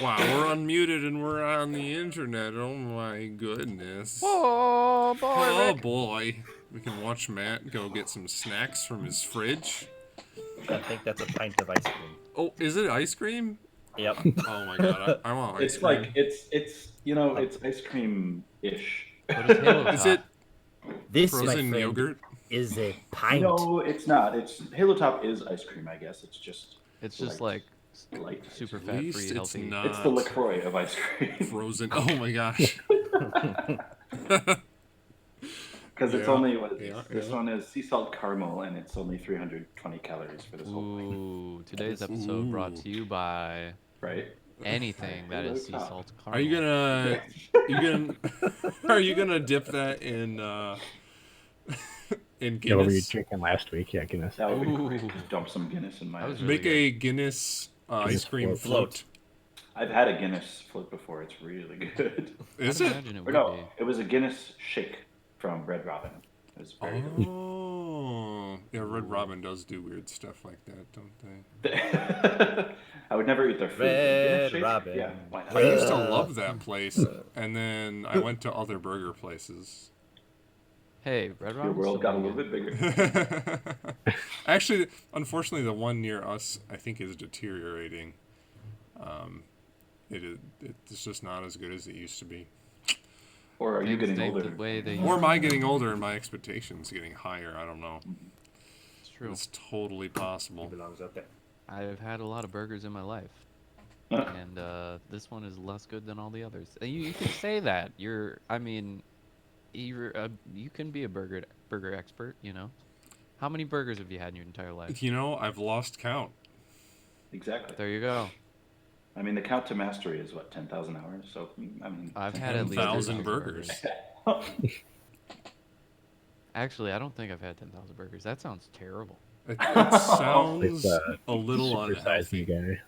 Wow, we're unmuted and we're on the internet. Oh my goodness. Oh boy, Oh Rick. boy. We can watch Matt go get some snacks from his fridge. I think that's a pint of ice cream. Oh, is it ice cream? Yep. Oh my god, I want ice It's like cream. it's ice cream ish. What is Halo Is Top? it This, my frozen friend, yogurt? is a pint. No, it's not. It's Halo Top is ice cream, I guess. It's just It's just light, like light ice super At cream. fat free, least it's healthy. It's the not LaCroix of ice cream. frozen. Oh my gosh. Because it's Yeah, only what is yeah, this? This yeah. one is sea salt caramel, and it's only 320 calories for this whole thing, Ooh, today's episode brought to you by right? anything that Halo is sea Top. salt Are you caramel. are you gonna dip that in in Yeah, what were you Guinness? drinking last week? Yeah, Guinness. That would be great. Ooh. Just dump some Guinness in my. That was ice. really Make a Guinness ice Guinness cream float. float. I've had a Guinness float before. It's really good. Is I'd it? imagine it Or would no, be. it was a Guinness shake from Red Robin. It was very delicious. Oh, yeah. Red Robin does do weird stuff like that, don't they? I would never eat their food. Red Guinness shake? Robin. Yeah, why not? I used to love that place, and then I went to other burger places. Hey, Red Your Robin's world still got a pretty little good. bit bigger. Actually, unfortunately, the one near us, I think, is deteriorating. It's just not as good as it used to be. Or are you Things getting ain't older? the way they Or used am I to be. getting older and my expectations getting higher? I don't know. It's true. It's totally possible. Belongs up there. I've had a lot of burgers in my life, and this one is less good than all the others. And you can say that. I mean, you can be a burger expert. You know, how many burgers have you had in your entire life? You know, I've lost count. Exactly. There you go. I mean, the count to mastery is what, 10,000 hours? So, I mean, I've had at least 10,000 10,000 burgers. Actually, I don't think I've had 10,000 burgers. That sounds terrible. It sounds It's a little supersized unhealthy. guy.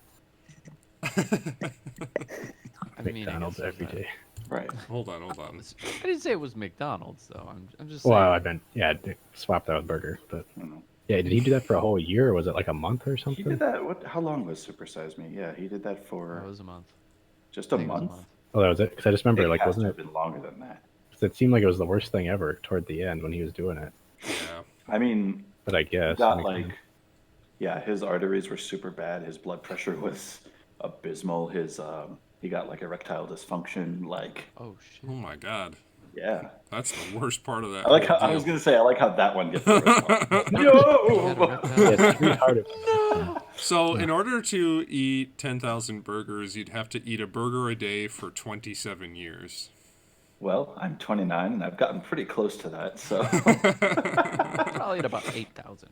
I mean, I McDonald's guess every that- day. right. Hold on. I didn't say it was McDonald's though. I'm just Well, saying. I've been swap that with burger, but I don't know. yeah, did he do that for a whole year, or was it like a month or He something? did that. How long was Super Size Me? Yeah, he did that for That was a month. just a I think it was month. Oh, that was it. Because I just remember, It like, has wasn't to it? have been longer than that. 'Cause it seemed like it was the worst thing ever toward the end when he was doing it. Yeah. I mean, But I he guess got makes like, sense. yeah, his arteries were super bad. His blood pressure was abysmal. He got like erectile dysfunction. Like, Oh shit. Oh my god. yeah. That's the worst part of that. I like how whole I was deal. gonna say I like how that one gets the response. He had No. erectile- Yeah, it's pretty hard to- So, in order to eat 10,000 burgers, you'd have to eat a burger a day for 27 years. Well, I'm 29 and I've gotten pretty close to that. So Probably at about 8,000.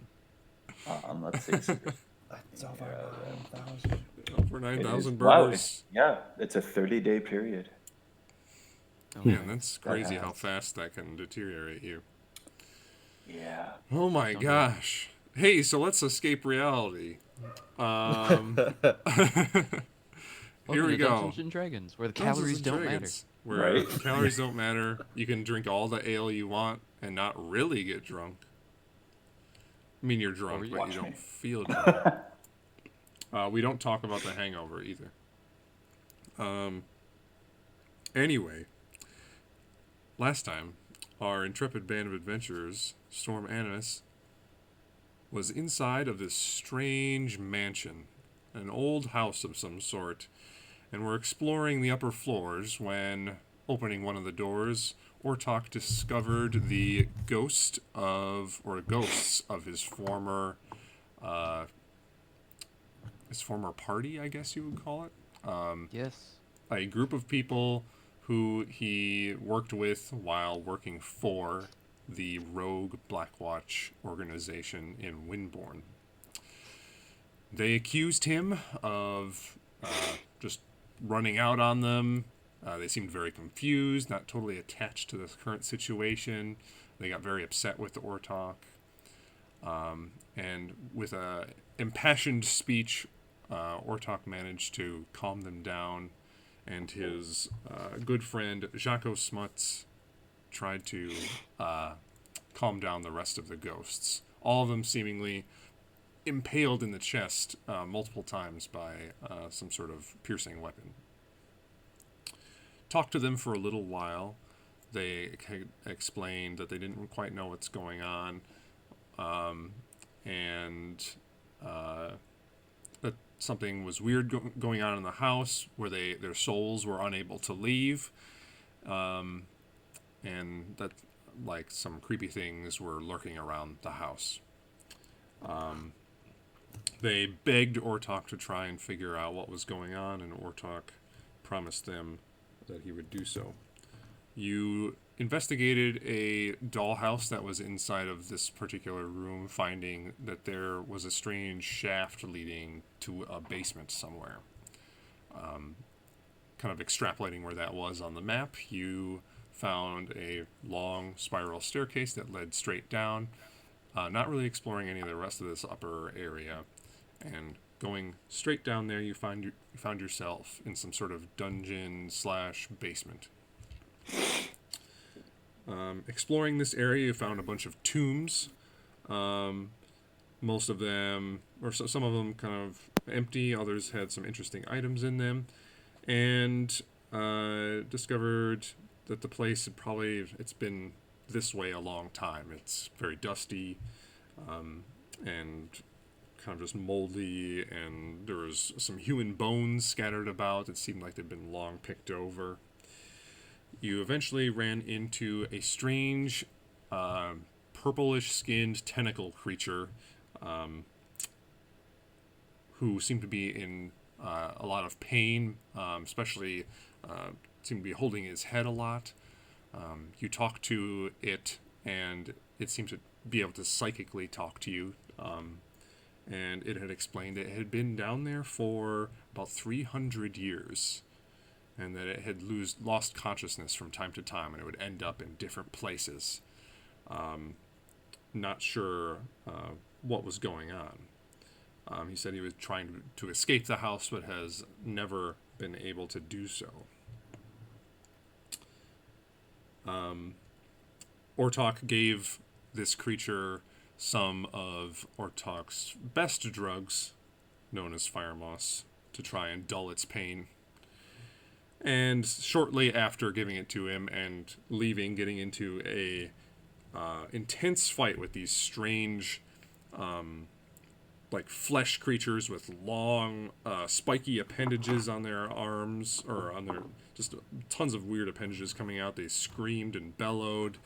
let's see. That's over 9,000. Over It 9,000 is- wow, burgers. yeah, it's a 30-day period. Oh, Man, that's crazy how has- fast that can deteriorate you. Yeah. Oh my Don't do it. gosh. Hey, so let's escape reality. Here Welcome we to go. Dungeons and Dragons, where the Dungeons calories and don't matter. Dragons, Where Right. calories don't matter. You can drink all the ale you want and not really get drunk. I mean, you're drunk, you but watch you don't me. feel drunk. We don't talk about the hangover either. Anyway, last time, our intrepid band of adventurers, Storm Animus, was inside of this strange mansion, an old house of some sort, and were exploring the upper floors when, opening one of the doors, Ortok discovered the ghosts of his former party, I guess you would call it. Yes. A group of people who he worked with while working for the rogue Blackwatch organization in Windborn. They accused him of just running out on them. They seemed very confused, not totally attached to the current situation. They got very upset with the Ortok. And with a impassioned speech, Ortok managed to calm them down, and his good friend Jaco Smuts tried to calm down the rest of the ghosts. All of them seemingly impaled in the chest multiple times by some sort of piercing weapon. talked to them for a little while. They explained that they didn't quite know what's going on, and that something was weird going on in the house where their souls were unable to leave, and that like some creepy things were lurking around the house. They begged Ortok to try and figure out what was going on, and Ortok promised them that he would do so. You investigated a dollhouse that was inside of this particular room, finding that there was a strange shaft leading to a basement somewhere. Kind of extrapolating where that was on the map, you found a long spiral staircase that led straight down, not really exploring any of the rest of this upper area. And going straight down there, you found yourself in some sort of dungeon / basement. Exploring this area, you found a bunch of tombs. Most of them, or some of them, kind of empty. Others had some interesting items in them, and discovered that the place it's been this way a long time. It's very dusty, and kind of just moldy, and there was some human bones scattered about. It seemed like they'd been long picked over. You eventually ran into a strange, purplish-skinned tentacle creature, who seemed to be in a lot of pain, especially seemed to be holding his head a lot. You talked to it, and it seemed to be able to psychically talk to you. And it had explained it had been down there for about 300 years, and that it had lost consciousness from time to time, and it would end up in different places. Not sure what was going on. He said he was trying to escape the house, but has never been able to do so. Ortok gave this creature some of Ortok's best drugs, known as fire moss, to try and dull its pain. And shortly after giving it to him and leaving, getting into a intense fight with these strange, like flesh creatures with long, spiky appendages on their arms, or on their just tons of weird appendages coming out. They screamed and bellowed.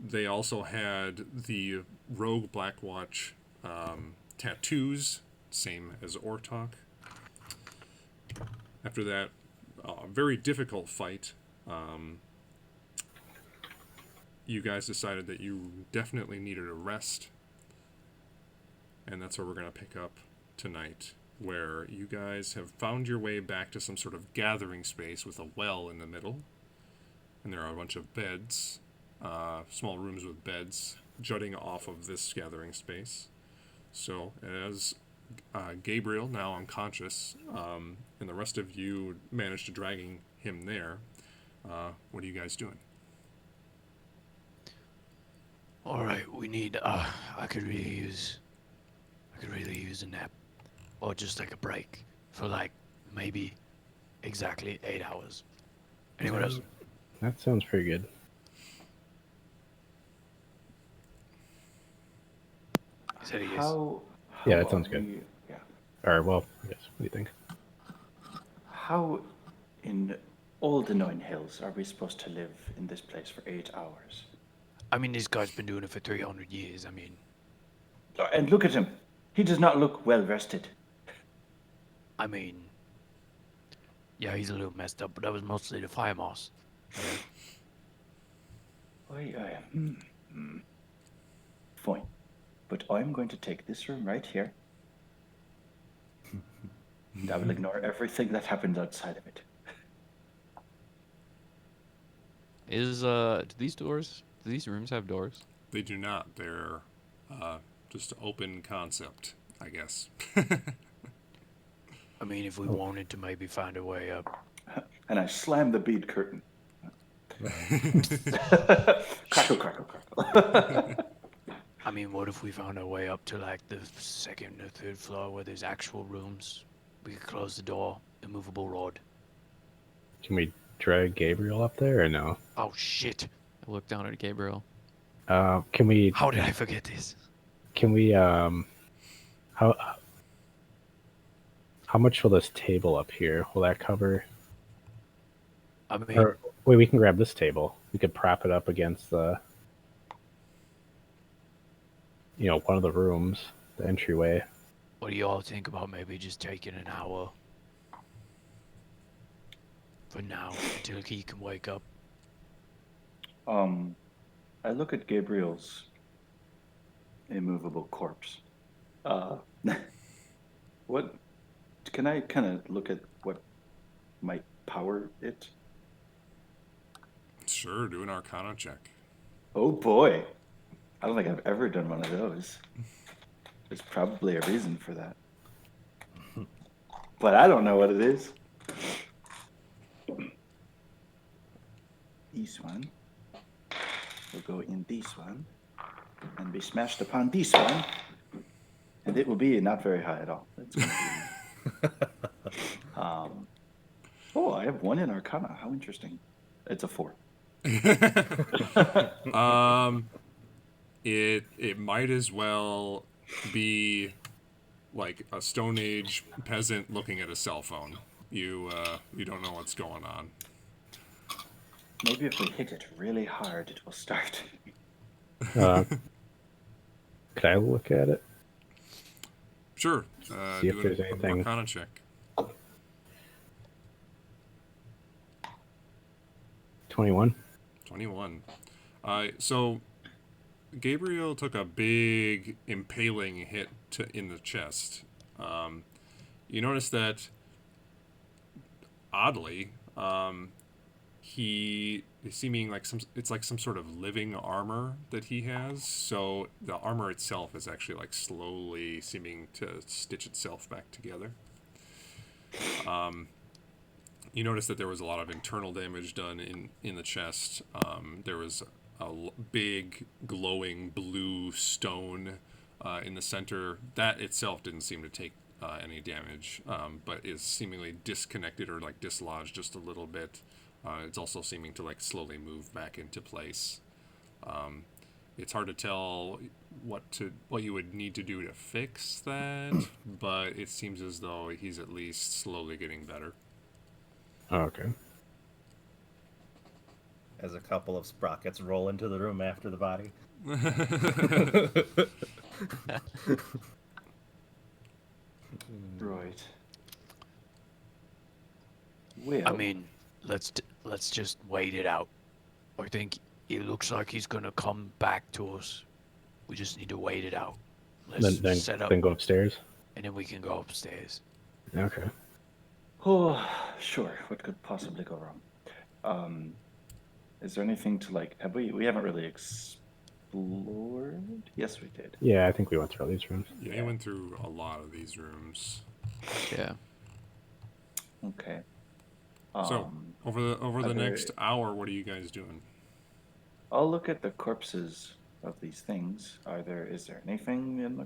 They also had the Rogue Blackwatch tattoos, same as Ortok. After that very difficult fight, you guys decided that you definitely needed a rest. And that's where we're going to pick up tonight, where you guys have found your way back to some sort of gathering space with a well in the middle. And there are a bunch of beds, small rooms with beds, jutting off of this gathering space. So, as Gabriel, now unconscious, and the rest of you managed to dragging him there, what are you guys doing? All right, we need. I could really use a nap, or just like a break for like maybe exactly 8 hours. Anyone else? That sounds pretty good. He said he is. How Yeah, that are sounds good. we- yeah. Or, well, yes. What do you think? How in all the 9 hills are we supposed to live in this place for 8 hours? I mean, this guy's been doing it for 300 years. I mean, And look at him. He does not look well rested. yeah, he's a little messed up, but that was mostly the fire moss. Fine. But I'm going to take this room right here. And I will ignore everything that happens outside of it. Do these rooms have doors? They do not. They're just open concept, I guess. I mean, if we wanted to maybe find a way up. And I slam the bead curtain. Crackle, crackle, crackle. I mean, what if we found our way up to like the 2nd or 3rd floor where there's actual rooms? We could close the door, immovable rod. Can we drag Gabriel up there or no? Oh shit! I look down at Gabriel. Can we? How did I forget this? Can we? How much will this table up here? Will that cover? I mean, Or wait, we can grab this table. We could prop it up against the, one of the rooms, the entryway. what do you all think about maybe just taking an hour for now until he can wake up? I look at Gabriel's immovable corpse. What can I kind of look at what might power it? Sure, do an Arcana check. Oh boy, I don't think I've ever done one of those. There's probably a reason for that, but I don't know what it is. This one will go in this one and be smashed upon this one, and it will be not very high at all. It's gonna be, oh, I have one in Arcana. How interesting. It's a 4. It might as well be like a Stone Age peasant looking at a cell phone. You don't know what's going on. Maybe if we hit it really hard, it will start. Could I look at it? Sure. See if Do there's an anything. Arcana check. 21. 21. So Gabriel took a big impaling hit in the chest. You notice that, oddly, he is seeming like it's like some sort of living armor that he has. So the armor itself is actually like slowly seeming to stitch itself back together. You notice that there was a lot of internal damage done in the chest. There was a big glowing blue stone in the center. That itself didn't seem to take any damage, but is seemingly disconnected or like dislodged just a little bit. It's also seeming to like slowly move back into place. It's hard to tell what you would need to do to fix that, but it seems as though he's at least slowly getting better. Oh, okay. As a couple of sprockets roll into the room after the body. Right. Well, I mean, let's just wait it out. I think it looks like he's gonna come back to us. We just need to wait it out. Let's Then set up, then go upstairs. and then we can go upstairs. Okay. oh, sure. What could possibly go wrong? Is there anything to like? Have we haven't really explored? Yes, we did. Yeah, I think we went through all these rooms. Yeah, he went through a lot of these rooms. Yeah. Okay. So over the are there- next hour, what are you guys doing? I'll look at the corpses of these things. Is there anything in the,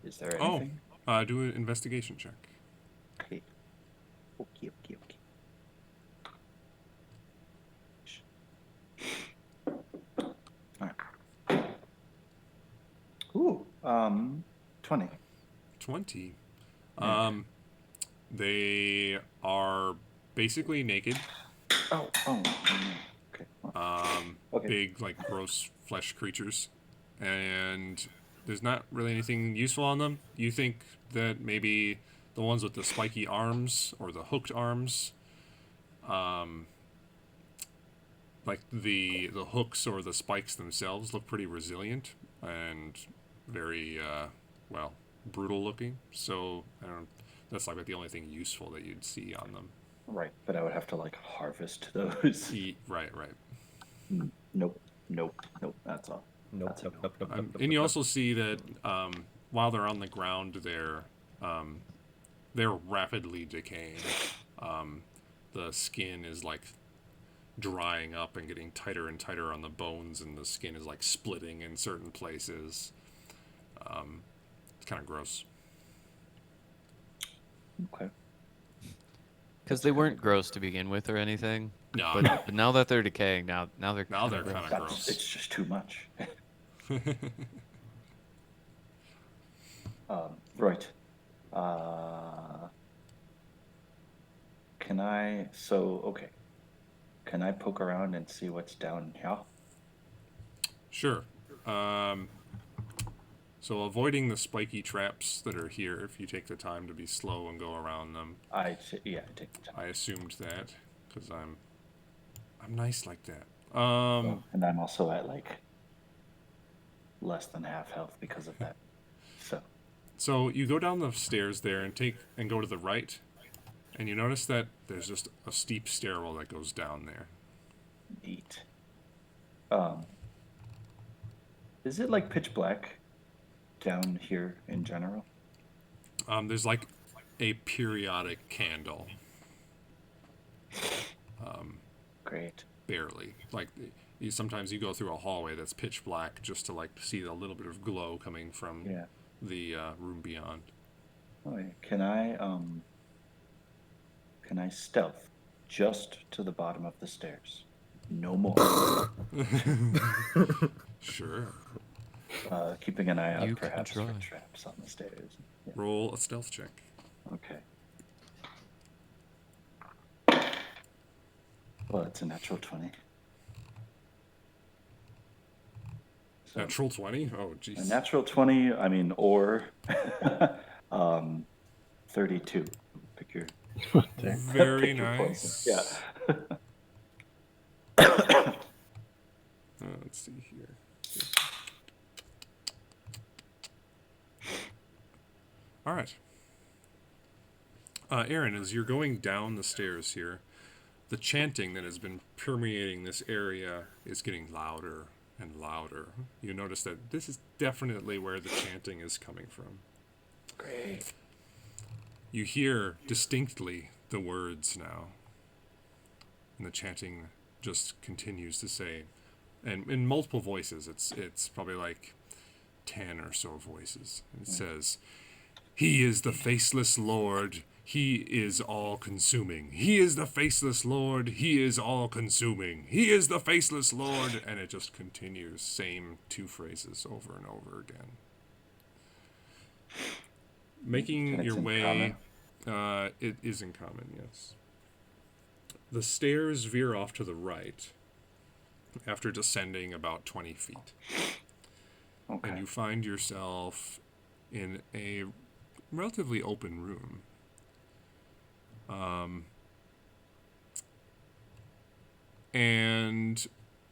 is there Oh. anything? Do an investigation check. Okay. Okay. Alright. Ooh, 20. 20. Yeah. They are basically naked. Oh, okay. Okay. Big, like, gross flesh creatures. And there's not really anything useful on them. You think that maybe the ones with the spiky arms or the hooked arms, like the hooks or the spikes themselves look pretty resilient and very, brutal looking. So, that's like the only thing useful that you'd see on them. Right, but I would have to like harvest those. Right. Nope. That's all. Nope, That's a nope, no. nope, nope, nope, nope, And you nope. also see that while they're on the ground, they're rapidly decaying. The skin is like drying up and getting tighter and tighter on the bones, and the skin is like splitting in certain places. It's kind of gross. Okay. Because they weren't gross to begin with or anything. No, But now that they're decaying, now they're Now kinda they're gross. kinda That's, gross. it's just too much. Right. Can I? So okay. Can I poke around and see what's down here? Sure. So avoiding the spiky traps that are here, if you take the time to be slow and go around them, Yeah, I take the time. I assumed that because I'm nice like that. And I'm also at like less than half health because of that. So you go down the stairs there and go to the right, and you notice that there's just a steep stairwell that goes down there. Neat. Is it like pitch black down here in general? There's like a periodic candle, Great. barely. Like sometimes you go through a hallway that's pitch black just to like see a little bit of glow coming from Yeah. the room beyond. Oh, yeah. Can I stealth just to the bottom of the stairs? No more. Sure. Keeping an eye out You can perhaps for try. traps on the stairs. Yeah. Roll a stealth check. Okay. Well, it's a natural 20. So Natural 20? Oh, a jeez. natural 20, I mean, or 32. Pick your Very pick your poison. nice. Yeah. Let's see here. All right. Aaron, as you're going down the stairs here, the chanting that has been permeating this area is getting louder and louder. You notice that this is definitely where the chanting is coming from. Great. You hear distinctly the words now. And the chanting just continues to say, and in multiple voices, it's probably like 10 or so voices. It says, "He is the faceless Lord. He is all-consuming. He is the faceless Lord. He is all-consuming. He is the faceless Lord." And it just continues, same two phrases over and over again. Making And it's your in way, it is in common, yes. The stairs veer off to the right after descending about 20 feet. Okay. And you find yourself in a relatively open room. And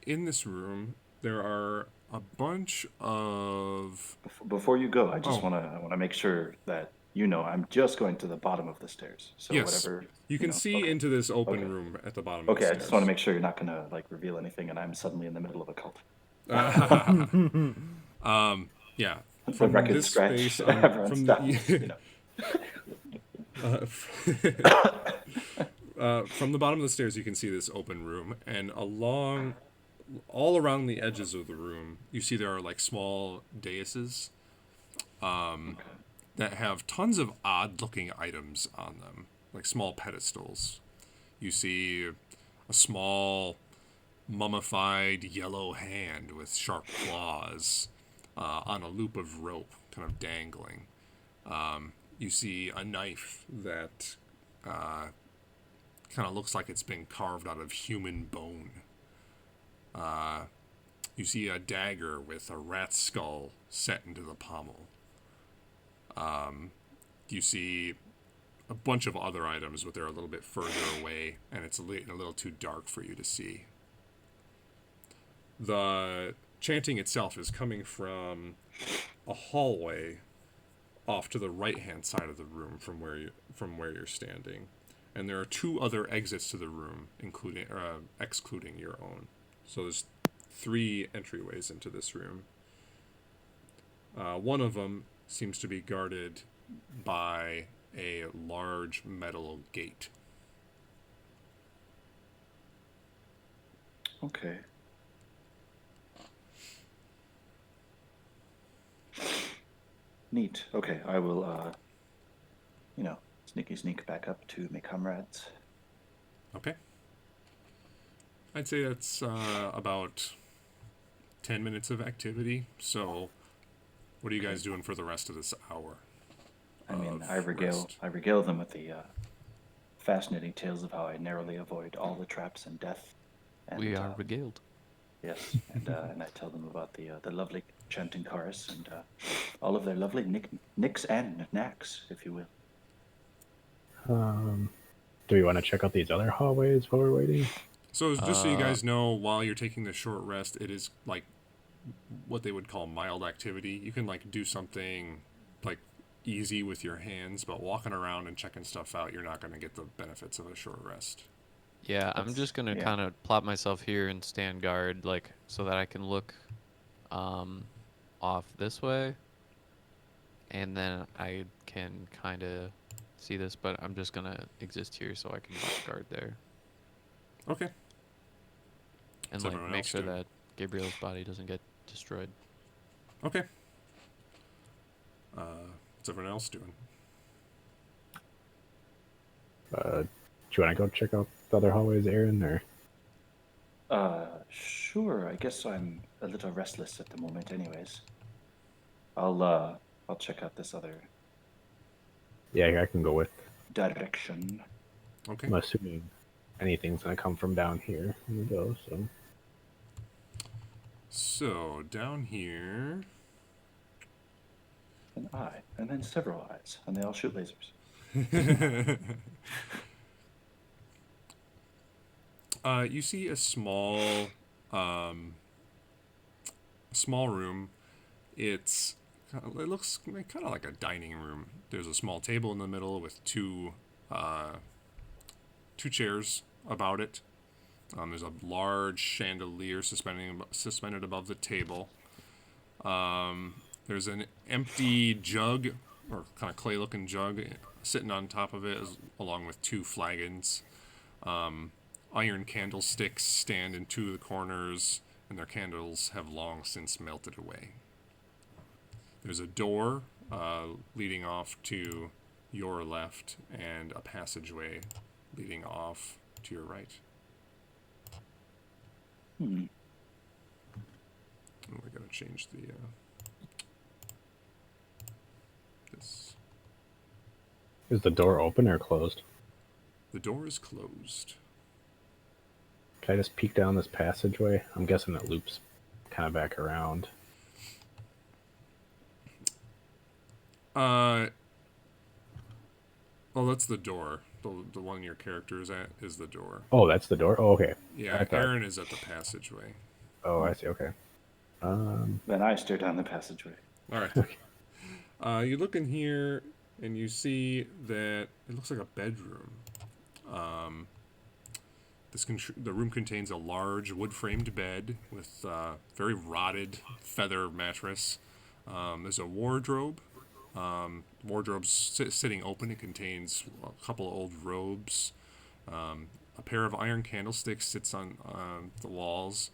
in this room, there are a bunch of... Before you go, I just Oh. want to make sure that you know I'm just going to the bottom of the stairs. So Yes, whatever you can know, see okay. into this open Okay. room at the bottom of the Okay, I stairs. just want to make sure you're not going to like reveal anything, and I'm suddenly in the middle of a cult. Yeah. The From record this scratch. space, Everyone from stops. You know. from the bottom of the stairs, you can see this open room, and all around the edges of the room, you see there are like small daises that have tons of odd-looking items on them, like small pedestals. You see a small mummified yellow hand with sharp claws on a loop of rope, kind of dangling. You see a knife that kind of looks like it's been carved out of human bone. You see a dagger with a rat's skull set into the pommel. You see a bunch of other items, but they're a little bit further away, and it's a little too dark for you to see. The chanting itself is coming from a hallway off to the right-hand side of the room from where you're standing, and there are two other exits to the room, excluding your own. So there's 3 entryways into this room. One of them seems to be guarded by a large metal gate. Okay. Neat. Okay, I will, sneak back up to my comrades Okay. I'd say that's about 10 minutes of activity. So, what are you guys doing for the rest of this hour? I mean, of I regale rest? I regale them with the fascinating tales of how I narrowly avoid all the traps and death. And We are regaled. yes, and I tell them about the lovely chanting chorus and all of their lovely nicks and knacks, if you will. Do we want to check out these other hallways while we're waiting? So, just so you Uh, guys know, while you're taking the short rest, it is like what they would call mild activity. You can like do something like easy with your hands, but walking around and checking stuff out, you're not going to get the benefits of a short rest. Yeah, I'm just gonna yeah. kind of plop myself here and stand guard, like, so that I can look um, off this way, and then I can kind of see this, but I'm just gonna exist here so I can guard there Okay. and What's like everyone make else sure doing? that Gabriel's body doesn't get destroyed. Okay. What's everyone else doing? Do you want to go check out the other hallways, Aaron? Or Sure. I guess I'm a little restless at the moment, anyways. I'll check out this other yeah, I can go with. direction. Okay. I'm assuming anything's gonna come from down here when we go. So So, down here. An eye, and then several eyes, and they all shoot lasers. You see a small room. It looks kind of like a dining room. There's a small table in the middle with two chairs about it. There's a large chandelier suspended above the table. There's an empty jug, or kind of clay-looking jug, sitting on top of it, along with two flagons. Iron candlesticks stand in two of the corners, and their candles have long since melted away. There's a door leading off to your left, and a passageway leading off to your right. Hmm. Oh, I gotta change the this. is the door open or closed? The door is closed. Can I just peek down this passageway? I'm guessing it loops kind of back around. Well, that's the door. The one your character is at is the door. Oh, that's the door. Oh, okay. Yeah, I thought- Aaron is at the passageway. Oh, I see. Okay. Then I stare down the passageway. All right. You look in here and you see that it looks like a bedroom. The room contains a large wood-framed bed with very rotted feather mattress. There's a wardrobe. Wardrobe's sitting open. It contains a couple of old robes. A pair of iron candlesticks sits on the walls,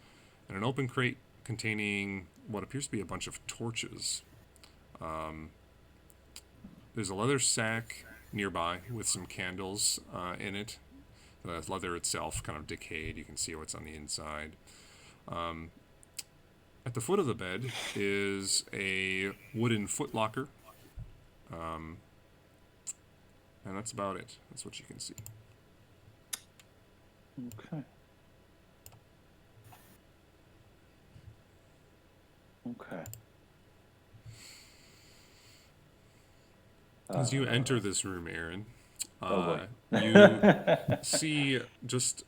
and an open crate containing what appears to be a bunch of torches. There's a leather sack nearby with some candles in it. The leather itself kind of decayed. You can see what's on the inside. At the foot of the bed is a wooden footlocker. And that's about it. That's what you can see. Okay. Okay. As you enter this room, Aaron, Oh boy. you see just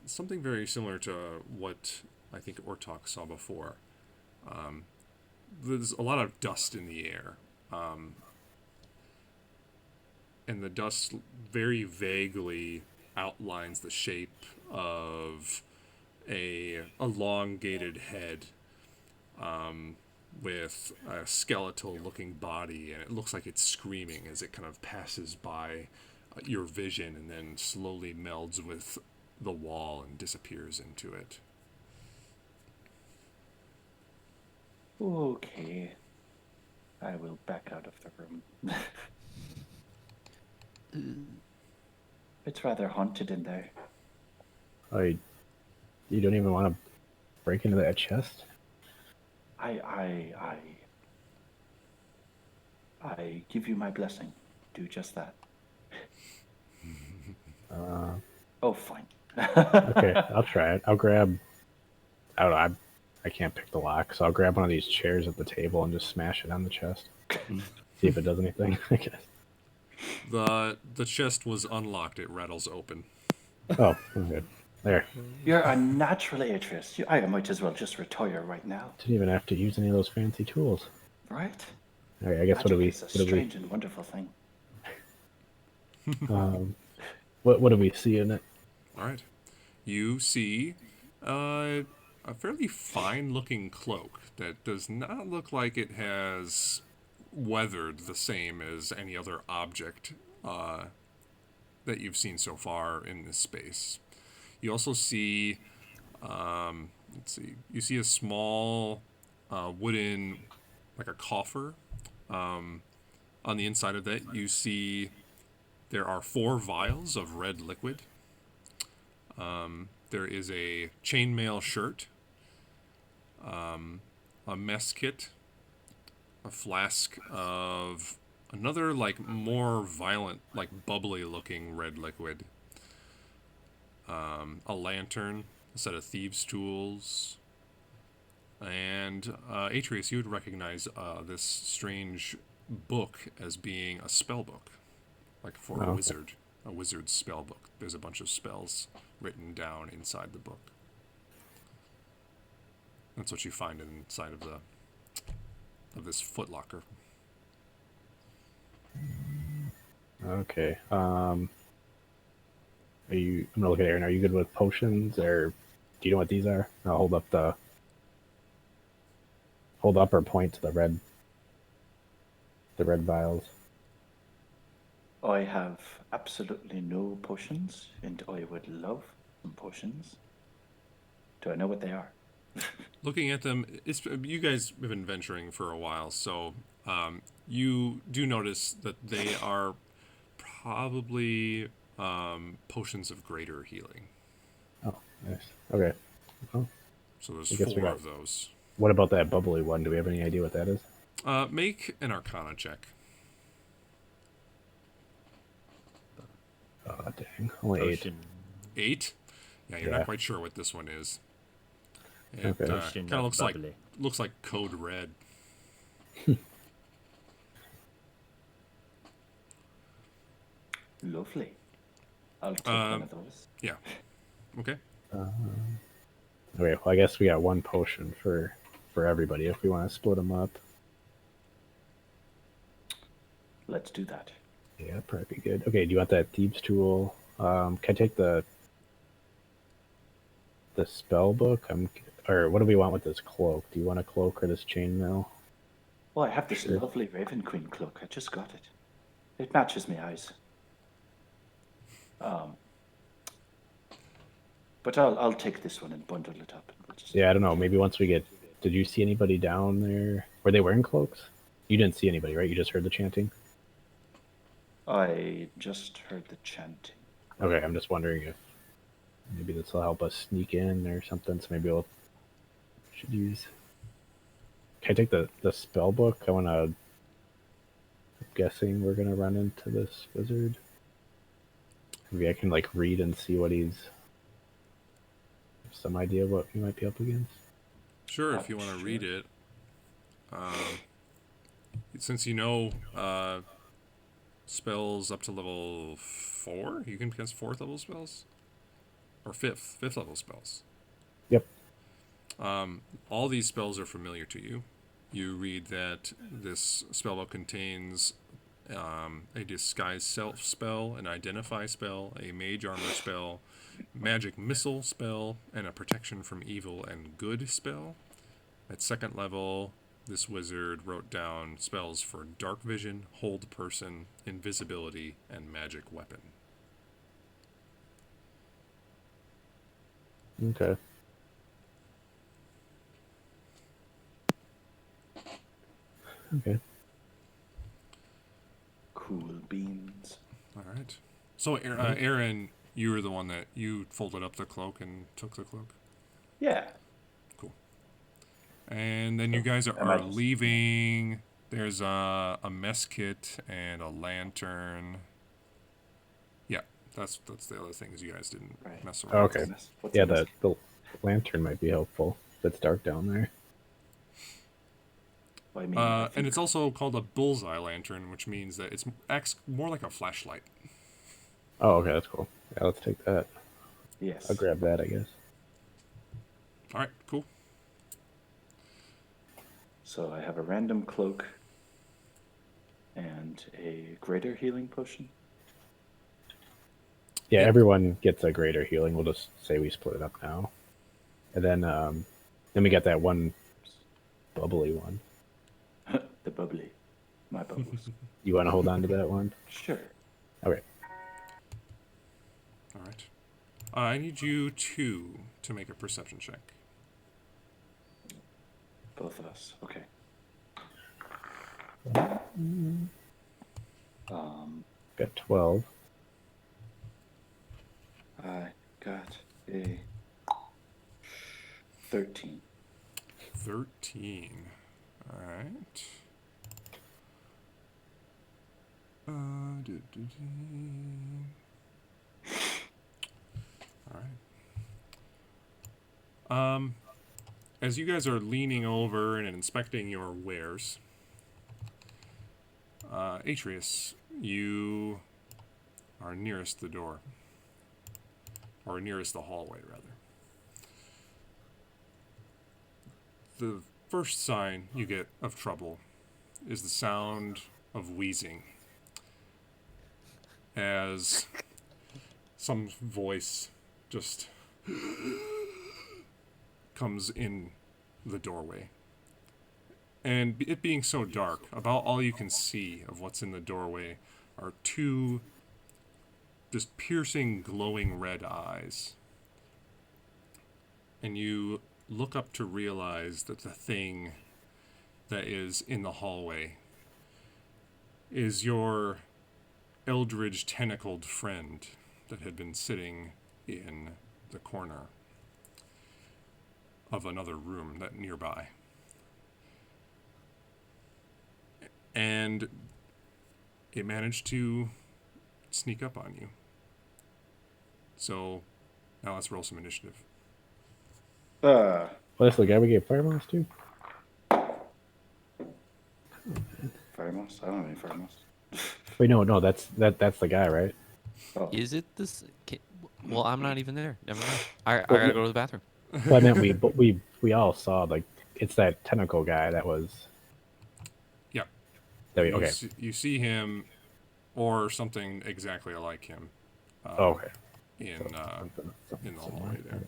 something very similar to what I think Ortok saw before. There's a lot of dust in the air. And the dust very vaguely outlines the shape of a elongated head with a skeletal-looking body, and it looks like it's screaming as it kind of passes by your vision and then slowly melds with the wall and disappears into it. Okay. I will back out of the room. It's rather haunted in there. You don't even want to break into that chest? I give you my blessing. Do just that. Oh, fine. Okay, I'll try it. I'll grab. I don't know. I can't pick the lock, so I'll grab one of these chairs at the table and just smash it on the chest. See if it does anything. I guess. The chest was unlocked. It rattles open. Oh, I'm good. There. You're a natural Atreus. I might as well just retire right now. Didn't even have to use any of those fancy tools. Right? All right, I guess Magic is a strange and wonderful thing. What do we see in it? All right. You see a fairly fine-looking cloak that does not look like it has weathered the same as any other object that you've seen so far in this space. You also see, let's see, you see a small wooden, like a coffer. On the inside of that, you see there are 4 vials of red liquid. There is a chainmail shirt, a mess kit, a flask of another, like, more violent, like, bubbly-looking red liquid, a lantern, a set of thieves' tools, and Atreus, you would recognize this strange book as being a spell book, like for a wizard, a wizard's spell book. There's a bunch of spells written down inside the book. That's what you find inside of this footlocker. Okay. I'm gonna look at Aaron. Are you good with potions, or do you know what these are? I'll hold up or point to the red vials. I have absolutely no potions, and I would love some potions. Do I know what they are? Looking at them, you guys have been venturing for a while, so you do notice that they are probably potions of greater healing. Oh, nice. Okay. Oh, So there's I guess we 4 got- of those. what about that bubbly one? Do we have any idea what that is? Make an Arcana check. Oh, dang. Only 8. Potion. 8? Yeah, you're Yeah. not quite sure what this one is. It Okay. Potion kind of of bubbly. looks like code red. Lovely. I'll take one of those. Yeah. Okay. Okay, well, I guess we got one potion for everybody if we want to split them up. Let's do that. Yeah, probably be good. Okay, do you want that thieves tool? Can I take the spell book? Or what do we want with this cloak? Do you want a cloak or this chainmail? Well, I have this Sure. lovely Raven Queen cloak. I just got it. It matches my eyes. But I'll take this one and bundle it up. And we'll just... Yeah, I don't know. Maybe once we get. Did you see anybody down there? Were they wearing cloaks? You didn't see anybody, right? You just heard the chanting. I just heard the chanting. Okay, I'm just wondering if maybe this will help us sneak in or something. So maybe should use. Can I take the spell book? I'm guessing we're gonna run into this wizard. Maybe I can like read and see what he's. Some idea what we might be up against. Sure, if you want to read it. Since you know spells up to level 4, you can cast 4th level spells? Or 5th level spells. Yep. All these spells are familiar to you. You read that this spellbook contains a disguise self spell, an identify spell, a mage armor spell, magic missile spell, and a protection from evil and good spell. At 2nd level, this wizard wrote down spells for dark vision, hold person, invisibility, and magic weapon. Okay. Okay. Cool beans. All right. So, Aaron, you were the one that you folded up the cloak and took the cloak. Yeah. Cool. And then you guys I might are just- leaving. There's a mess kit and a lantern. Yeah, that's the other things you guys didn't Right. mess Oh, around. okay. What's Yeah, in this? the lantern might be helpful if it's dark down there. Well, I mean, I And think- it's also called a bullseye lantern, which means that it acts more like a flashlight. Oh, okay, that's cool. Yeah, let's take that. yes. I'll grab that, I guess. All right, cool. So I have a random cloak and a greater healing potion. Yeah, Yep. everyone gets a greater healing. We'll just say we split it up now. And then we got that one bubbly one. The bubbly. My bubbles. You want to hold on to that one? Sure. Okay. All right. I need you two to make a perception check. Both of us. Okay. Got 12. I got a 13. 13. All right. All right. As you guys are leaning over and inspecting your wares, Atreus, you are nearest the door. Or nearest the hallway, rather. The first sign you get of trouble is the sound of wheezing as some voice just comes in the doorway. And it being so dark, about all you can see of what's in the doorway are two just piercing, glowing red eyes. And you look up to realize that the thing that is in the hallway is your eldritch tentacled friend that had been sitting in the corner of another room that nearby. And it managed to sneak up on you. So now let's roll some initiative. Well, that's the guy we gave fireballs to? Fire mouse? I don't have any fire mouse. Wait, no, that's the guy, right? Oh. Is it this? Well, I'm not even there. Never mind. I gotta go to the bathroom. Well, I meant we all saw, like, it's that tentacle guy that was... Yeah. Okay. You see him or something exactly like him Okay. in Something in the similar. hallway there.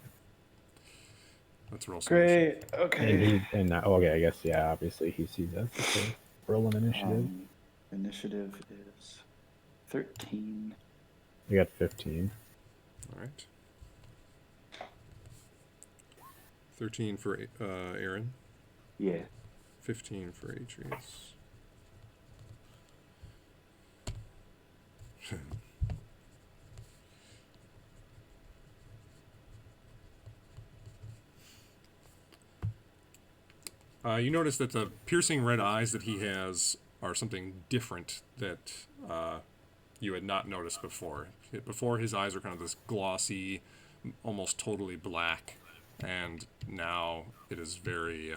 Let's roll some Great. And Okay. okay, I guess, yeah, obviously he sees us. So roll an initiative. Initiative is 13. We got 15. All right. 13 for Aaron. Yeah. 15 for Atreus. You notice that the piercing red eyes that he has are something different that you had not noticed before. Before, his eyes are kind of this glossy, almost totally black, and now it is very,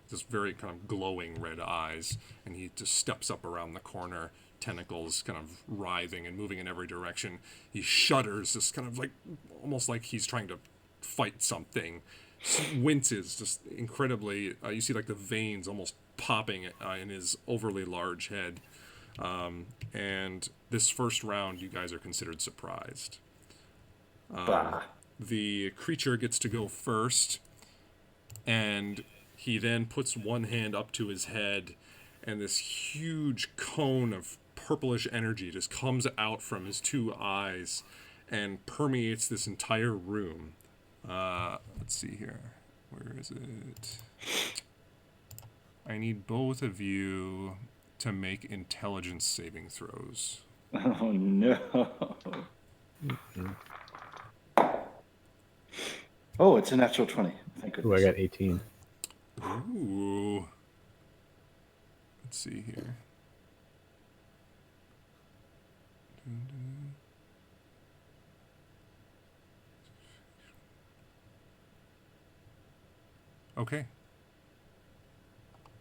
just very kind of glowing red eyes, and he just steps up around the corner, tentacles kind of writhing and moving in every direction. He shudders, just kind of like, almost like he's trying to fight something. Winces just incredibly. You see like the veins almost popping in his overly large head. And this first round, you guys are considered surprised. Bah. The creature gets to go first, and he then puts one hand up to his head, and this huge cone of purplish energy just comes out from his two eyes and permeates this entire room. Let's see here. Where is it? I need both of you to make intelligence saving throws. Oh no. Oh, it's a natural 20. Thank Ooh, I goodness. got 18. Ooh. Let's see here. Okay.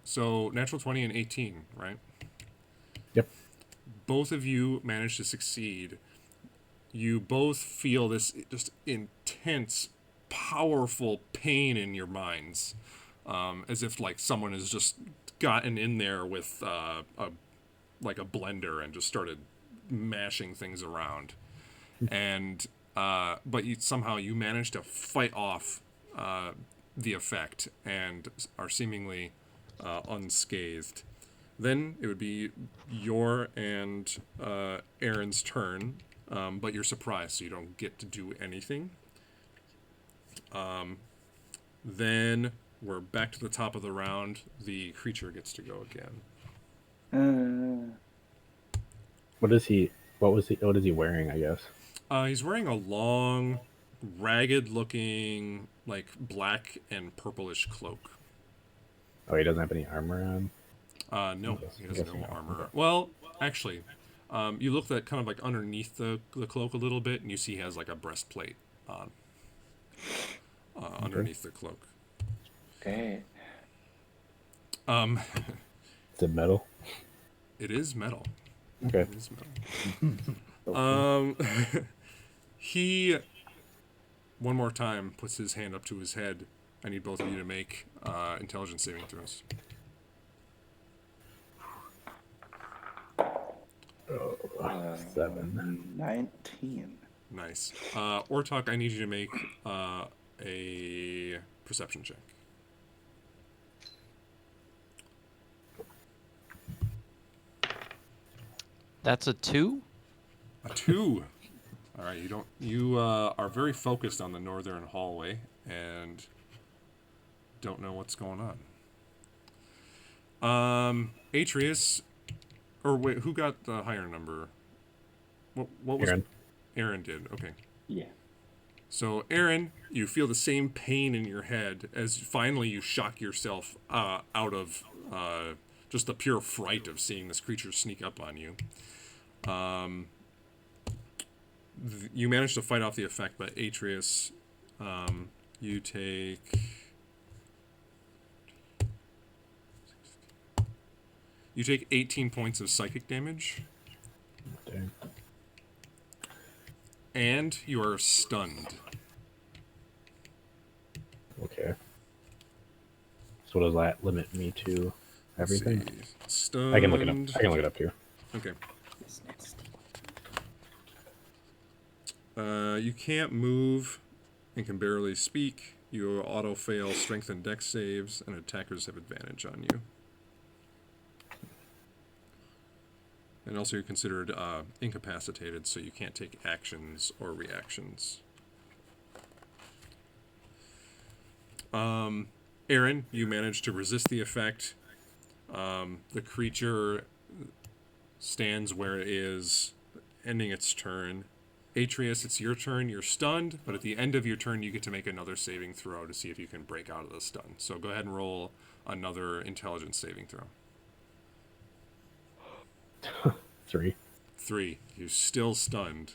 So natural 20 and 18, right? Yep. Both of you managed to succeed. You both feel this just intense, powerful pain in your minds, as if like someone has just gotten in there with like a blender and just started mashing things around. And but somehow you managed to fight off the effect and are seemingly unscathed. Then it would be your and Aaron's turn, but you're surprised, so you don't get to do anything. Then we're back to the top of the round. The creature gets to go again. What is he? What is he wearing? I guess. He's wearing a long, ragged-looking, like black and purplish cloak. Oh, he doesn't have any armor on. No, Yes, he I'm has guessing no no. armor. Okay. Well, actually, you look at kind of like underneath the cloak a little bit, and you see he has like a breastplate on underneath the cloak. Okay. Um, Is it metal? it is metal. Okay. It is metal. He one more time puts his hand up to his head. I need both of you to make intelligence saving throws. Oh, 7. 19. Nice. Ortok, I need you to make a perception check. That's a 2? A 2. All right, you are very focused on the northern hallway and don't know what's going on. Atreus, or wait, who got the higher number? What was Aaron. Aaron did. Okay. Yeah. So, Aaron, you feel the same pain in your head as finally you shock yourself out of just the pure fright of seeing this creature sneak up on you. You manage to fight off the effect, but Atreus, you take... You take 18 points of psychic damage, Dang. and you are stunned. Okay. So what does that limit me to? Everything. Let's see. Stunned. I can look it up. I can look it up too. Okay. You can't move and can barely speak. You auto-fail strength and dex saves, and attackers have advantage on you. And also you're considered incapacitated, so you can't take actions or reactions. Aaron, you managed to resist the effect. The creature stands where it is, ending its turn. Atreus, it's your turn. You're stunned, but at the end of your turn, you get to make another saving throw to see if you can break out of the stun. So go ahead and roll another intelligence saving throw. 3. 3. You're still stunned.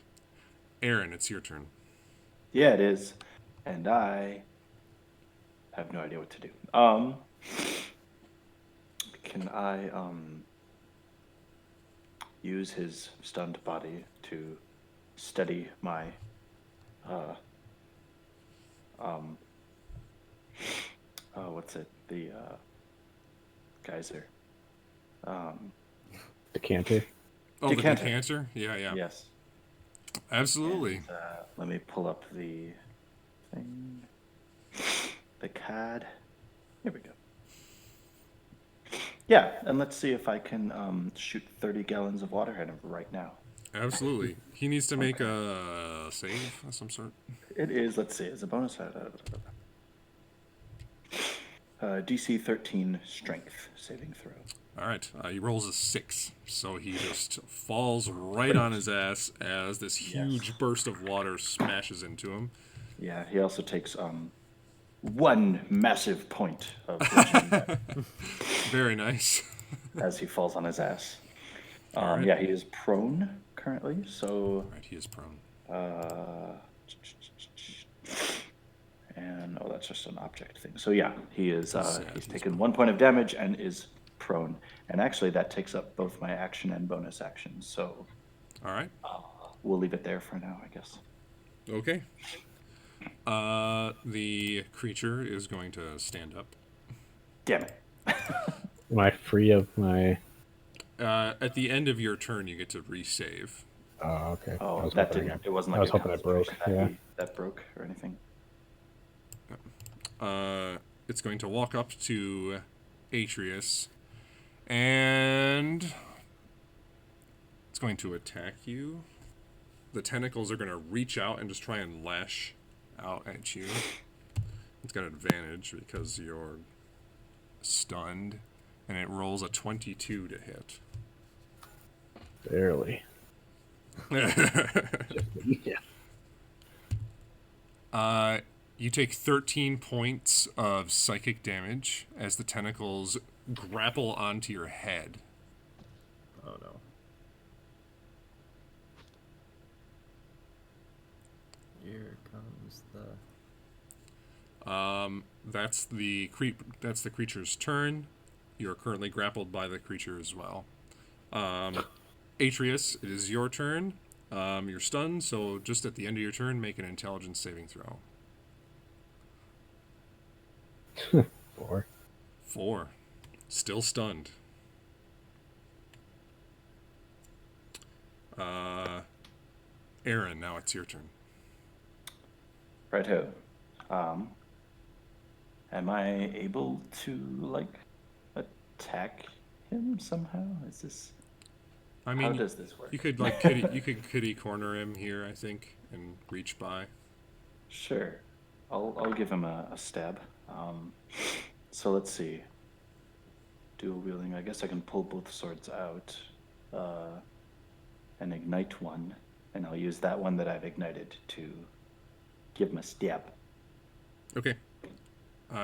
Aaron, it's your turn. Yeah, it is. And I have no idea what to do. Can I use his stunned body to steady my what's it? The geyser. Decanter. Oh, Decanter. the decanter? Yeah. Yes. Absolutely. And, let me pull up the thing. The CAD. Here we go. Yeah, and let's see if I can shoot 30 gallons of water at him right now. Absolutely. He needs to make a save of some sort. It is, let's see, it's a bonus. DC 13 strength saving throw. All right. He rolls a 6, so he just falls right on his ass as this huge burst of water smashes into him. Yeah, he also takes one massive point of bludgeoning damage Very nice. as he falls on his ass. All right. Yeah, he is prone currently, so All right, he is prone. and that's just an object thing. So yeah, he is he's he's taken 1 point of damage and is prone. And actually that takes up both my action and bonus action. So All right. we'll leave it there for now, I guess. Okay. The creature is going to stand up. Damn it. Am I free of my? At the end of your turn, you get to resave. Oh, okay. I Oh, was that hoping didn't. I- It wasn't I like was hoping a it broke. concentration Yeah. that broke or anything. It's going to walk up to Atreus, and it's going to attack you. The tentacles are going to reach out and just try and lash out at you. It's got advantage because you're stunned, and it rolls a 22 to hit. Barely. Yeah. You take 13 points of psychic damage as the tentacles grapple onto your head. Oh no. Here comes the. That's the creature's turn. You're currently grappled by the creature as well. Atreus, it is your turn. You're stunned, so just at the end of your turn, make an intelligence saving throw. 4. 4. Still stunned. Aaron, now it's your turn. Righto. Am I able to like attack him somehow? Is this? I How mean, does this work? you could kitty corner him here, I think, and reach by. Sure. I'll give him a stab. So let's see. Dual wielding. I guess I can pull both swords out and ignite one, and I'll use that one that I've ignited to give him a stab. Okay.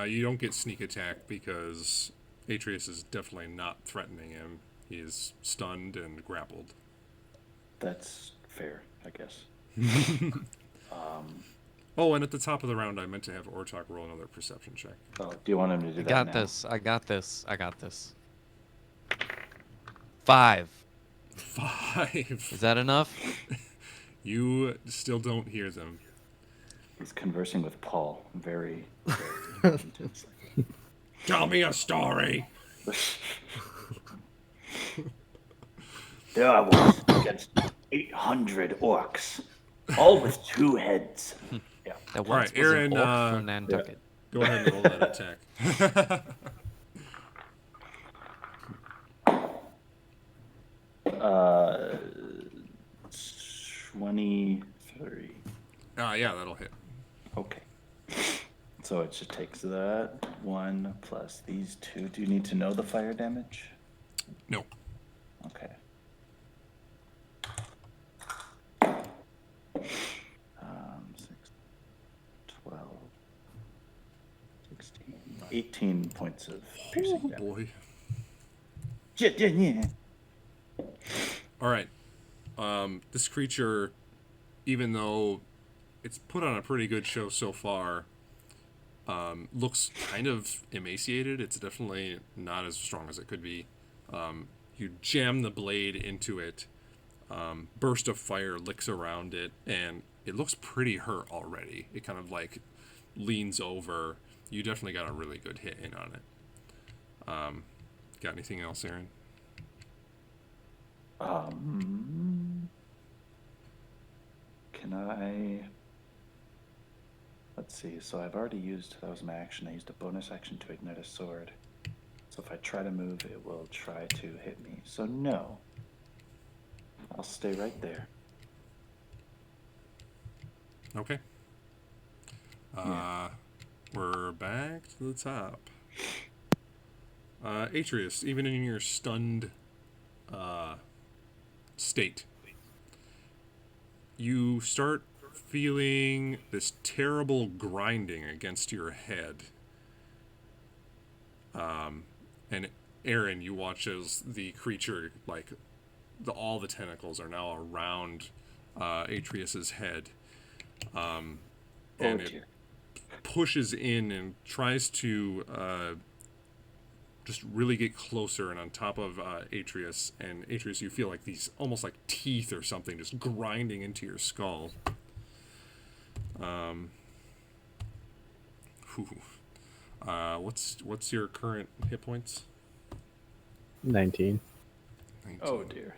You don't get sneak attack because Atreus is definitely not threatening him. He is stunned and grappled. That's fair, I guess. Oh, and at the top of the round, I meant to have Ortok roll another perception check. Oh, do you want him to do I that got now? this. I got this. I got this. 5. 5. Is that enough? You still don't hear them. He's conversing with Paul very, very intensely. Tell me a story. There I was against 800 orcs, all with 2 heads. Yeah. That once right, was Aaron, an orc from Nantucket. Go ahead and roll that attack. 23. Yeah, that'll hit. Okay. So it just takes that 1 plus these 2. Do you need to know the fire damage? No. Okay. 6, 12, 16, 18 points of piercing Oh, damage. boy. Yeah. All right. This creature, even though it's put on a pretty good show so far, looks kind of emaciated. It's definitely not as strong as it could be. You jam the blade into it, burst of fire licks around it, and it looks pretty hurt already. It kind of like leans over. You definitely got a really good hit in on it. Got anything else, Aaron? Can I? Let's see. So I've already used, that was my action. I used a bonus action to ignite a sword. So if I try to move, it will try to hit me. So no. I'll stay right there. Okay. We're back to the top. Atreus, even in your stunned state, you start feeling this terrible grinding against your head. And Aaron, you watch as the creature, like, all the tentacles are now around Atreus's head. And Oh it dear. pushes in and tries to just really get closer and on top of Atreus. And Atreus, you feel like these almost like teeth or something just grinding into your skull. What's your current hit points? 19. 19. Oh dear.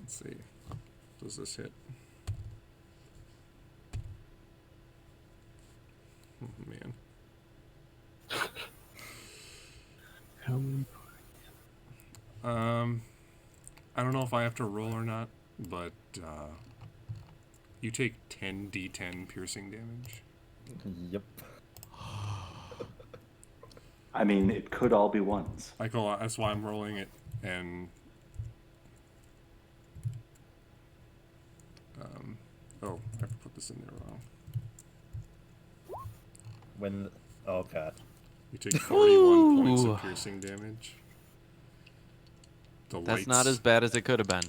Let's see. Does this hit? Oh, man. How many? I don't know if I have to roll or not, but you take 10d10 piercing damage. Yep. I mean, it could all be ones. That's why I'm rolling it, and oh, I have to put this in there wrong. When. Oh god. You take 41 points Ooh. of piercing damage. The That's lights, not as bad as it could have been.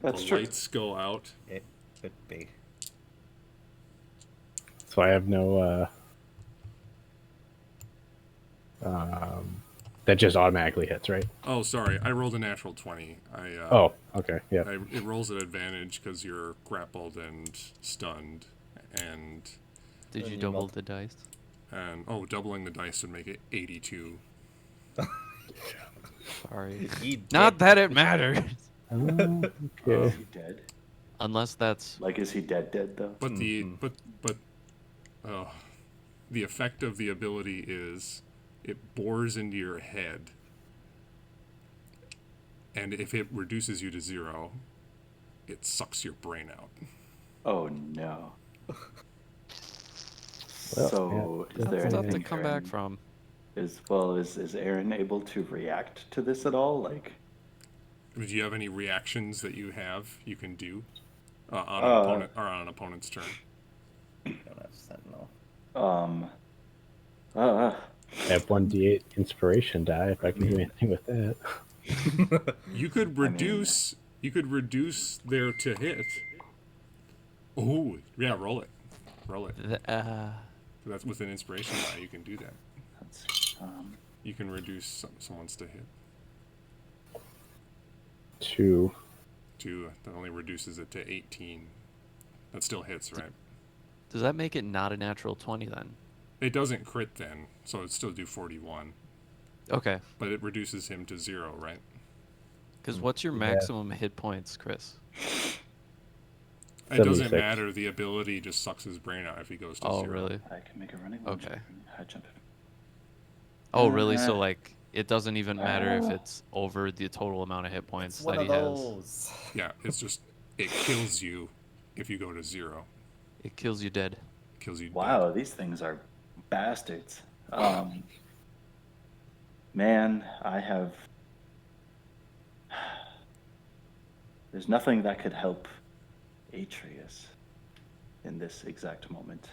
That's the true. lights go out. It could be. So I have no. That just automatically hits, right? Oh, sorry, I rolled a natural 20. Oh, okay, yeah. It rolls at advantage because you're grappled and stunned, and Did you you double multi- the dice? doubling the dice would make it 82. Sorry. He Not did. that it matters. Okay. Is he dead? Unless that's Like, is he dead though? But the effect of the ability is it bores into your head, and if it reduces you to 0, it sucks your brain out. Oh no. Well, So yeah, is there tough to anything come Aaron back from. is Aaron able to react to this at all? Like, Do you have any reactions that you can do on an opponent's turn? Don't have Sentinel. um, I have 1d8 inspiration die if I can do anything with that. You could reduce. You could reduce their to hit. Oh yeah, roll it. Roll it. That's with an inspiration die. You can do that. that's You can reduce someone's to hit. 2. That only reduces it to 18. That still hits, right? Does that make it not a natural 20 then? It doesn't crit then, so it'd still do 41. Okay. But it reduces him to 0, right? Because what's your maximum hit points, Chris? It doesn't 76. matter. The ability just sucks his brain out if he goes to Oh, 0. really? I can make a running. Okay. High jump. Oh, really? So, like, it doesn't even matter if Uh. it's over the total amount of hit points It's one that of he has. those. Yeah, it's just, it kills you if you go to 0. It kills you dead. Kills you Wow, dead. these things are bastards. Man, I have. There's nothing that could help Atreus in this exact moment.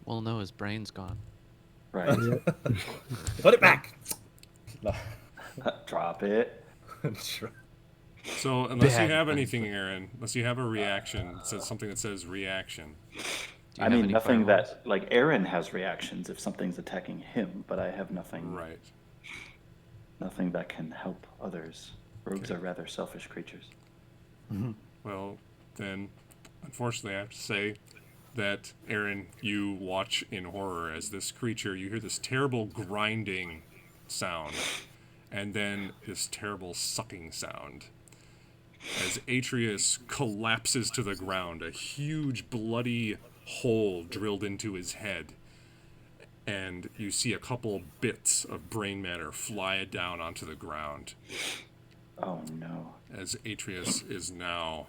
Well, no, his brain's gone. Right. Put it back. No. Drop it. So, unless you Bad have thing. anything, Aaron, unless you have a reaction, it says something that says reaction. Do you I have mean, any nothing fireballs? that, like, Aaron has reactions if something's attacking him, but I have nothing. Right. Nothing that can help others. Rogues Okay. are rather selfish creatures. Well, then, unfortunately, I have to say that, Aaron, you watch in horror as this creature, you hear this terrible grinding sound, and then this terrible sucking sound. As Atreus collapses to the ground, a huge bloody hole drilled into his head, and you see a couple bits of brain matter fly down onto the ground. Oh no. as Atreus is now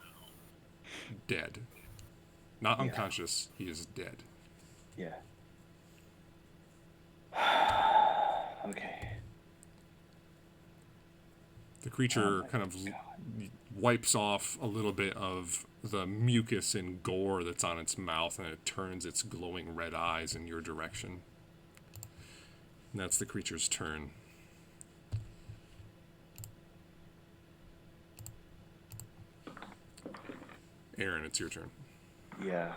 dead. Not Yeah. unconscious, he is dead. Yeah. Okay. The creature my kind of God. wipes off a little bit of the mucus and gore that's on its mouth, and it turns its glowing red eyes in your direction. And that's the creature's turn. Aaron, it's your turn. Yeah.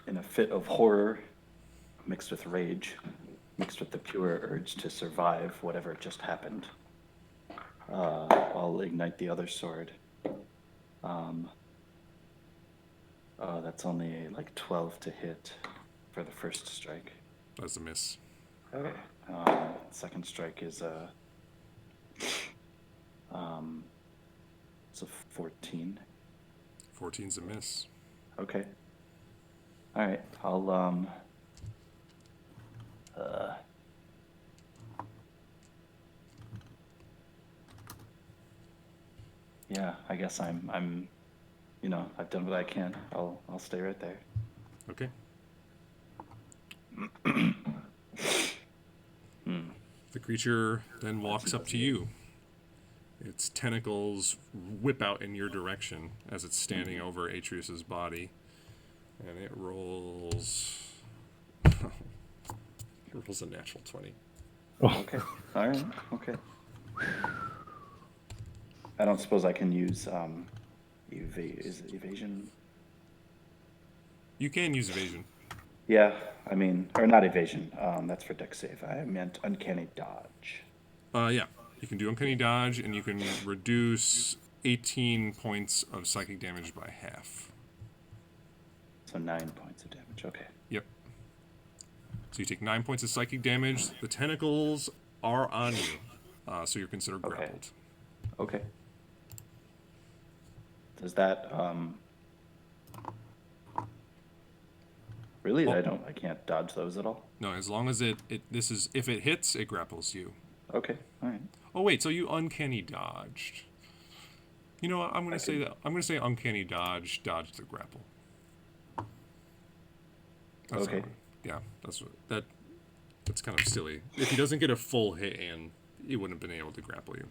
In a fit of horror, mixed with rage, mixed with the pure urge to survive whatever just happened, I'll ignite the other sword. That's only like 12 to hit for the first strike. That's a miss. Okay. Second strike is it's a 14. 14's a miss. Okay. All right. I'll yeah, I guess I'm I've done what I can. I'll stay right there. Okay. The creature then walks up to you. Its tentacles whip out in your direction as it's standing over Atreus's body. And it rolls... it rolls a natural 20. Okay. All right. Okay. I don't suppose I can use is it evasion? You can use evasion. Yeah, I mean, or not evasion. That's for dex save. I meant uncanny dodge. Yeah. You can do Uncanny Dodge, and you can reduce 18 points of psychic damage by half. So 9 points of damage. Okay. Yep. So you take 9 points of psychic damage. The tentacles are on you, so you're considered Okay. grappled. Okay. Does that really? Oh. I can't dodge those at all. No, as long as if it hits, it grapples you. Okay. All right. Oh wait, so you uncanny dodged. You know what? I'm gonna say that. I'm gonna say uncanny dodge the grapple. That's Okay. Yeah, that's kind of silly. If he doesn't get a full hit in, he wouldn't have been able to grapple you.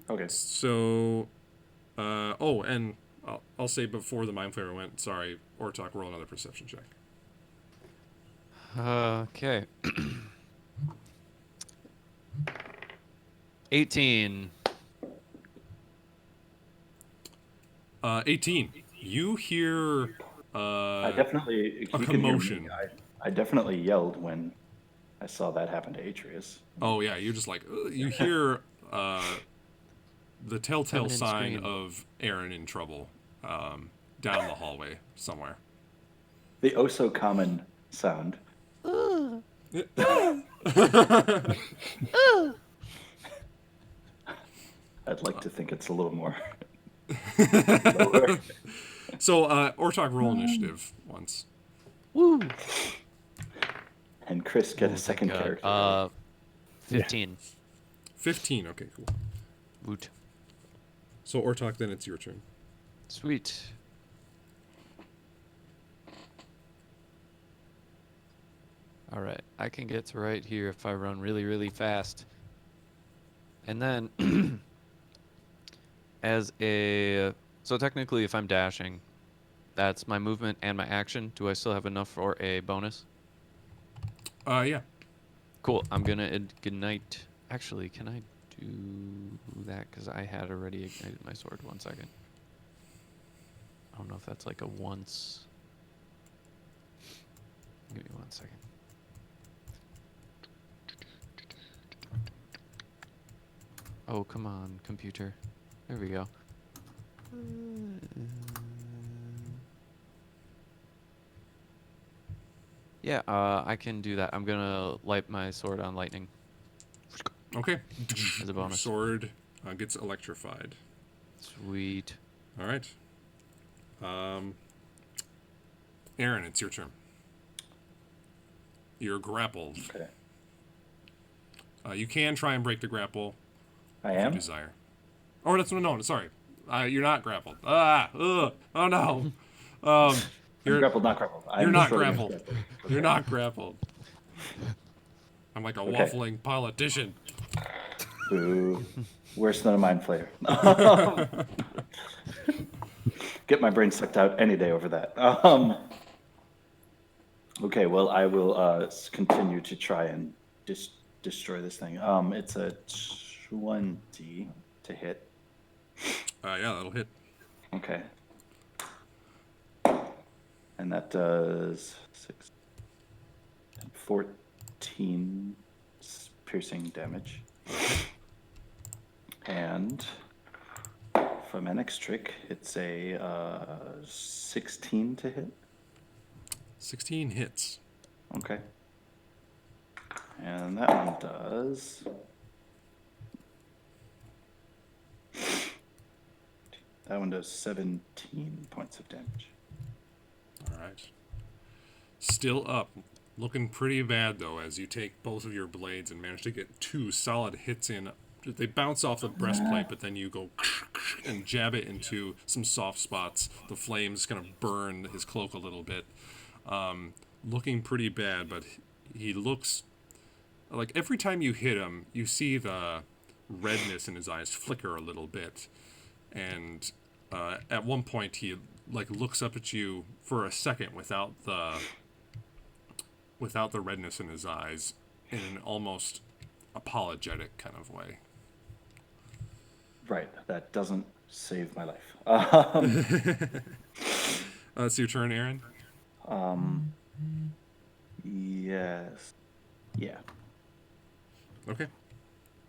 Okay. So, and I'll say before the Mind Flayer went, sorry, Ortok, roll another perception check. Okay. 18. 18. You hear I definitely a you can hear me. commotion. I definitely yelled when I saw that happen to Atreus. Oh yeah, you're just like you hear the telltale Feminine sign scream. of Aaron in trouble down the hallway somewhere. The oh so common sound. I'd like to think it's a little more lower. So Ortok, roll initiative once. Woo! And Chris get Oh, a second thank character. God. 15. 15. Okay, cool. Woot. So Ortok, then it's your turn. Sweet. Alright, I can get to right here if I run really, really fast. And then, so technically if I'm dashing, that's my movement and my action. Do I still have enough for a bonus? Yeah. Cool, I'm gonna ignite. Actually, can I do that? Because I had already ignited my sword. 1 second. I don't know if that's like a once. Give me 1 second. Oh, come on, computer. There we go. Yeah, I can do that. I'm gonna light my sword on lightning Okay. as a Your bonus. sword gets electrified. Sweet. All right. Aaron, it's your turn. You're grappled. Okay. You can try and break the grapple I if you am. desire. Or that's no, sorry. You're not grappled. Oh no. I'm You're grappled, not grappled. you're I'm not Schrodinger's grappled. grappled. You're Okay. not grappled. I'm like a Okay. waffling politician. Boo. Worse than a mind flayer. Get my brain sucked out any day over that. Okay, well, I will continue to try and destroy this thing. It's a 20 to hit. Yeah, that'll hit. Okay. And that does 14 piercing damage. And for my next trick, it's a 16 to hit. 16 hits. Okay. And that one does. That one does 17 points of damage. All right. Still up. Looking pretty bad, though, as you take both of your blades and manage to get 2 solid hits in. They bounce off the breastplate, but then you go and jab it into some soft spots. The flames kind of burn his cloak a little bit. Looking pretty bad, but he looks... Like, every time you hit him, you see the redness in his eyes flicker a little bit. And at one point, he looks up at you for a second without the redness in his eyes, in an almost apologetic kind of way. Right, that doesn't save my life. It's your turn, Aaron. Yes. Yeah. Okay.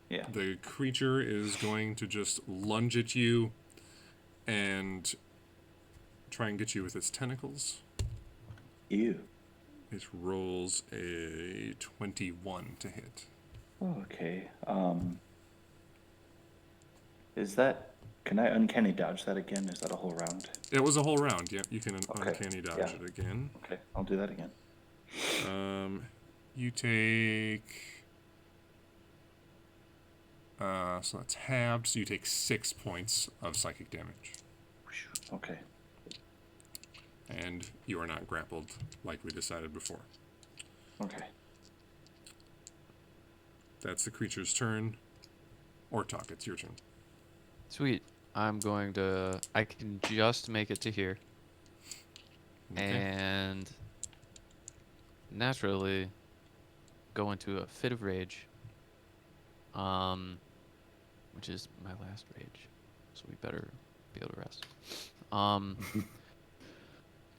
Yeah. The creature is going to just lunge at you and try and get you with its tentacles. Ew. It rolls a 21 to hit. Okay. Is that? Can I uncanny dodge that again? Is that a whole round? It was a whole round. Yep, you can Okay, uncanny dodge yeah. it again. Okay, I'll do that again. You take... so that's halved, so you take 6 points of psychic damage. Okay. And you are not grappled, like we decided before. Okay. That's the creature's turn. Ortok, it's your turn. Sweet. I'm going to... I can just make it to here. Okay. And naturally go into a fit of rage. Which is my last rage. So we better be able to rest.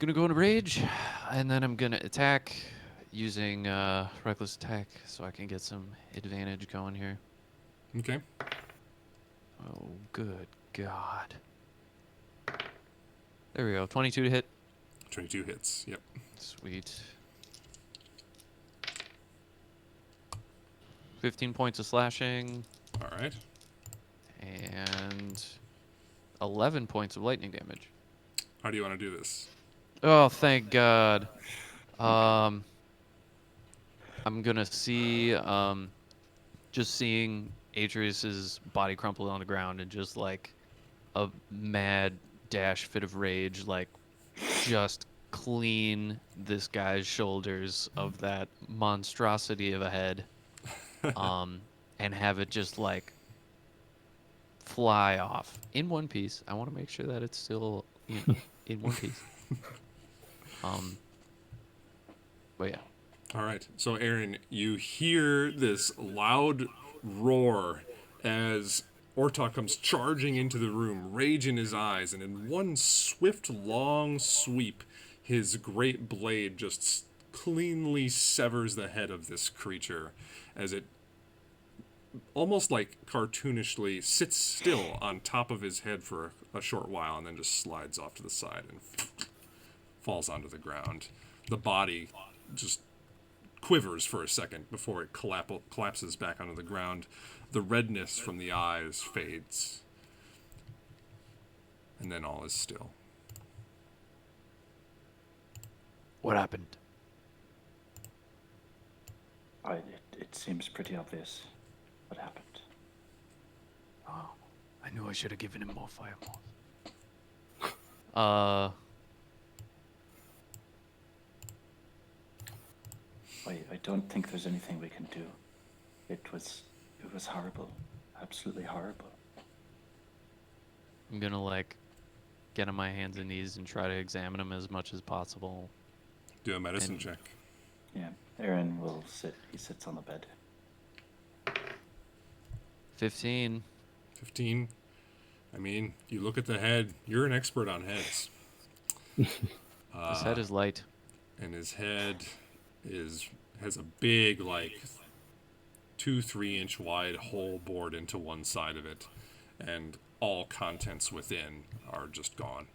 Gonna go into rage, and then I'm gonna attack using reckless attack so I can get some advantage going here. Okay. Oh, good God. There we go. 22 to hit. 22 hits. Yep. Sweet. 15 points of slashing. All right. And 11 points of lightning damage. How do you want to do this? Oh, thank God. I'm gonna see, just seeing Atreus's body crumple on the ground and just like a mad dash fit of rage, like just clean this guy's shoulders of that monstrosity of a head, and have it just like fly off in one piece. I want to make sure that it's still in one piece. But yeah. All right. So, Aaron, you hear this loud roar as Ortok comes charging into the room, rage in his eyes, and in one swift, long sweep, his great blade just cleanly severs the head of this creature as it almost like cartoonishly sits still on top of his head for a short while and then just slides off to the side and falls onto the ground. The body just quivers for a second before it collapses back onto the ground. The redness from the eyes fades. And then all is still. What happened? It seems pretty obvious. knew I should have given him more fireballs. I don't think there's anything we can do. It was horrible, absolutely horrible. I'm gonna like get on my hands and knees and try to examine him as much as possible. Do a medicine And- check. Yeah, Aaron will sit. He sits on the bed. 15. 15. I mean, you look at the head. You're an expert on heads. His head is light. And his head has a big, like, 2-3 inch wide hole bored into one side of it, and all contents within are just gone.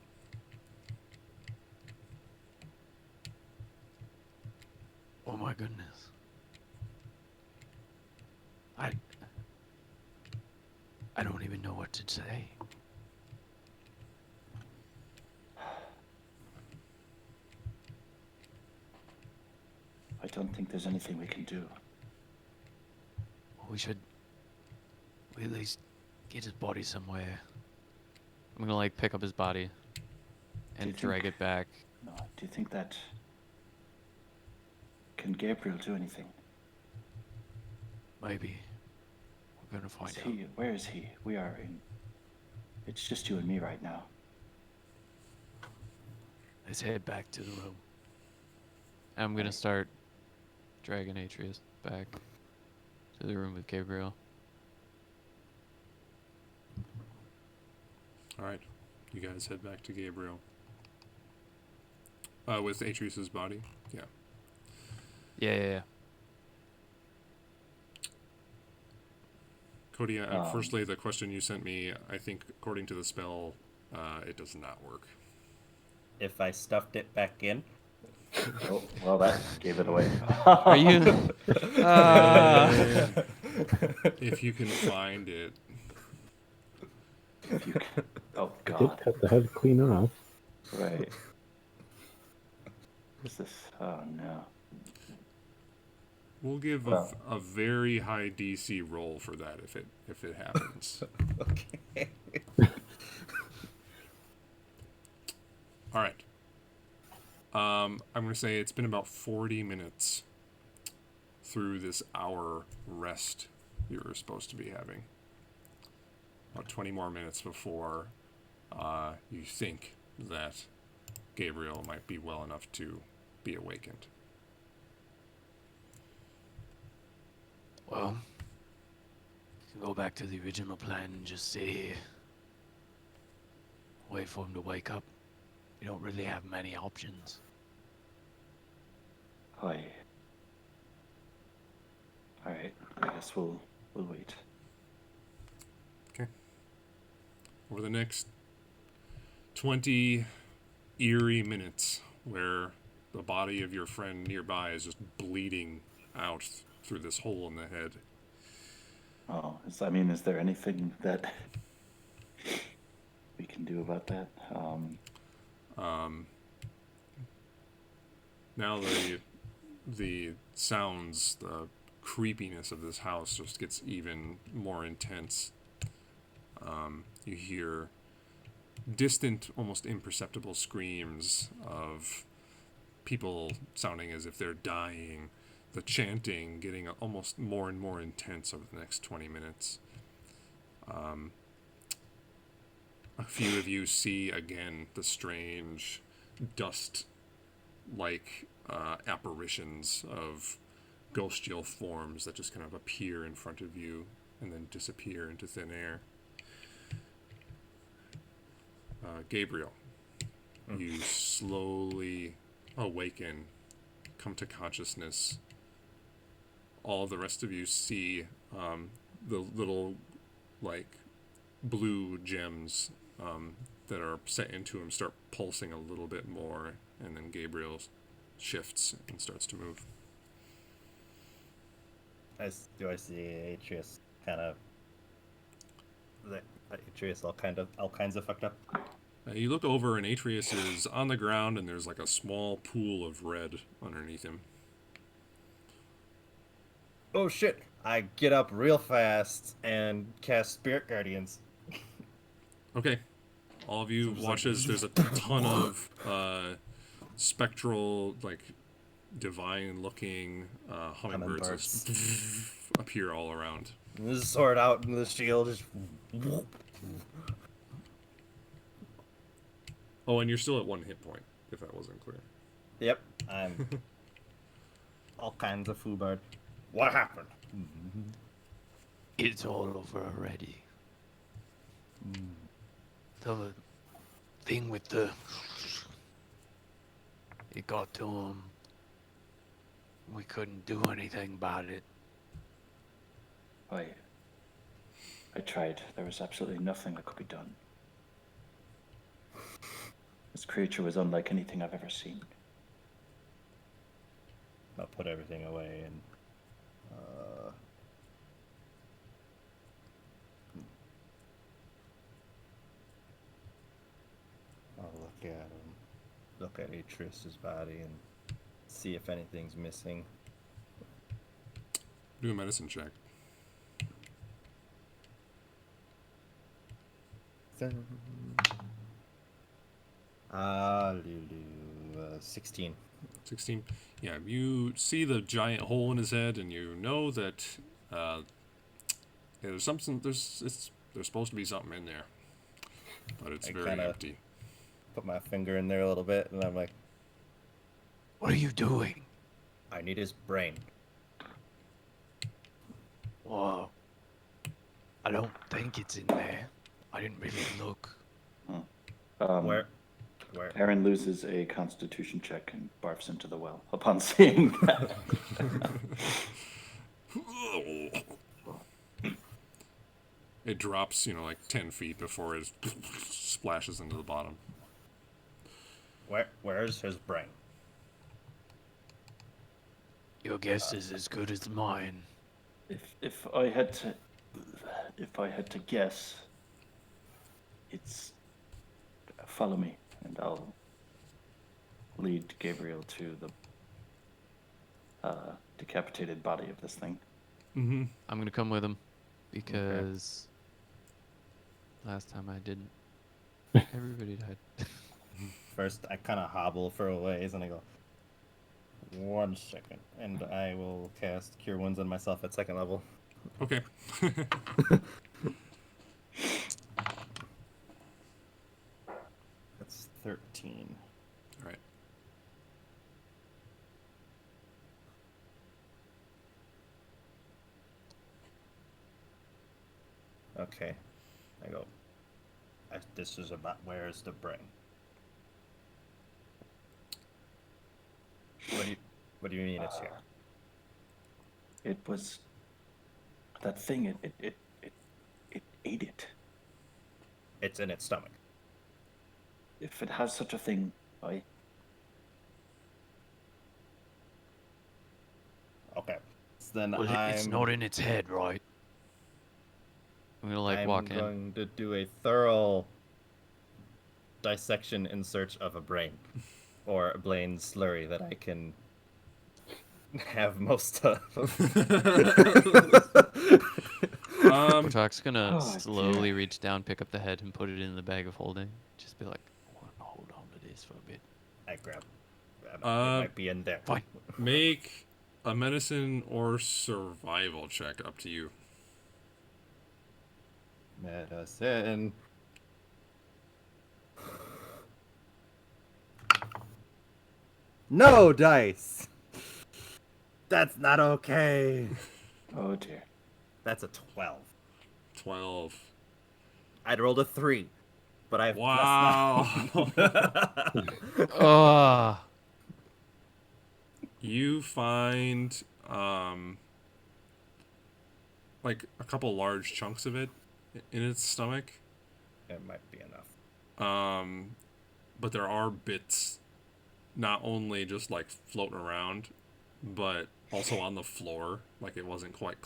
Oh my goodness. I don't even know what to say. I don't think there's anything we can do. We should at least get his body somewhere. I'm gonna like pick up his body and you drag think- it back. No, do you think that can Gabriel do anything? Maybe. We're gonna find Is out. he? Where is he? We are in. It's just you and me right now. Let's head back to the room. I'm gonna start dragging Atreus back to the room with Gabriel. All right. You guys head back to Gabriel. With Atreus's body? Yeah. Yeah. Cody, firstly, the question you sent me, I think according to the spell, it does not work. If I stuffed it back in, Oh, well, that gave it away. Are you? If you can find it. If you can... Oh I did God! cut the head clean off. Right. What's this? Oh no. We'll give Well. a very high DC roll for that if it happens. okay. All right. I'm going to say it's been about 40 minutes through this hour rest you were supposed to be having. About 20 more minutes before you think that Gabriel might be well enough to be awakened. Well, we can go back to the original plan and just sit here. Wait for him to wake up. We don't really have many options. Hi. All right. I guess we'll wait. Over the next 20 eerie minutes, where the body of your friend nearby is just bleeding out through this hole in the head. Oh, is there anything that we can do about that? Now the sounds, the creepiness of this house just gets even more intense. You hear distant, almost imperceptible screams of people sounding as if they're dying. The chanting getting almost more and more intense over the next 20 minutes. A few of you see again the strange dust-like apparitions of ghostial forms that just kind of appear in front of you and then disappear into thin air. Gabriel, you slowly awaken, come to consciousness. All the rest of you see the little, like, blue gems that are set into him start pulsing a little bit more, and then Gabriel shifts and starts to move. Do I see Atreus kind of? Atreus all kinds of fucked up. You look over, and Atreus is on the ground, and there's like a small pool of red underneath him. Oh shit! I get up real fast and cast Spirit Guardians. Okay. All of you So just watch like- as there's a ton of spectral, like, divine-looking hummingbirds just appear all around. The sword out and the shield just. Oh, and you're still at 1 hit point, if that wasn't clear. Yep, I'm all kinds of foobard. What happened? It's all over already. The thing with the... It got to him. We couldn't do anything about it. I tried. There was absolutely nothing that could be done. This creature was unlike anything I've ever seen. I'll put everything away and. I'll look at him. Look at Atris's body and see if anything's missing. Do a medicine check. Lulu, 16. 16. Yeah, you see the giant hole in his head, and you know that there's something. There's supposed to be something in there, but it's I very kinda- empty. Put my finger in there a little bit, and I'm like, What are you doing? I need his brain. Whoa. I don't think it's in there. I didn't really look. Where? Aaron loses a constitution check and barfs into the well upon seeing that. It drops, like 10 feet before it splashes into the bottom. Where's his brain? Your guess is as good as mine. If I had to guess, it's follow me and I'll lead Gabriel to the decapitated body of this thing. Mm-hmm. I'm gonna come with him because last time I didn't. Everybody died. First, I kind of hobble for a ways, and I go, 1 second, and I will cast Cure Wounds on myself at 2nd level. Okay. That's 13. All right. Okay. I go, this is about, where's the brain? What do you mean it's here? It was that thing. It ate it. It's in its stomach. If it has such a thing, Okay. So then Well, it's not in its head, right? I'm gonna I'm walk in. going to do a thorough dissection in search of a brain. Or a brain slurry that I can have most of. Talk's gonna Oh, slowly reach down, pick up the head, and put it in the bag of holding. Just be like, I want to hold on to this for a bit. I grab. It might be in there. Fine. Make a medicine or survival check. Up to you. Medicine. No dice. That's not okay. oh dear. That's a 12. 12. I'd rolled a 3, but I've Wow. ah, You find like a couple large chunks of it in its stomach. It might be enough. But there are bits not only just like floating around, but also on the floor. Like it wasn't quite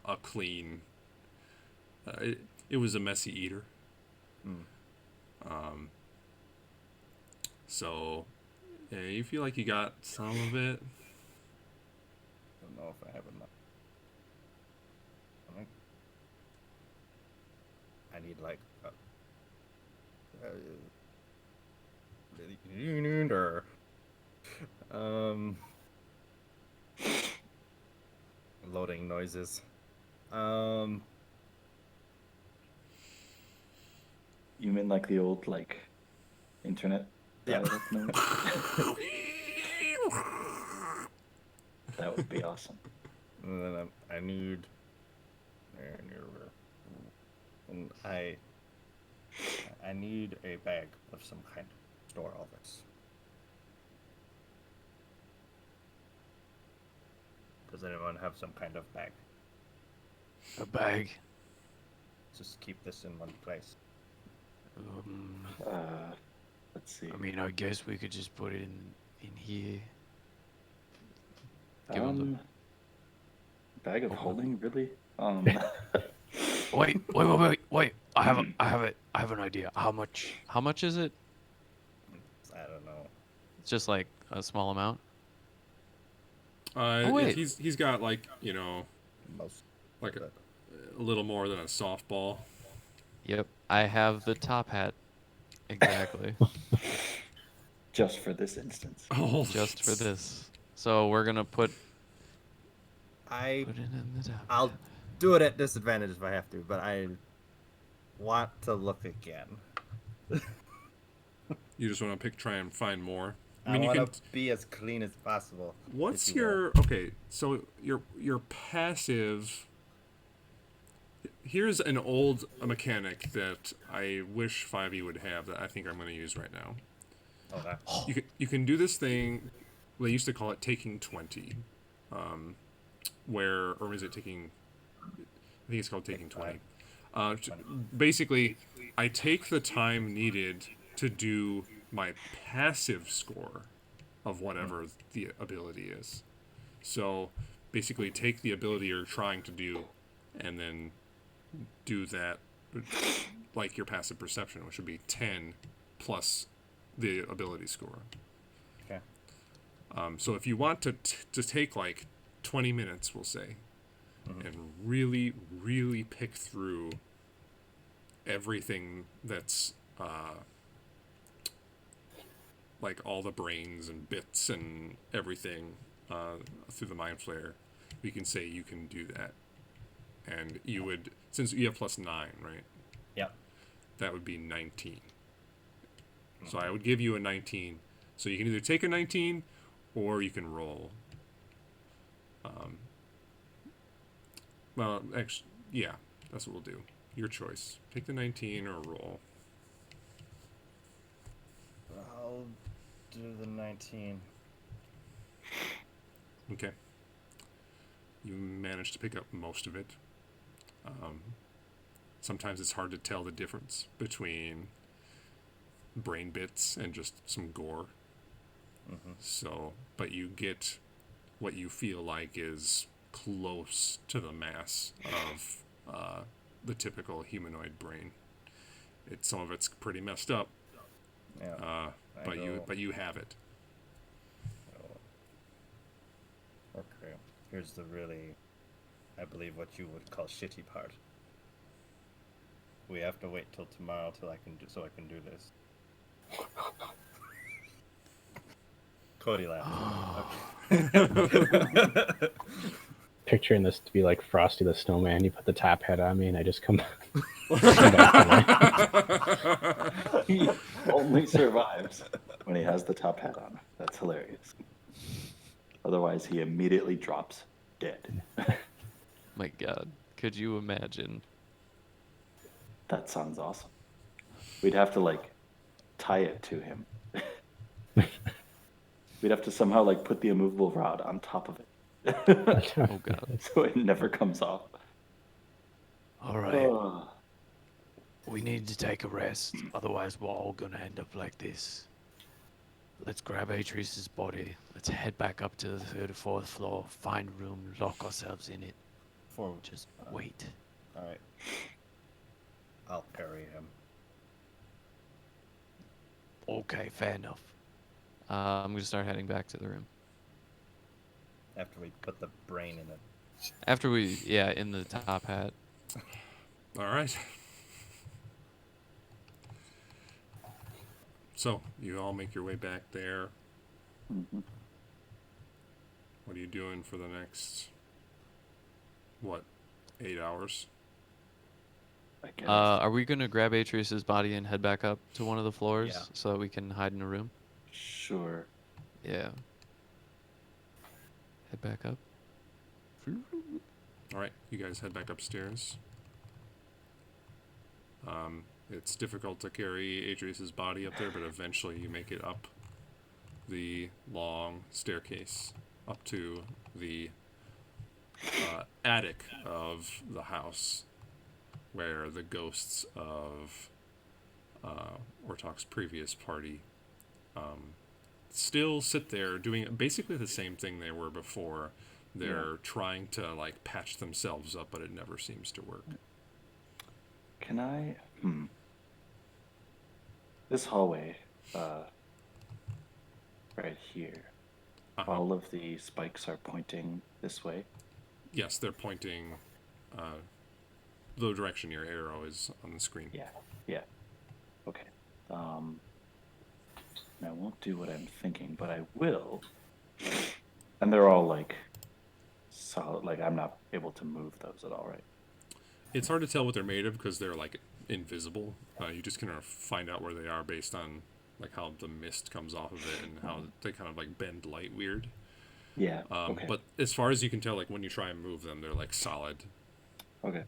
a clean. It was a messy eater. So yeah, you feel like you got some of it. Don't know if I have enough. I need like or loading noises. You mean like the old like internet Yeah. dial-up noise? That would be awesome. And then I need, and I need a bag of some kind to store all this. Does anyone have some kind of bag? A bag. Just keep this in one place. Let's see. I mean, I guess we could just put it in here. Give 'em the- Bag of holding, really? Wait. I have an idea. How much? How much is it? I don't know. It's just like a small amount. If wait. he's got like Most. like a little more than a softball. Yep, I have the top hat. Exactly. Just for this instance. Oh, Just for this. So we're gonna put I'll it in the top. do it at disadvantage if I have to, but I want to look again. You just want to try and find more. I mean, you want can. to be as clean as possible. What's if you will. your okay? So your passive. Here's an old mechanic that I wish 5e would have that I think I'm going to use right now. Okay. You can do this thing. They used to call it taking 20, or is it taking? I think it's called taking 20. Basically, I take the time needed to do my passive score of whatever the ability is. So basically, take the ability you're trying to do, and then do that, like your passive perception, which would be 10 plus the ability score. Okay. So if you want to take like 20 minutes, we'll say, and really, really pick through everything that's like all the brains and bits and everything through the mind flare, we can say you can do that. And you would, since you have +9, right? Yep. That would be 19. So I would give you a 19. So you can either take a 19 or you can roll. Well, actually, yeah, that's what we'll do. Your choice. Take the 19 or roll. I'll do the 19. Okay. You managed to pick up most of it. Sometimes it's hard to tell the difference between brain bits and just some gore. So, but you get what you feel like is close to the mass of the typical humanoid brain. Some of it's pretty messed up, Yeah. but you have it. Okay. Here's the really, I believe, what you would call shitty part. We have to wait till tomorrow so I can do this. Cody laughed. Picturing this to be like Frosty the Snowman. You put the top hat on me, and I just come, come back to life. He only survives when he has the top hat on. That's hilarious. Otherwise, he immediately drops dead. My God, could you imagine? That sounds awesome. We'd have to like tie it to him. We'd have to somehow like put the immovable rod on top of it. Oh God. So it never comes off. All right. We need to take a rest. Otherwise, we're all gonna end up like this. Let's grab Atreus's body. Let's head back up to the 34th floor, find a room, lock ourselves in it. Just wait. All right. I'll carry him. Okay, fair enough. I'm gonna start heading back to the room. After we put the brain in it. After in the top hat. All right. So you all make your way back there. Mhm. What are you doing for the next, what, 8 hours? I guess. Are we gonna grab Atreus's body and head back up to one of the floors Yeah. so that we can hide in a room? Sure. Yeah. Head back up. All right, you guys head back upstairs. It's difficult to carry Adrius's body up there, but eventually you make it up the long staircase up to the attic of the house, where the ghosts of Ortok's previous party still sit there doing basically the same thing they were before. They're trying to like patch themselves up, but it never seems to work. Can I? This hallway, right here. All of the spikes are pointing this way. Yes, they're pointing the direction your arrow is on the screen. Yeah. Yeah. Okay. I won't do what I'm thinking, but I will. And they're all like solid. Like I'm not able to move those at all, right? It's hard to tell what they're made of because they're like invisible. You just kind of find out where they are based on like how the mist comes off of it and how they kind of like bend light weird. Yeah. Okay. But as far as you can tell, like when you try and move them, they're like solid. Okay.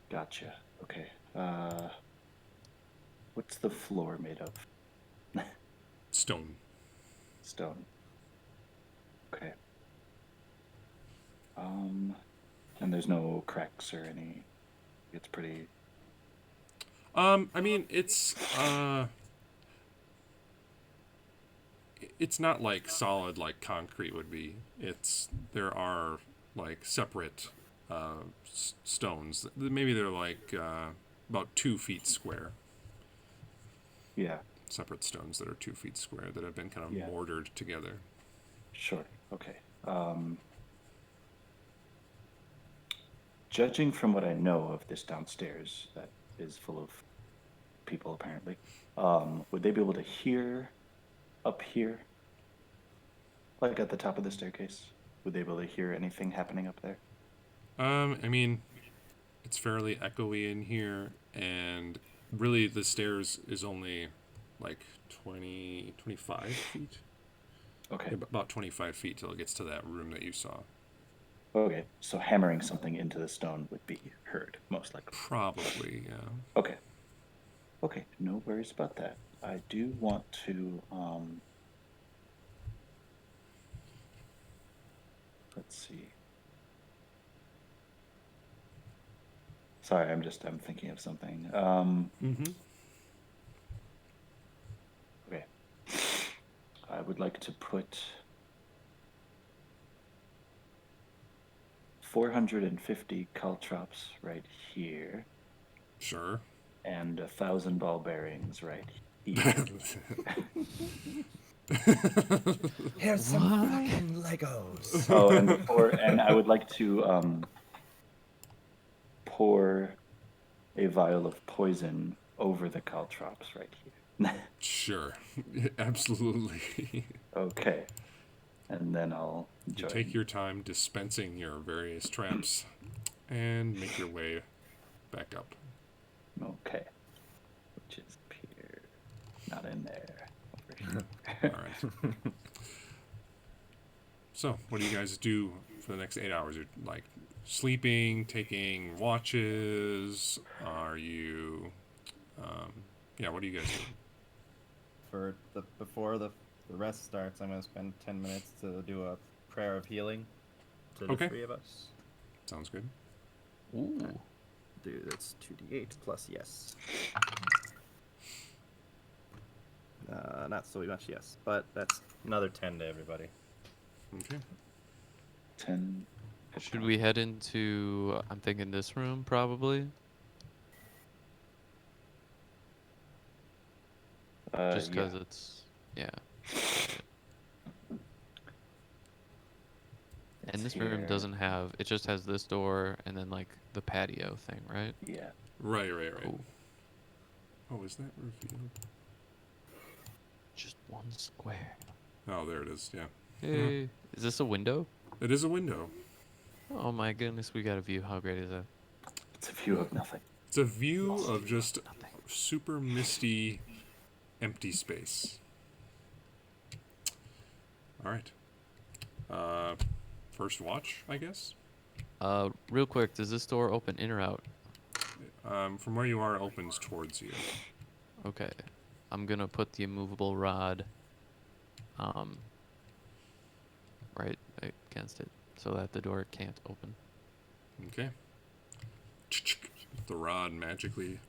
Gotcha. Okay. What's the floor made of? Stone. Stone. Okay. And there's no cracks or any. It's pretty. I mean, it's not like solid like concrete would be. There are like separate stones. Maybe they're like about 2 feet square. Yeah. Separate stones that are 2 feet square that have been kind of Yeah. mortared together. Sure. Okay. Judging from what I know of this downstairs that is full of people apparently, would they be able to hear up here? Like at the top of the staircase? Would they be able to hear anything happening up there? I mean, it's fairly echoey in here, and really the stairs is only like 25 feet. Okay. About 25 feet till it gets to that room that you saw. Okay. So hammering something into the stone would be heard, most likely. Probably, yeah. Okay. Okay, no worries about that. I do want to, let's see. Sorry, I'm thinking of something. Okay. I would like to put 450 caltrops right here Sure. and 1,000 ball bearings right here. Here's some fucking Legos. Oh, and I would like to pour a vial of poison over the caltrops right here. Sure. Absolutely. Okay. And then I'll You join. take your time dispensing your various traps and make your way back up. Okay. Which is up here. Not in there. Over here. All right. So, what do you guys do for the next 8 hours? You're like sleeping, taking watches. Are you? What do you guys do? Before the rest starts, I'm gonna spend 10 minutes to do a prayer of healing to Okay. the 3 of us. Sounds good. Ooh. Dude, that's 2d8 plus yes. Not so much yes, but that's another 10 to everybody. Okay. 10. Should we head into, I'm thinking this room probably? Just Yeah. because it's, yeah. And It's this room here. doesn't have, it just has this door and then like the patio thing, right? Yeah. Right. Cool. Oh, is that revealed? Just one square. Oh, there it is. Yeah. Hey, is this a window? It is a window. Oh my goodness, we got a view. How great is that? It's a view of nothing. It's a view of just Nothing. super misty, empty space. All right. First watch, I guess. Real quick, does this door open in or out? From where you are, it opens towards you. Okay. I'm gonna put the immovable rod, right against it, so that the door can't open. Okay. The rod magically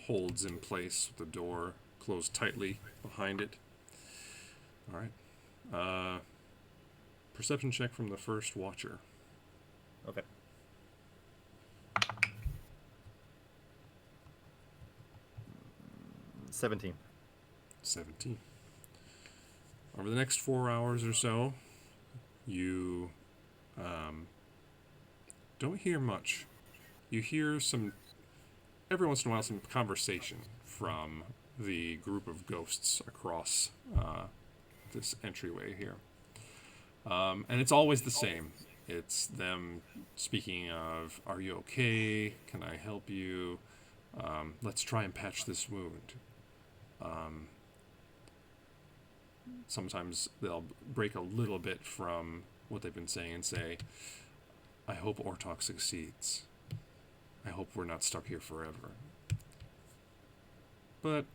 holds in place with the door closed tightly behind it. All right. Perception check from the first watcher. Okay. Mm, 17. 17. Over the next 4 hours or so, you don't hear much. You hear every once in a while, some conversation from the group of ghosts across this entryway here. And it's always the same. It's them speaking of, "Are you okay? Can I help you? Let's try and patch this wound." Sometimes they'll break a little bit from what they've been saying and say, "I hope Ortok succeeds. I hope we're not stuck here forever." But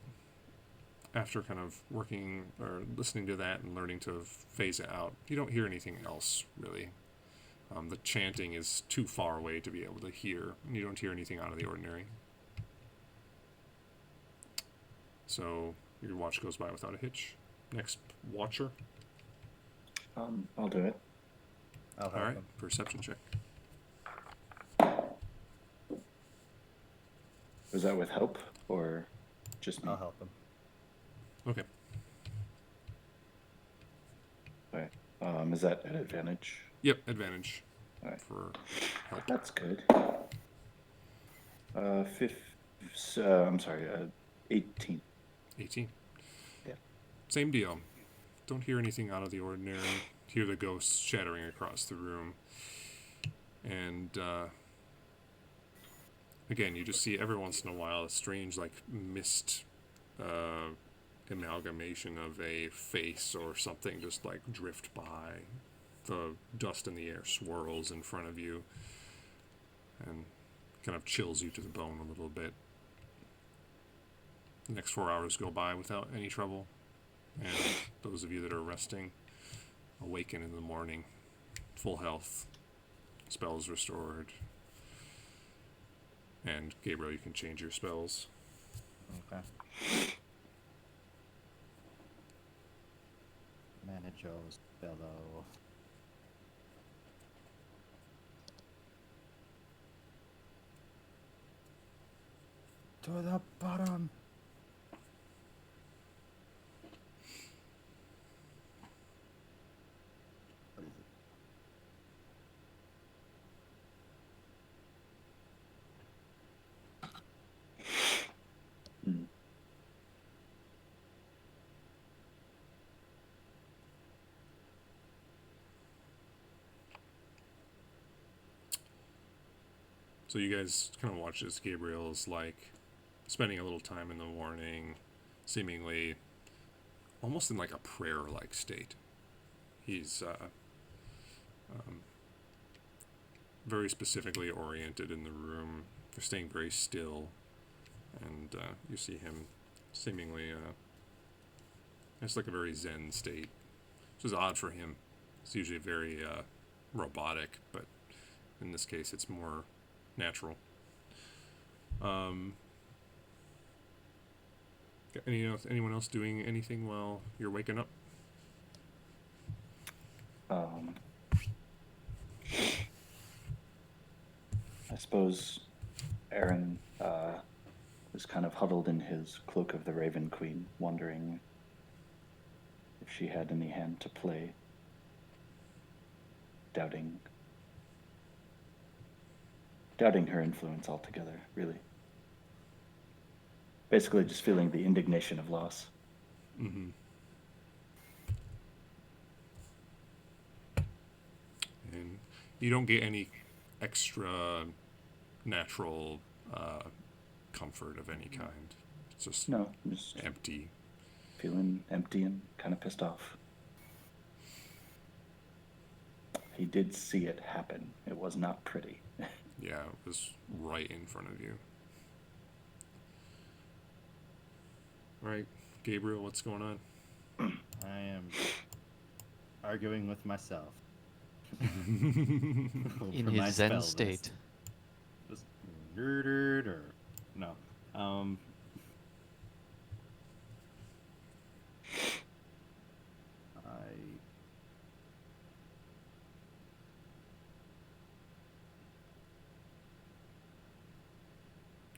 after kind of working or listening to that and learning to phase it out, you don't hear anything else really. The chanting is too far away to be able to hear, and you don't hear anything out of the ordinary. So your watch goes by without a hitch. Next watcher. I'll do it. I'll help All right, him. perception check. Was that with help or just me? I'll help him. Okay. Okay. Is that at advantage? Yep, advantage All right. for help. That's good. I'm sorry, 18. 18. Yeah. Same deal. Don't hear anything out of the ordinary. Hear the ghosts shattering across the room. And again, you just see every once in a while a strange, like, mist amalgamation of a face or something just, like, drift by. The dust in the air swirls in front of you and kind of chills you to the bone a little bit. The next 4 hours go by without any trouble, and those of you that are resting awaken in the morning, full health, spells restored, and Gabriel, you can change your spells. Okay. Manager's fellow. To the bottom. What is it? Hmm. So you guys kind of watch as Gabriel's like spending a little time in the morning, seemingly almost in like a prayer-like state. He's very specifically oriented in the room. They're staying very still, and you see him seemingly it's like a very zen state, which is odd for him. It's usually very robotic, but in this case, it's more natural. Anyone else doing anything while you're waking up? I suppose Aaron was kind of huddled in his cloak of the Raven Queen, wondering if she had any hand to play, doubting her influence altogether, really. Basically, just feeling the indignation of loss. Mm-hmm. And you don't get any extra natural comfort of any kind. It's just No, I'm just empty. feeling empty and kind of pissed off. He did see it happen. It was not pretty. Yeah, it was right in front of you. All right, Gabriel, what's going on? I am arguing with myself. In For my his zen spell list. state. Just nerded or no.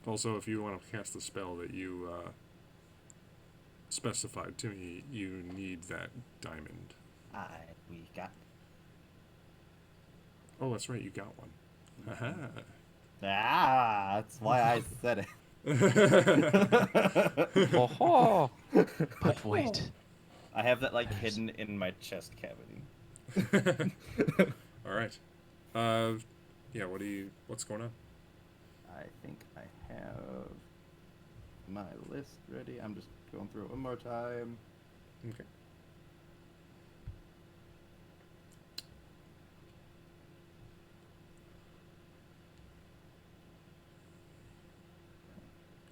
Also, if you want to cast the spell that you specified to me, you need that diamond. We got. Oh, that's right, you got one. Haha. That's why I said it. Oh, but wait. I have that like hidden in my chest cavity. All right. Yeah. What's going on? I think I have my list ready. I'm just going through it one more time. Okay.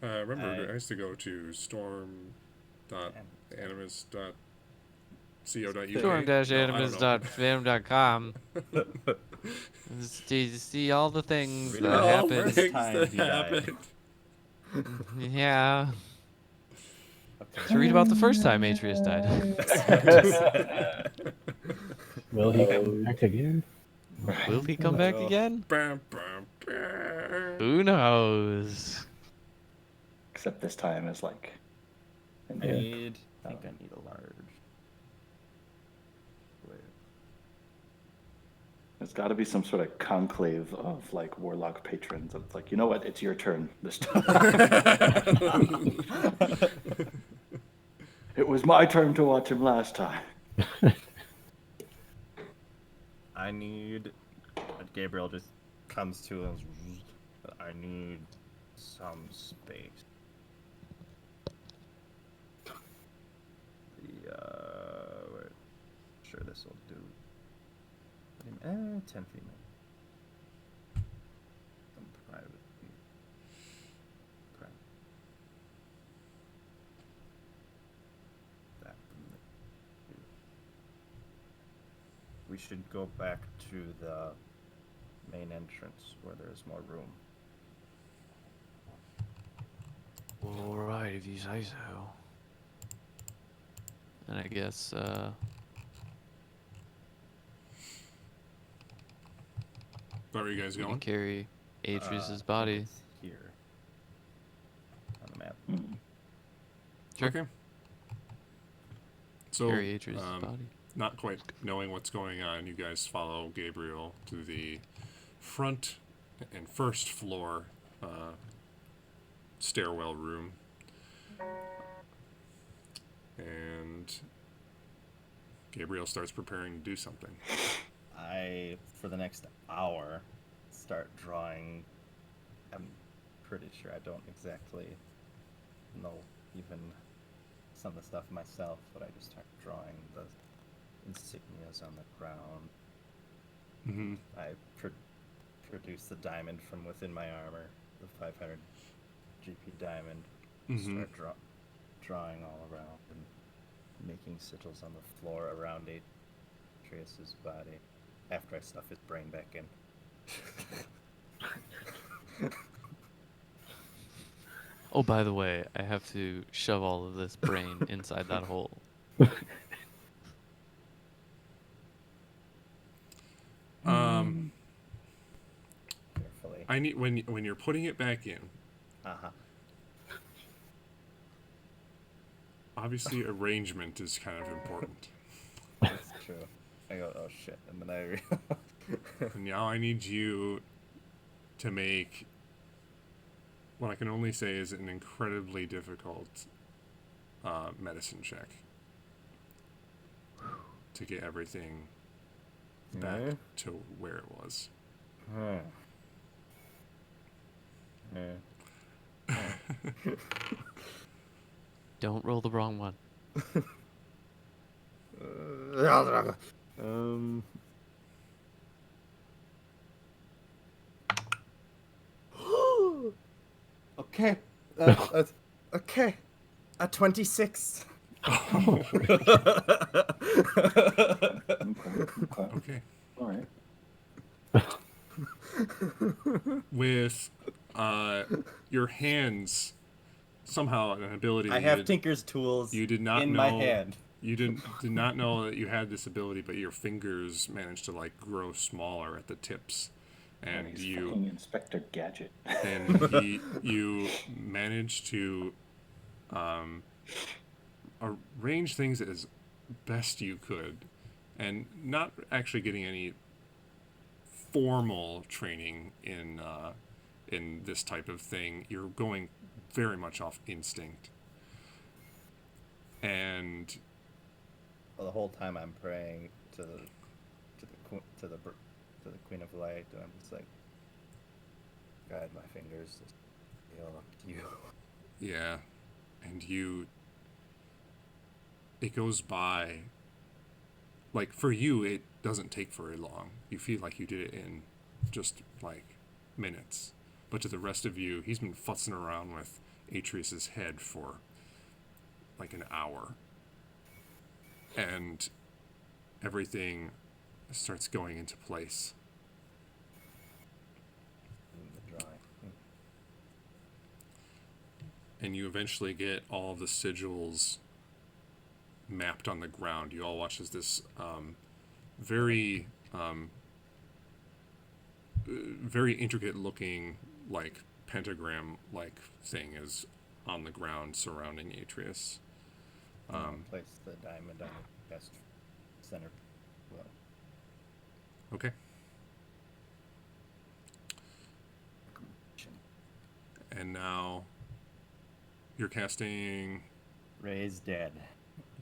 Remember, it has to go to storm.animus.co.uk. Storm-animus.fam.com. To see all the things Read that all happened. things that happened. Yeah. Okay. To read about the first time Atreus died. Will he come back again? Will he come back again? Bam, bam, bam. Who knows? Except this time is like an I imp. think I need a large. Wait. There's got to be some sort of conclave of like warlock patrons. It's like, you know what? It's your turn this time. It was my turn to watch him last time. I need. Gabriel just comes to and I need some space. Wait, sure this will do. 10 feet. Some private. That. We should go back to the main entrance where there's more room. Alright, if you say so. And I guess, Where are you guys we can going? carry Atreus's I think body. it's here on the map. Sure. Okay. So, Carry Atreus's body. not quite knowing what's going on, you guys follow Gabriel to the front and first floor stairwell room. And Gabriel starts preparing to do something. I, for the next hour, start drawing. I'm pretty sure I don't exactly know even some of the stuff myself, but I just start drawing the insignias on the ground. Mm-hmm. I produce the diamond from within my armor, the 500 GP diamond. Mm-hmm. Start drawing all around and making sigils on the floor around Atreus's body. After I stuff his brain back in. Oh, by the way, I have to shove all of this brain inside that hole. Carefully. I need when you're putting it back in. Uh-huh. Obviously, arrangement is kind of important. That's true. I go, oh shit, and then I And now I need you to make what I can only say is an incredibly difficult medicine check to get everything back Yeah. to where it was. Huh. Yeah. Don't roll the wrong one. Um. Okay. Okay. A 26. Okay. Okay. All right. With your hands, somehow an ability I that have Tinker's tools you did not in know. my hand. You did not know that you had this ability, but your fingers managed to like grow smaller at the tips, and He's you fucking Inspector Gadget. you managed to arrange things as best you could, and not actually getting any formal training in this type of thing. You're going very much off instinct, and Well, the whole time I'm praying to the Queen of Light, and I'm just like, guide my fingers to feel you. yeah, and it goes by. Like, for you, it doesn't take very long. You feel like you did it in just, like, minutes. But to the rest of you, he's been futzing around with Atreus's head for, like, an hour. And everything starts going into place. In the drawing. And you eventually get all of the sigils mapped on the ground. You all watch as this very very intricate looking like pentagram like thing is on the ground surrounding Atreus. Place the diamond on the best center. Well, Okay. And now you're casting Ray's dead.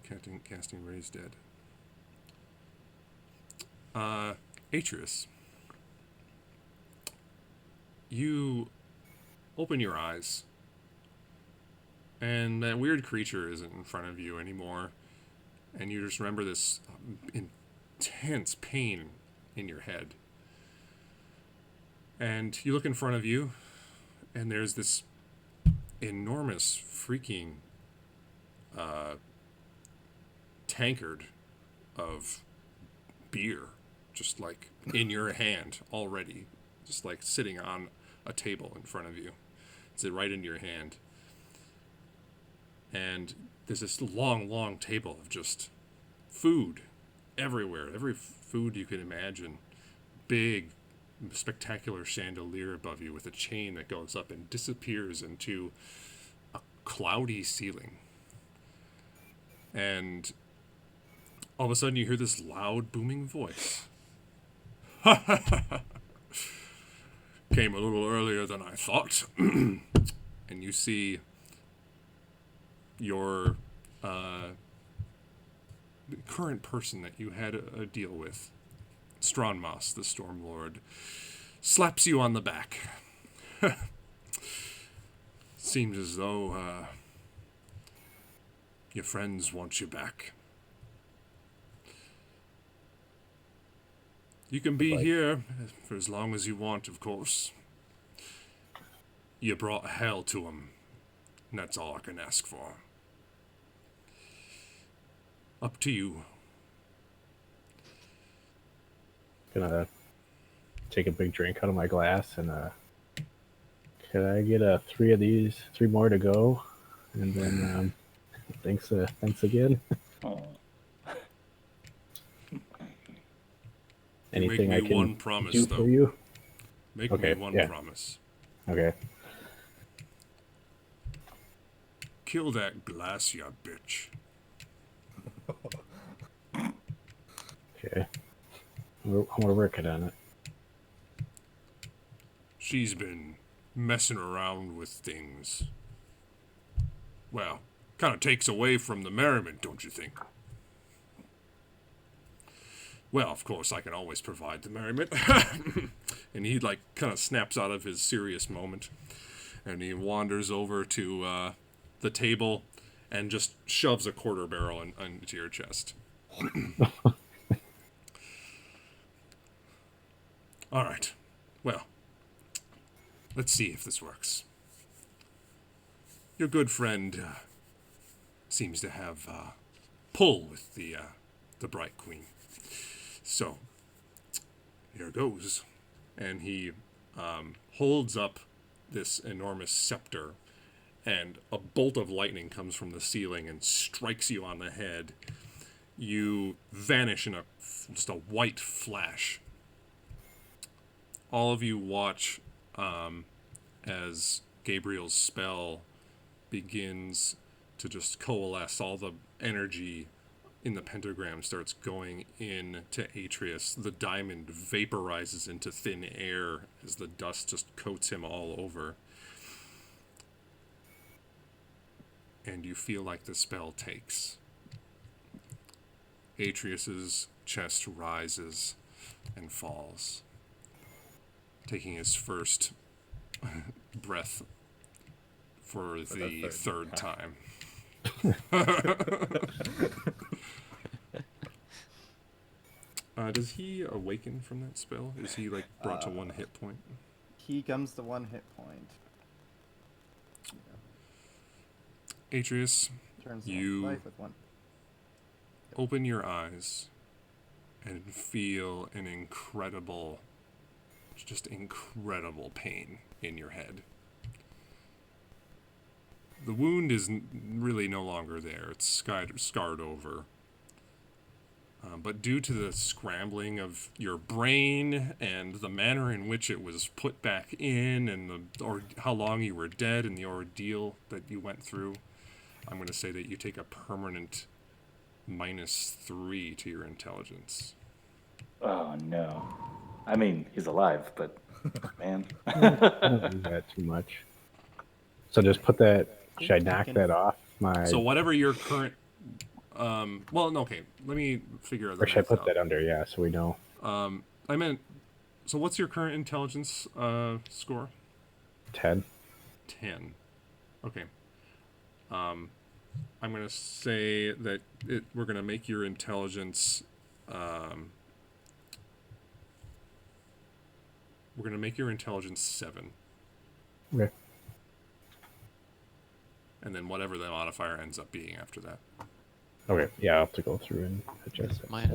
casting Raise Dead. Atreus, you open your eyes, and that weird creature isn't in front of you anymore, and you just remember this intense pain in your head. And you look in front of you, and there's this enormous freaking tankard of beer just like in your hand already, just like sitting on a table in front of you. It's right in your hand. And there's this long table of just food everywhere, every food you can imagine. Big, spectacular chandelier above you with a chain that goes up and disappears into a cloudy ceiling. And all of a sudden you hear this loud, booming voice. Came a little earlier than I thought. And you see your current person that you had a deal with, Stronmas, the Stormlord, slaps you on the back. Seems as though your friends want you back. You can be here for as long as you want, of course. You brought hell to them, and that's all I can ask for. Up to you. Gonna take a big drink out of my glass and could I get 3 more to go, and then thanks again. Oh. Anything make I me can one promise, do though. for you? Make Okay, me one yeah. promise. Okay. Kill that glass, ya bitch. Okay. I'm working on it. She's been messing around with things, well, kind of takes away from the merriment, don't you think? Well, of course, I can always provide the merriment. And he, like, kind of snaps out of his serious moment. And he wanders over to the table and just shoves a quarter barrel into your chest. All right. Well, let's see if this works. Your good friend seems to have pull with the Bright Queen. So, here goes. And he holds up this enormous scepter, and a bolt of lightning comes from the ceiling and strikes you on the head. You vanish in just a white flash. All of you watch as Gabriel's spell begins to just coalesce. All the energy in the pentagram starts going into Atreus. The diamond vaporizes into thin air as the dust just coats him all over. And you feel like the spell takes. Atreus's chest rises and falls, taking his first breath for the third time. Does he awaken from that spell? Is he like brought to 1 hit point? He comes to 1 hit point. Atreus, Turns you life with 1. open your eyes and feel an incredible pain in your head. The wound is really no longer there. It's scarred over. But due to the scrambling of your brain and the manner in which it was put back in, and how long you were dead and the ordeal that you went through, I'm going to say that you take a permanent -3 to your intelligence. Oh no. I mean, he's alive, but man. Don't do that too much. So just put that. Should I knock that off my? So whatever your current, okay, let me figure out. Or should I put that under? Yeah, so we know. I meant. So what's your current intelligence score? 10. 10. Okay. I'm gonna say that we're gonna make your intelligence. We're gonna make your intelligence 7. Okay. And then whatever the modifier ends up being after that. Okay. Yeah, I'll have to go through and adjust that. -1?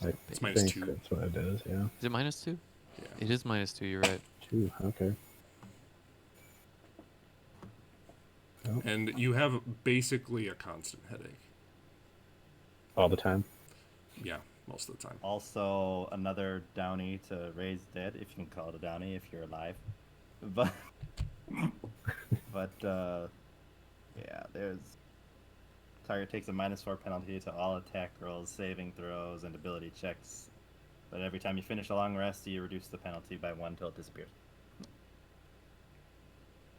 It's I -2. think that's what it is. Yeah. Is it -2? Yeah. It is -2, you're right. 2. Okay. And you have basically a constant headache. All the time. Yeah, most of the time. Also, another downy to raise dead, if you can call it a downy if you're alive. But, yeah, target takes a -4 penalty to all attack rolls, saving throws, and ability checks. But every time you finish a long rest, you reduce the penalty by 1 till it disappears.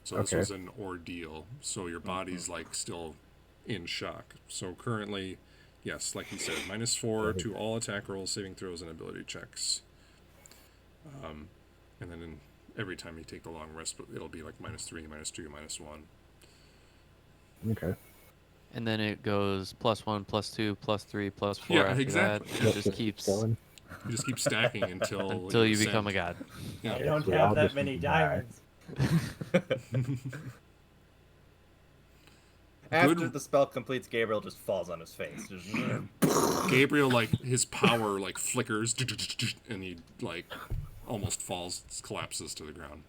So this Okay. was an ordeal. So your body's like still in shock. So currently, yes, like you said, -4 to all attack rolls, saving throws, and ability checks. And then every time you take the long rest, it'll be like -3, -2, -1. Okay. And then it goes +1, +2, +3, +4 Yeah, after exactly. that. It just keeps going. You just keep stacking until you ascend. become a god. Yeah. I don't we have all that just many need to die. diamonds. After the spell completes, Gabriel just falls on his face. Just, Gabriel, like, his power, like, flickers, and he, like, almost collapses to the ground.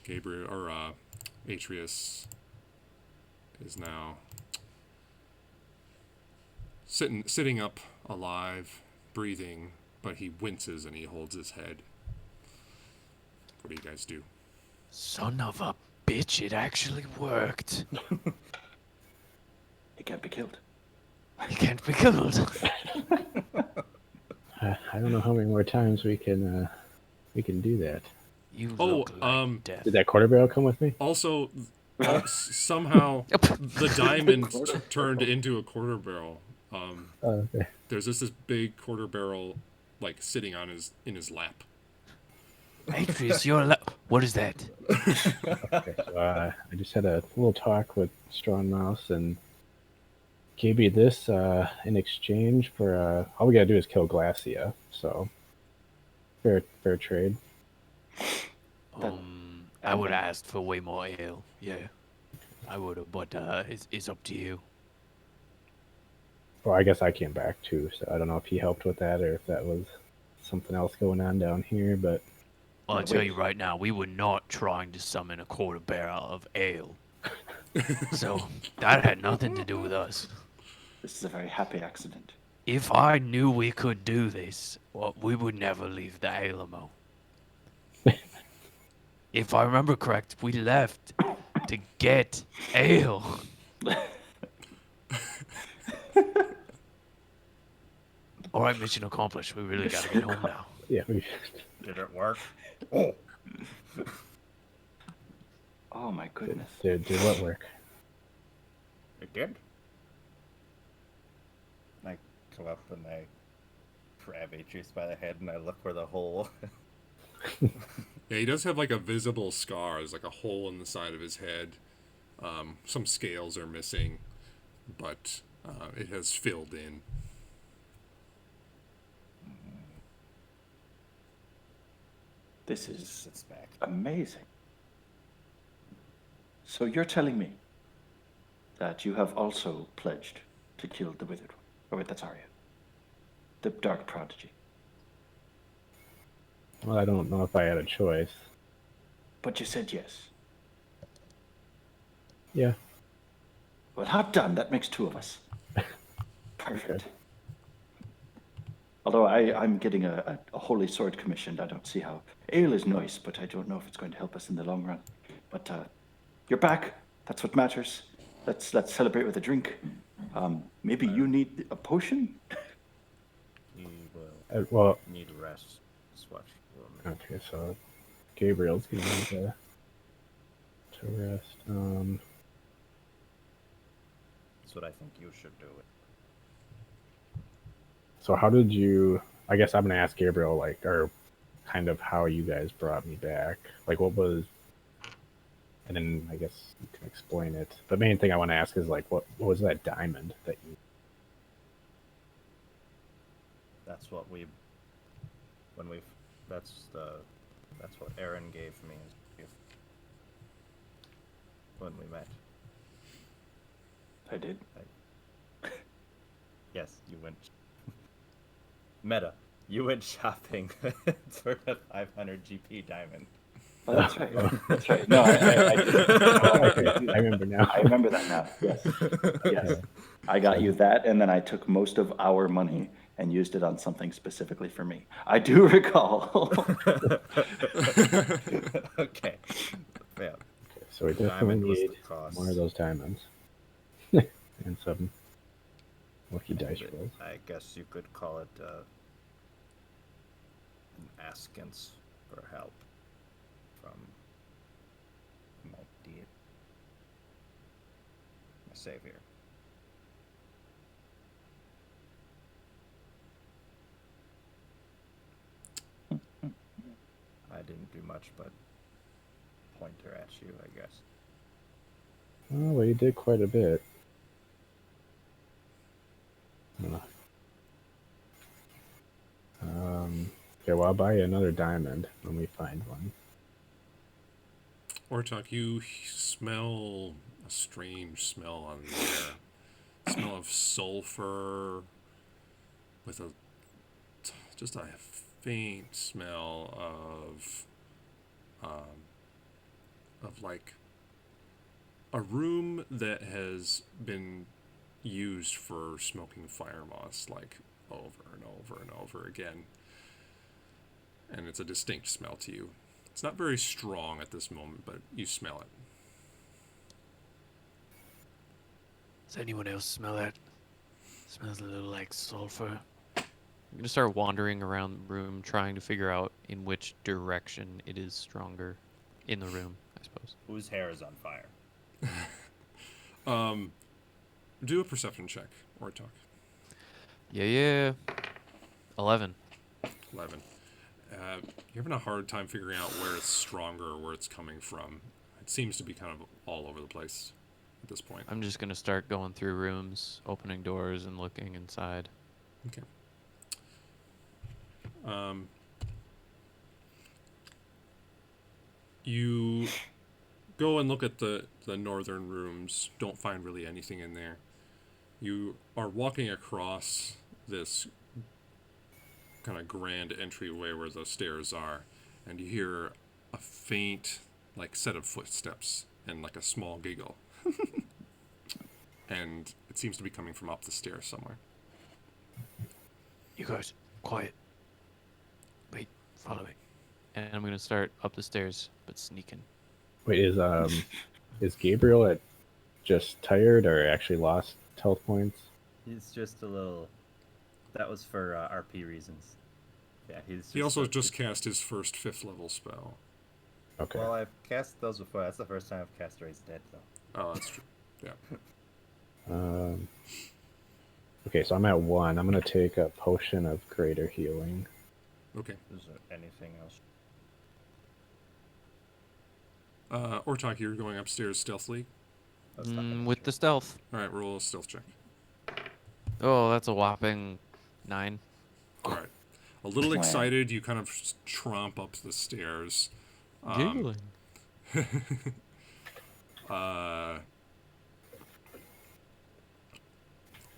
Gabriel, or, Atreus is now sitting up, alive, breathing, but he winces and he holds his head. What do you guys do? Son of a bitch, it actually worked. He can't be killed. He can't be killed. I don't know how many more times we can do that. You Oh, look like death. Did that quarter barrel come with me? Also, somehow the diamond turned into a quarter barrel. Oh, okay. There's this big quarter barrel, like sitting on in his lap. Atreus, what is that? Okay, so I just had a little talk with Strong Mouse and gave me this in exchange for all we gotta do is kill Glacia. So fair trade. I would have asked for way more ale. Yeah, I would have, but it's up to you. Well, I guess I came back too, so I don't know if he helped with that or if that was something else going on down here. But I'll Yeah, tell wait. you right now, we were not trying to summon a quarter barrel of ale. So that had nothing to do with us. This is a very happy accident. If I knew we could do this, well, we would never leave the Alamo. If I remember correct, we left to get ale. All right, mission accomplished. We really gotta get home now. yeah, we Did it work? Oh, Oh my goodness. did what work? it did. I come up and I grab Atreus by the head and I look where the hole. Yeah, he does have like a visible scar. There's like a hole in the side of his head. Some scales are missing, but it has filled in. This is Sits back. amazing. So you're telling me that you have also pledged to kill the Withered One? Oh wait, that's Arya. The Dark Prodigy. Well, I don't know if I had a choice. But you said yes. Yeah. Well, hot damn, that makes two of us. Perfect. Although I'm getting a holy sword commissioned, I don't see how. Ale is nice, but I don't know if it's going to help us in the long run. But you're back. That's what matters. Let's celebrate with a drink. Maybe you need a potion. He will Well, need rest. That's what will make. okay, so Gabriel's gonna need to rest. That's what I think you should do. So how did you? I guess I'm gonna ask Gabriel, like, or kind of how you guys brought me back. Like, what was? And then I guess you can explain it. The main thing I want to ask is like, what was that diamond that you? That's what we. When we. That's what Aaron gave me as a gift when we met. I did. Yes, you went. Meta, you went shopping for a 500 GP diamond. Oh, that's right. That's right. No, I did. Okay, I remember now. I remember that now. Yes. Yes. I got you that, and then I took most of our money and used it on something specifically for me. I do recall. Okay. Yeah. So we definitely Diamond was need the cost. more of those diamonds and some lucky dice rolls. I guess you could call it an askance for help from my deity, my savior. I didn't do much but point her at you, I guess. Oh, well, you did quite a bit. Okay, well, I'll buy you another diamond when we find one. Ortok, you smell a strange smell on the air. Smell of sulfur with just a faint smell of like a room that has been used for smoking fire moss like over and over and over again. And it's a distinct smell to you. It's not very strong at this moment, but you smell it. Does anyone else smell that? Smells a little like sulfur. I'm gonna start wandering around the room, trying to figure out in which direction it is stronger in the room, I suppose. Whose hair is on fire? Do a perception check or talk. Yeah. 11. 11. You're having a hard time figuring out where it's stronger or where it's coming from. It seems to be kind of all over the place at this point. I'm just gonna start going through rooms, opening doors, and looking inside. Okay. You go and look at the northern rooms. Don't find really anything in there. You are walking across this kind of grand entryway where the stairs are, and you hear a faint, like, set of footsteps and like a small giggle. And it seems to be coming from up the stairs somewhere. You guys, quiet. Wait, follow me. And I'm gonna start up the stairs, but sneaking. Wait, is Gabriel just tired or actually lost health points? He's just a little. That was for RP reasons. Yeah, he's. He also just cast his first 5th level spell. Okay. Well, I've cast those before. That's the first time I've cast Raise Dead, though. Oh, that's true. Yeah. Okay, so I'm at 1. I'm gonna take a potion of greater healing. Okay. Is there anything else? Ortok, you're going upstairs stealthily. That's not gonna With show. the stealth. All right, roll a stealth check. Oh, that's a whopping 9. All right. A little Wow. excited, you kind of tromp up the stairs. Giggling.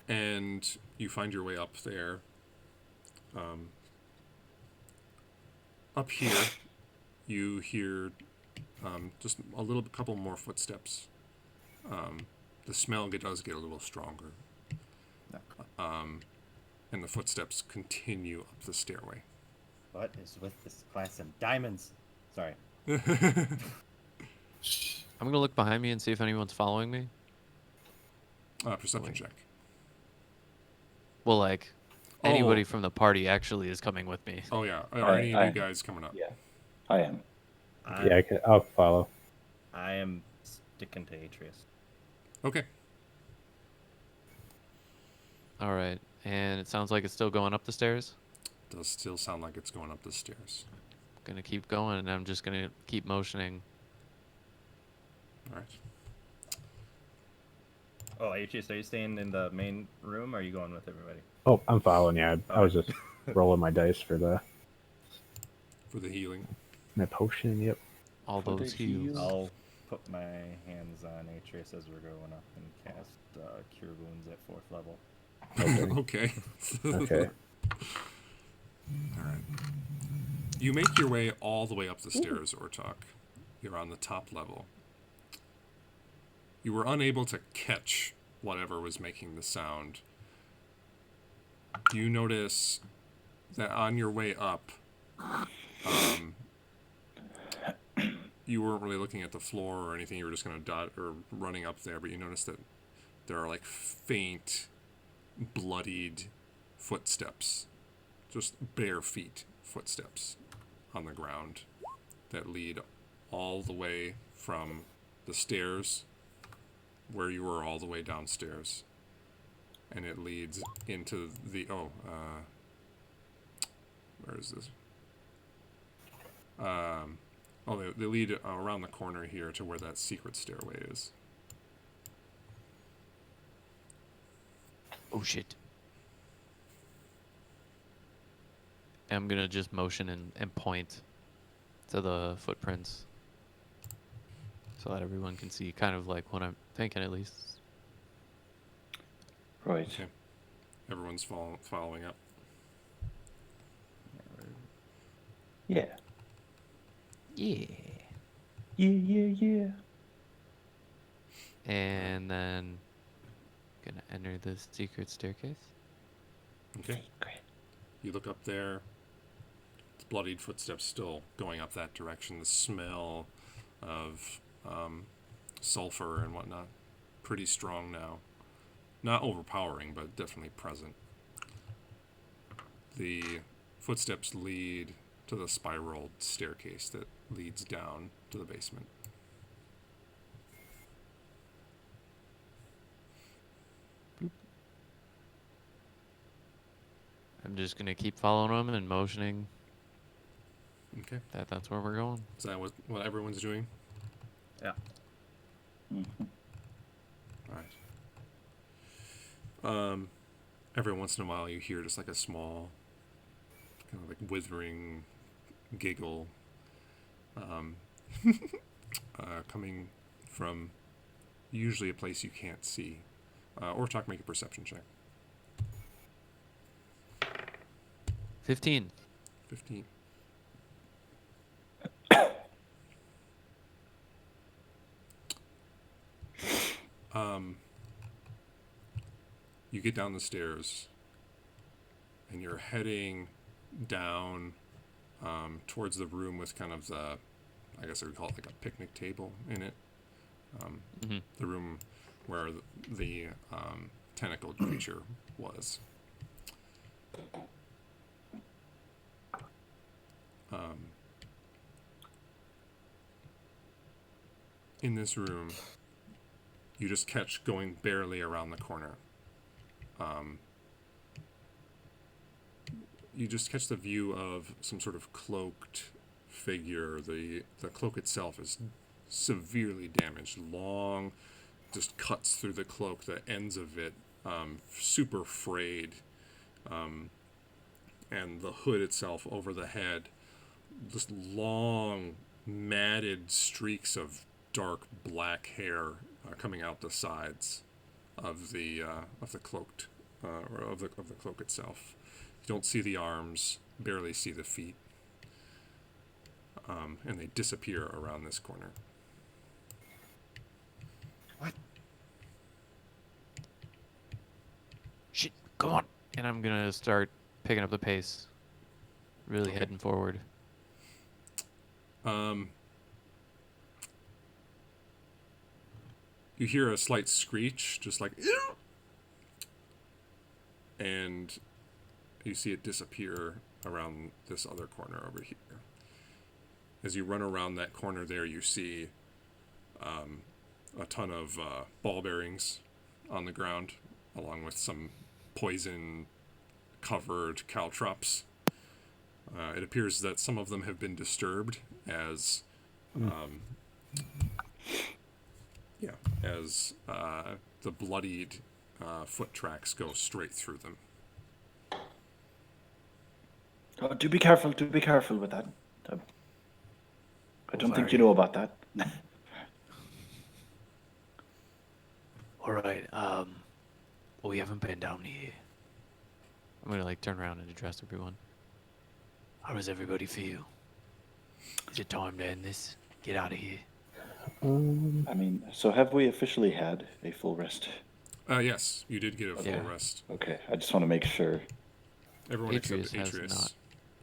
And you find your way up there. Up here, you hear just a couple more footsteps. The smell does get a little stronger. And the footsteps continue up the stairway. What is with this class of diamonds? Sorry. I'm gonna look behind me and see if anyone's following me. Perception check. Well, like, Oh. anybody from the party actually is coming with me. Oh, yeah. Are Alright, any of you guys coming up? Yeah, I am. Yeah, I'll follow. I am sticking to Atreus. Okay. All right, and it sounds like it's still going up the stairs. Does still sound like it's going up the stairs. Gonna keep going, and I'm just gonna keep motioning. All right. Oh, Atreus, are you staying in the main room or are you going with everybody? Oh, I'm following you. I was just rolling my dice for For the healing. my potion. Yep. All For the those heals. heals. I'll put my hands on Atreus as we're going up and cast Cure Wounds at 4th level. Okay. Okay. Okay. All right. You make your way all the way up the stairs, Ortok. You're on the top level. You were unable to catch whatever was making the sound. You notice that on your way up, you weren't really looking at the floor or anything. You were just kind of running up there, but you notice that there are like faint, bloodied footsteps, just bare feet footsteps on the ground that lead all the way from the stairs where you were all the way downstairs, and it leads into the where is this? They lead around the corner here to where that secret stairway is. Oh shit. I'm gonna just motion and point to the footprints so that everyone can see kind of like what I'm thinking at least. Right. Okay. Everyone's following up. Yeah. Yeah. Yeah. And then gonna enter the secret staircase. Okay. Great. You look up there. It's bloodied footsteps still going up that direction. The smell of sulfur and whatnot, pretty strong now. Not overpowering, but definitely present. the footsteps lead to the spiraled staircase that leads down to the basement. I'm just gonna keep following him and motioning Okay. that that's where we're going. Is that what everyone's doing? Yeah. Mhm. All right. Every once in a while, you hear just like a small, kind of like withering giggle, um, coming from usually a place you can't see. Ortok, make a perception check. 15. 15. You get down the stairs, and you're heading down towards the room with kind of the, I guess I would call it like a picnic table in it. Mm-hmm. The room where the tentacled creature was. In this room, you just catch going barely around the corner. You just catch the view of some sort of cloaked figure. The cloak itself is severely damaged. Long, just cuts through the cloak. The ends of it, super frayed, and the hood itself over the head, just long, matted streaks of dark black hair coming out the sides of the cloaked or of the cloak itself. You don't see the arms, barely see the feet, and they disappear around this corner. Shit, come on. And I'm gonna start picking up the pace, really Okay. heading forward. You hear a slight screech, just like, ew! And you see it disappear around this other corner over here. As you run around that corner there, you see a ton of ball bearings on the ground, along with some poison-covered caltrops. It appears that some of them have been disturbed as, the bloodied foot tracks go straight through them. Oh, do be careful. Do be careful with that. I don't think you sorry. know about that. All right. We haven't been down here. I'm gonna like turn around and address everyone. How does everybody feel? Is it time to end this? Get out of here. I mean, so have we officially had a full rest? Yes, you did get a full Yeah. rest. Okay, I just want to make sure. Everyone Atreus except has Atreus.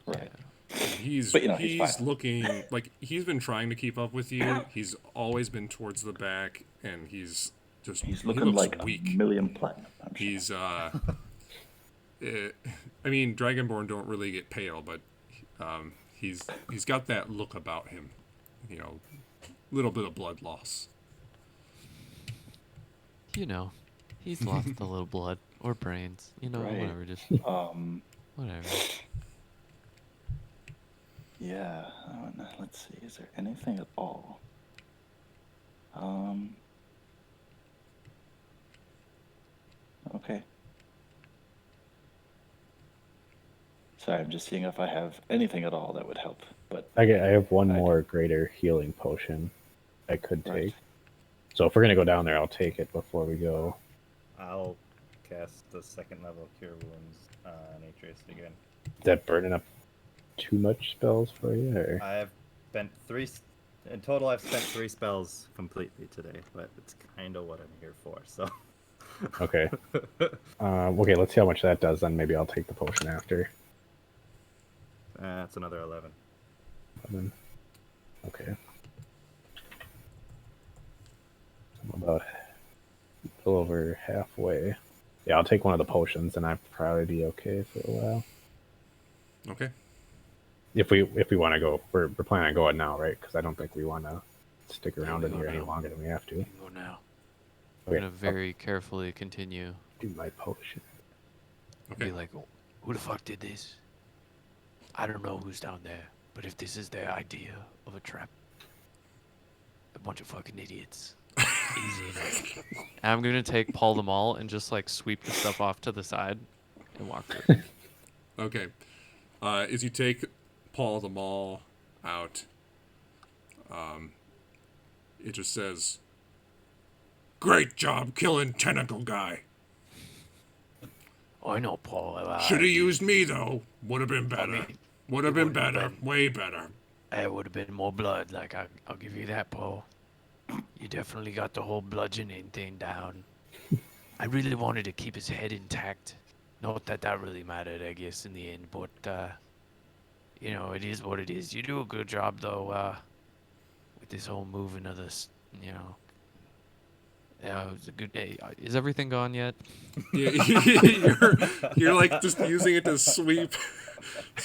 not. Right. He's But, you know, he's fine. looking like he's been trying to keep up with you. He's always been towards the back, and he's He's he looking looks like weak. a million platinum. I'm sure. He's I mean, Dragonborn don't really get pale, but he's got that look about him. You know, little bit of blood loss. You know, he's lost a little blood or brains. You know, Right. whatever. Just whatever. Yeah. Let's see. Is there anything at all? Okay. Sorry, I'm just seeing if I have anything at all that would help. But I have one I- more greater healing potion I could take. Right. So if we're gonna go down there, I'll take it before we go. I'll cast the second level Cure Wounds on Atreus again. Is that burning up too much spells for you? Or? I've spent in total. I've spent 3 spells completely today, but it's kind of what I'm here for. So. Okay. Okay, let's see how much that does. Then maybe I'll take the potion after. That's another 11. Okay. I'm about a little over halfway. Yeah, I'll take one of the potions, and I'd probably be okay for a while. Okay. If we want to go, we're planning on going now, right? Because I don't think we want to stick Yeah, around we in go here any now. longer than we have to. We can go now. I'm Okay, gonna very carefully continue. I'll do my potion. Okay. Be like, who the fuck did this? I don't know who's down there, but if this is their idea of a trap, a bunch of fucking idiots. Easy enough. I'm gonna take Paul the Mall and just like sweep the stuff off to the side and walk through. Okay. As you take Paul the Mall out, it just says, "Great job killing Tentacle Guy. I know, Paul. Should have used me, though. Would have been better. mean, Would have it been would've better. been- Way better." It would have been more blood. Like, I'll give you that, Paul. You definitely got the whole bludgeoning thing down. I really wanted to keep his head intact. Not that that really mattered, I guess, in the end. But, you know, it is what it is. You do a good job, though, with this whole moving of this, you know. Yeah, it was a good day. Is everything gone yet? Yeah, you're like just using it to sweep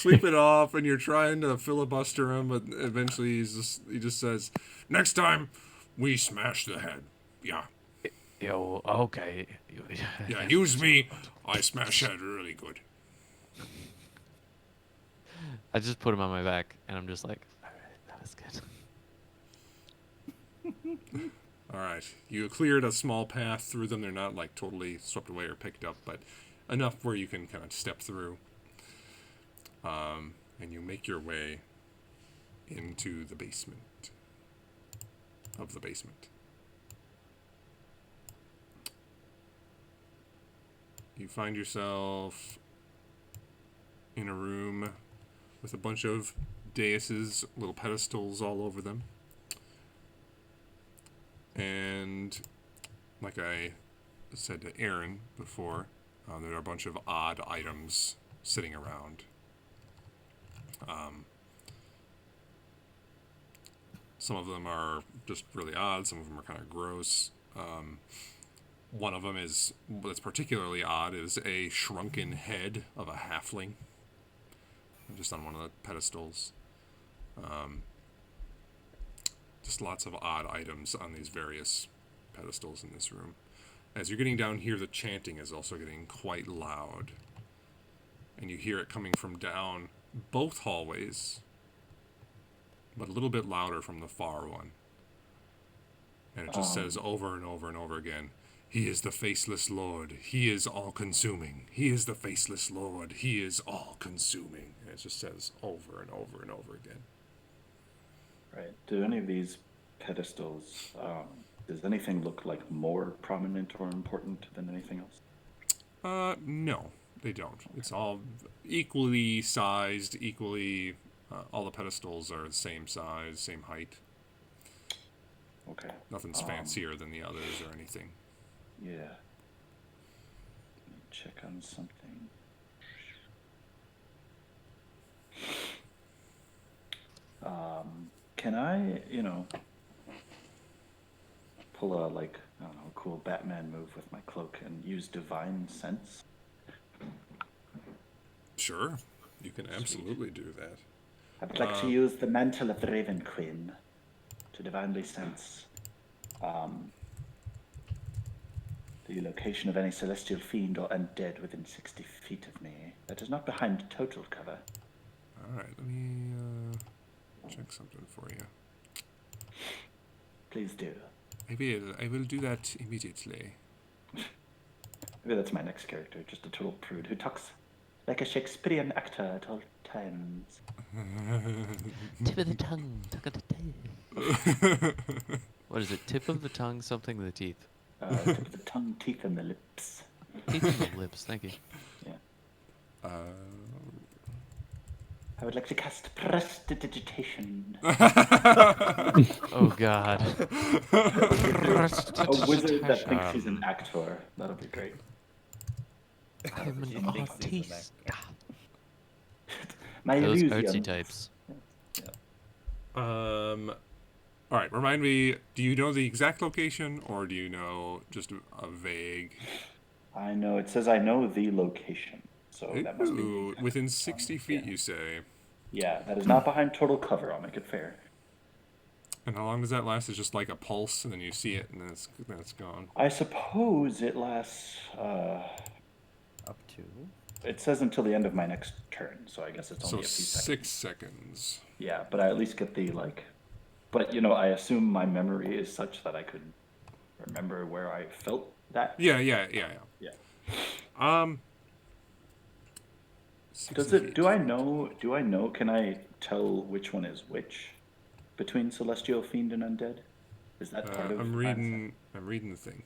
it off, and you're trying to filibuster him, but eventually he just says, "Next time, we smash the head." Yeah, Yo, okay. yeah. Use me. I smash head really good. I just put him on my back and I'm just like, all right, that was good. All right, you cleared a small path through them. They're not like totally swept away or picked up, but enough where you can kind of step through. And you make your way into the basement of the basement. You find yourself in a room with a bunch of daises, little pedestals all over them. And like I said to Aaron before, there are a bunch of odd items sitting around. Some of them are just really odd. Some of them are kind of gross. One of them that's particularly odd is a shrunken head of a halfling, just on one of the pedestals. Just lots of odd items on these various pedestals in this room. As you're getting down here, the chanting is also getting quite loud. And you hear it coming from down both hallways, but a little bit louder from the far one. And it just says over and over and over again, "He is the faceless lord. He is all-consuming. He is the faceless lord. He is all-consuming." And it just says over and over and over again. Right. Do any of these pedestals, does anything look like more prominent or important than anything else? No, they don't. It's all equally sized, all the pedestals are the same size, same height. Okay. Nothing's fancier than the others or anything. Yeah. Let me check on something. Can I, pull a, I don't know, cool Batman move with my cloak and use divine sense? Sure, you can absolutely do that. I would like to use the mantle of the Raven Queen to divinely sense the location of any celestial fiend or undead within 60 feet of me that is not behind total cover. All right, let me check something for you. Please do. I will do that immediately. Maybe that's my next character, just a total prude who talks like a Shakespearean actor at all times. Tip of the tongue, tuck of the tail. What is it? Tip of the tongue, something of the teeth. Tip of the tongue, teeth, and the lips. Teeth and the lips, thank you. Yeah. I would like to cast Prestidigitation. Oh god. A wizard that thinks he's an actor. That'll be great. I'm an He thinks he's an artiste. My Those illusion. artsy types. All right, remind me, do you know the exact location, or do you know just a vague? I know, it says I know the locations. So that must be Ooh, within 60 feet, yeah. you say. Yeah, that is not behind total cover. I'll make it fair. And how long does that last? It's just like a pulse, and then you see it, and then it's gone. I suppose it lasts. Up to. It says until the end of my next turn, so I guess it's So only a few 6 seconds. seconds. Yeah, but I at least get the like. But you know, I assume my memory is such that I could remember where I felt that. Yeah. Yeah. 60 Does it? feet. Do I know? Do I know? Can I tell which one is which between celestial fiend and undead? Is that part of? I'm my reading the thing.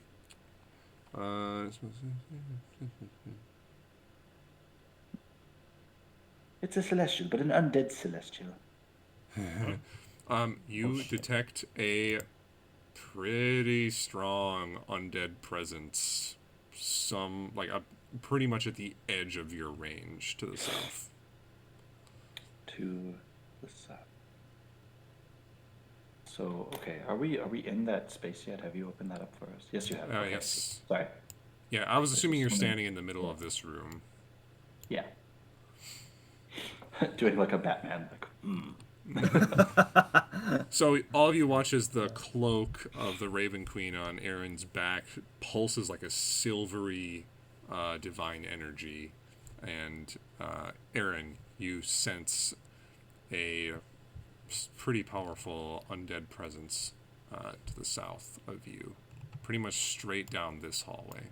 It's a celestial, but an undead celestial. You detect a pretty strong undead presence. Pretty much at the edge of your range to the south. To the south. So okay, are we in that space yet? Have you opened that up for us? Yes, you have. Okay. Yes. Sorry. Yeah, I was assuming you're just wondering- standing in the middle of this room. Yeah. Doing like a Batman, like. So all of you watch as the cloak of the Raven Queen on Aaron's back pulses like a silvery divine energy, and Aaron, you sense a pretty powerful undead presence to the south of you, pretty much straight down this hallway.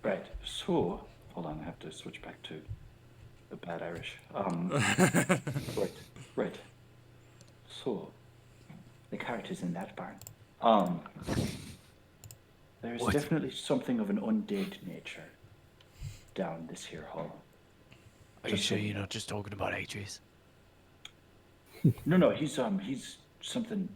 Right. So, hold on. I have to switch back to the bad Irish. Right. So, the characters in that barn. There's What? definitely something of an undead nature down this here hall. Are you sure you're not just talking about Atreus? No, he's something. He's something.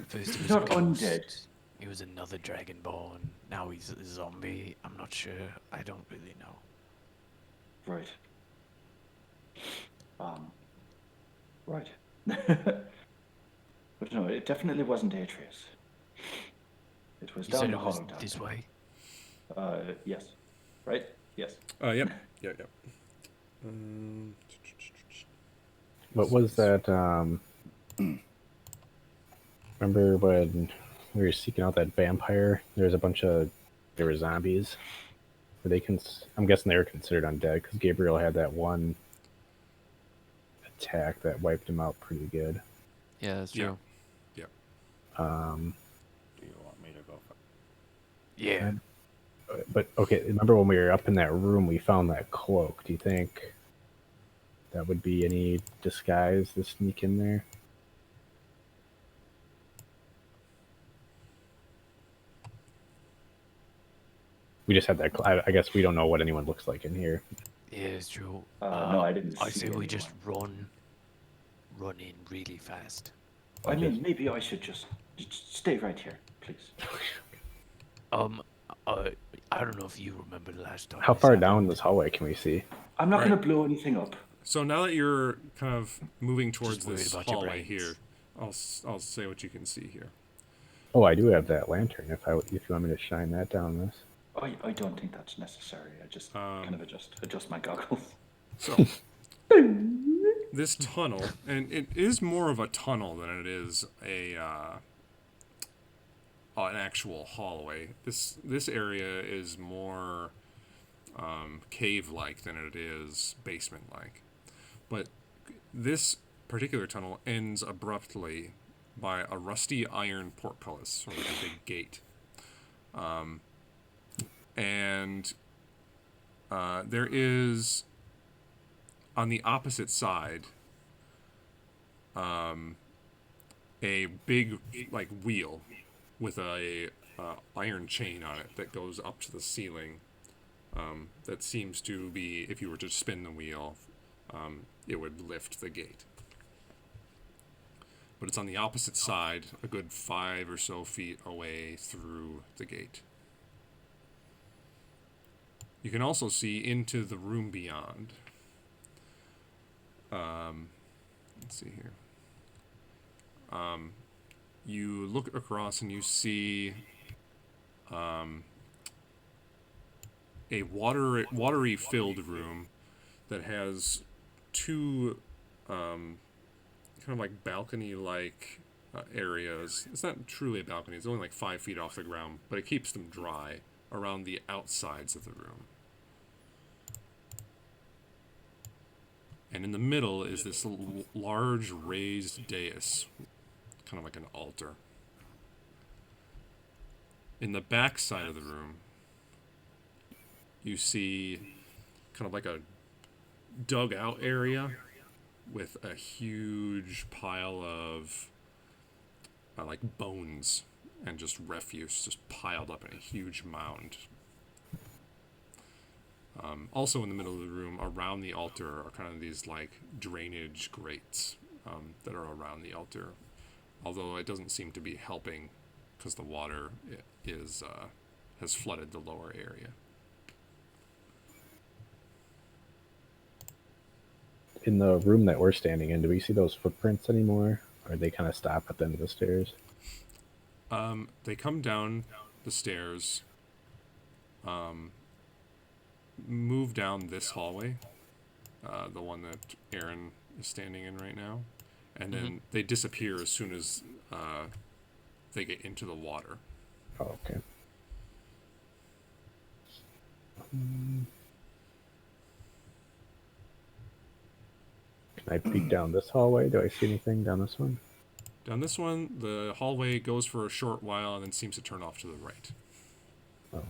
First he was not a ghost. undead. He was another dragonborn. Now he's a zombie. I'm not sure. I don't really know. Right. Right. But no, it definitely wasn't Atreus. It was You down said the it was hall down this there. way. Yes. Right? Yes. Yep. What was that? Remember when we were seeking out that vampire? There were zombies. I'm guessing they were considered undead because Gabriel had that one attack that wiped him out pretty good. Yeah, that's Yeah. true. Do you want me to go first? Yeah. But okay, remember when we were up in that room, we found that cloak. Do you think that would be any disguise to sneak in there? We just had that. I guess we don't know what anyone looks like in here. Yeah, it's true. No, I didn't I see say we just anyone. run in really fast. I mean, maybe I should just stay right here, please. I don't know if you remember the last time. How this far happened. down this hallway can we see? I'm not Right. going to blow anything up. So now that you're kind of moving towards worried this about your hallway brains. here, I'll say what you can see here. Oh, I do have that lantern. If you want me to shine that down this. I don't think that's necessary. I just kind of adjust my goggles. So this tunnel, and it is more of a tunnel than it is an actual hallway. This area is more cave-like than it is basement-like. But this particular tunnel ends abruptly by a rusty iron portcullis, or like a big gate. And there is, on the opposite side, a big like wheel with a iron chain on it that goes up to the ceiling. That seems to be, if you were to spin the wheel, it would lift the gate. But it's on the opposite side, a good 5 or so feet away through the gate. You can also see into the room beyond. Let's see here. you look across and you see a watery filled room that has two kind of like balcony like areas. It's not truly a balcony, it's only like 5 feet off the ground, but it keeps them dry around the outsides of the room. And in the middle is this large raised dais, kind of like an altar. In the back side of the room, you see kind of like a dug out area with a huge pile of like bones and just refuse just piled up in a huge mound. Also in the middle of the room, around the altar, are kind of these like drainage grates that are around the altar. Although it doesn't seem to be helping because the water has flooded the lower area. In the room that we're standing in, do we see those footprints anymore? Or they kind of stop at the end of the stairs? They come down the stairs, move down this hallway, the one that Aaron is standing in right now, and then they disappear as soon as they get into the water. Oh, okay. Can I peek down this hallway? Do I see anything down this one? Down this one, the hallway goes for a short while and then seems to turn off to the right. Oh.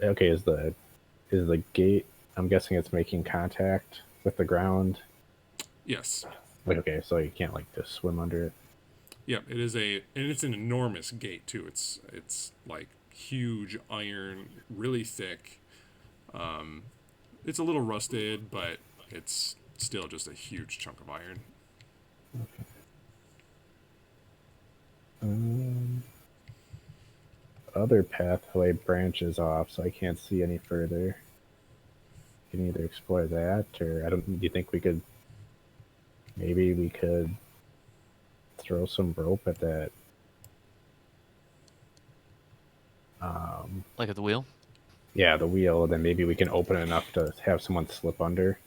Okay, is the gate, I'm guessing it's making contact with the ground? Yes. Like, okay, so you can't like just swim under it. Yeah, and it's an enormous gate too. It's like huge iron, really thick. It's a little rusted, but it's still just a huge chunk of iron. Other pathway branches off, so I can't see any further. You can either explore that, or do you think maybe we could throw some rope at that? Like at the wheel? Yeah, the wheel, then maybe we can open it enough to have someone slip under.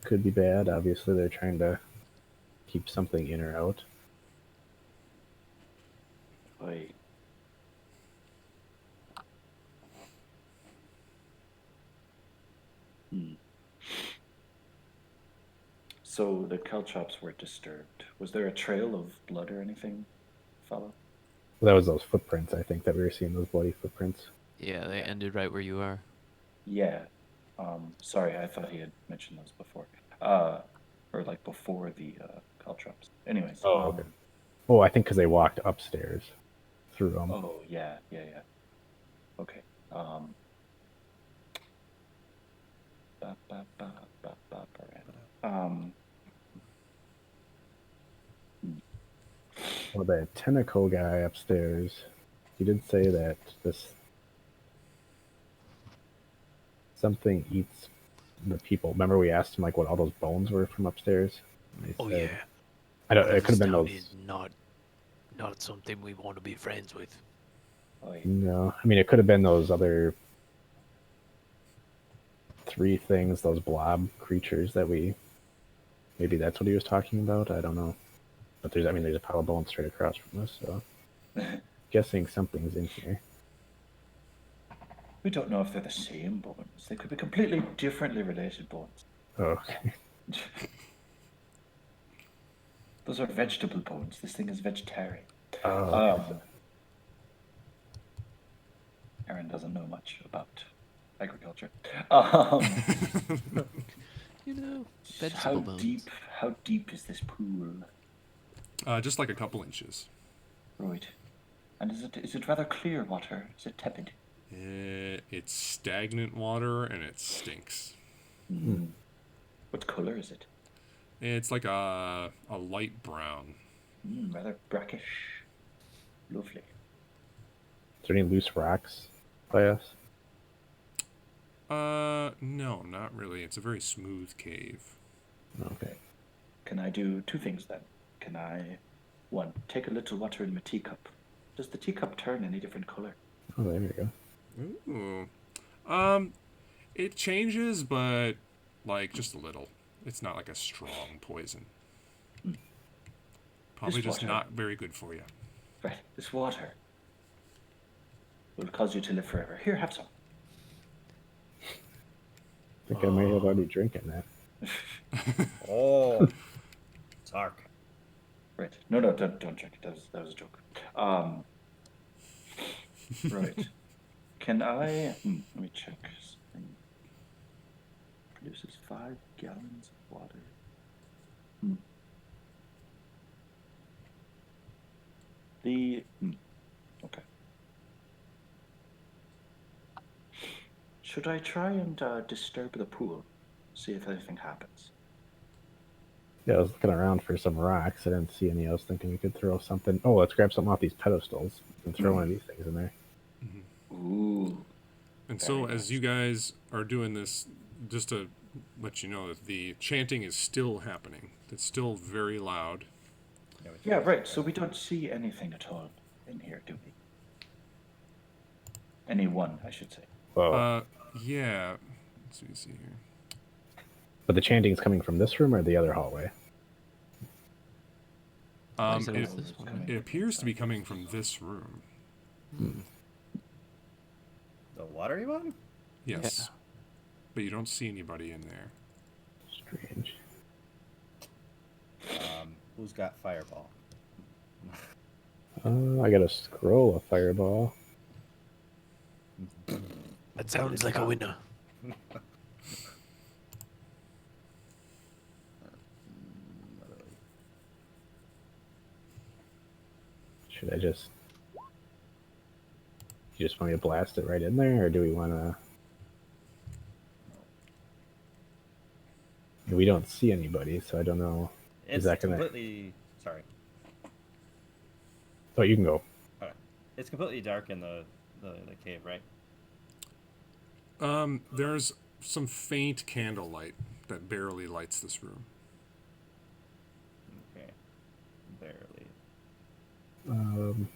Could be bad. Obviously, they're trying to keep something in or out. Wait. So the caltrops were disturbed. Was there a trail of blood or anything, fellow? Well, that was those footprints, I think, that we were seeing, those bloody footprints. Yeah, they ended right where you are. Yeah. Sorry, I thought he had mentioned those before. Or like before the caltrops. Anyways. Oh, okay. Oh, I think because they walked upstairs through them. Oh, yeah. Okay. Well, the tentacle guy upstairs, he did say that something eats the people. Remember we asked him like what all those bones were from upstairs? And they Oh said- yeah. I don't. It This could have been town those. is not something we want to be friends with. No, I mean it could have been those other 3 things, those blob creatures that we. Maybe that's what he was talking about. I don't know. But there's a pile of bones straight across from us, so guessing something's in here. We don't know if they're the same bones. They could be completely differently related bones. Oh, okay. Those are vegetable bones. This thing is vegetarian. Oh, Aaron doesn't know much about agriculture. You know, vegetable bones. How deep is this pool? Just like a couple inches. Right. And is it rather clear water? Is it tepid? It's stagnant water and it stinks. What color is it? It's like a light brown. Rather brackish. Lovely. Is there any loose rocks by us? No, not really. It's a very smooth cave. Okay. Can I do two things then? Can I, one, take a little water in my teacup? Does the teacup turn any different color? Oh, there we go. Ooh. It changes, but like just a little. It's not like a strong poison. Probably This just water. not very good for you. Right, this water will cause you to live forever. Here, have some. I think I may have already drinking that. Oh, dark. Right. No, don't drink it. That was a joke. Right. Can I? Let me check. Something. Produces 5 gallons of water. Okay. Should I try and disturb the pool? See if anything happens. Yeah, I was looking around for some rocks. I didn't see any. I was thinking we could throw something. Oh, let's grab something off these pedestals and throw one of these things in there. Ooh. And Very so, nice. as you guys are doing this, just to let you know that the chanting is still happening. It's still very loud. Yeah, right. So we don't see anything at all in here, do we? Anyone, I should say. Whoa. Yeah. Let's see here. But the chanting's coming from this room or the other hallway? Like I said, it was this one, right? It appears to be coming from this room. The watery one? Yes. Yeah. But you don't see anybody in there. Strange. Who's got fireball? I got a scroll of fireball. That sounds like a winner. Should I just... You just want me to blast it right in there, or do we want to... We don't see anybody, so I don't know. It's that gonna- completely. Sorry. Oh, you can go. Okay. It's completely dark in the cave, right? There's some faint candlelight that barely lights this room. Okay. Barely. Um,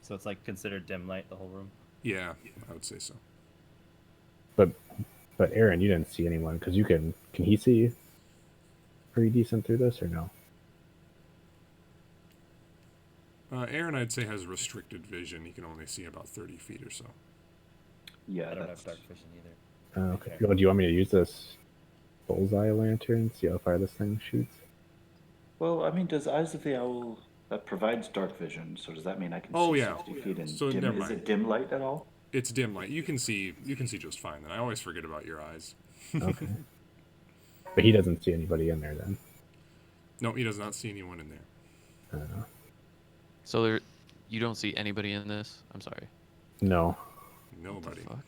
So it's like considered dim light, the whole room? Yeah, I would say so. but Aaron, you didn't see anyone, because you can he see pretty decent through this, or no? Aaron, I'd say, has restricted vision. He can only see about 30 feet or so. Yeah, I don't that's have dark vision either. Okay. Okay. Well, do you want me to use this bullseye lantern, see how far this thing shoots? Well, I mean, does Eyes of the Owl that provides dark vision? So does that mean I can Oh, see yeah. 60 feet in So dim? never Is mind. it dim light at all? It's dim light. You can see just fine. Then I always forget about your eyes. Okay. But he doesn't see anybody in there then. No, he does not see anyone in there. So you don't see anybody in this? I'm sorry. No, Nobody. Fuck.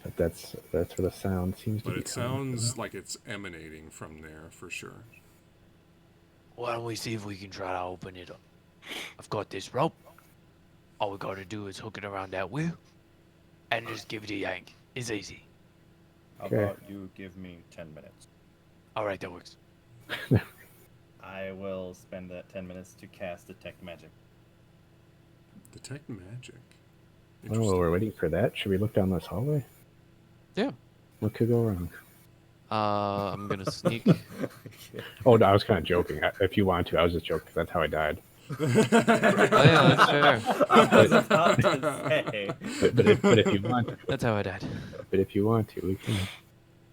but that's where the sound seems to But be it coming from. sounds like it's emanating from there for sure. Why don't we see if we can try to open it up? I've got this rope. All we gotta do is hook it around that wheel and just give it a yank. It's easy. How Okay. about you give me 10 minutes? Alright, that works. I will spend that 10 minutes to cast Detect Magic. Detect magic. Oh, well, we're waiting for that. Should we look down this hallway? Yeah. What could go wrong? I'm gonna sneak. Oh, no, I was kind of joking. If you want to, I was just joking 'cause that's how I died. Oh yeah, that's fair. I was about to say. But if you want, That's how I died. but if you want to, we can.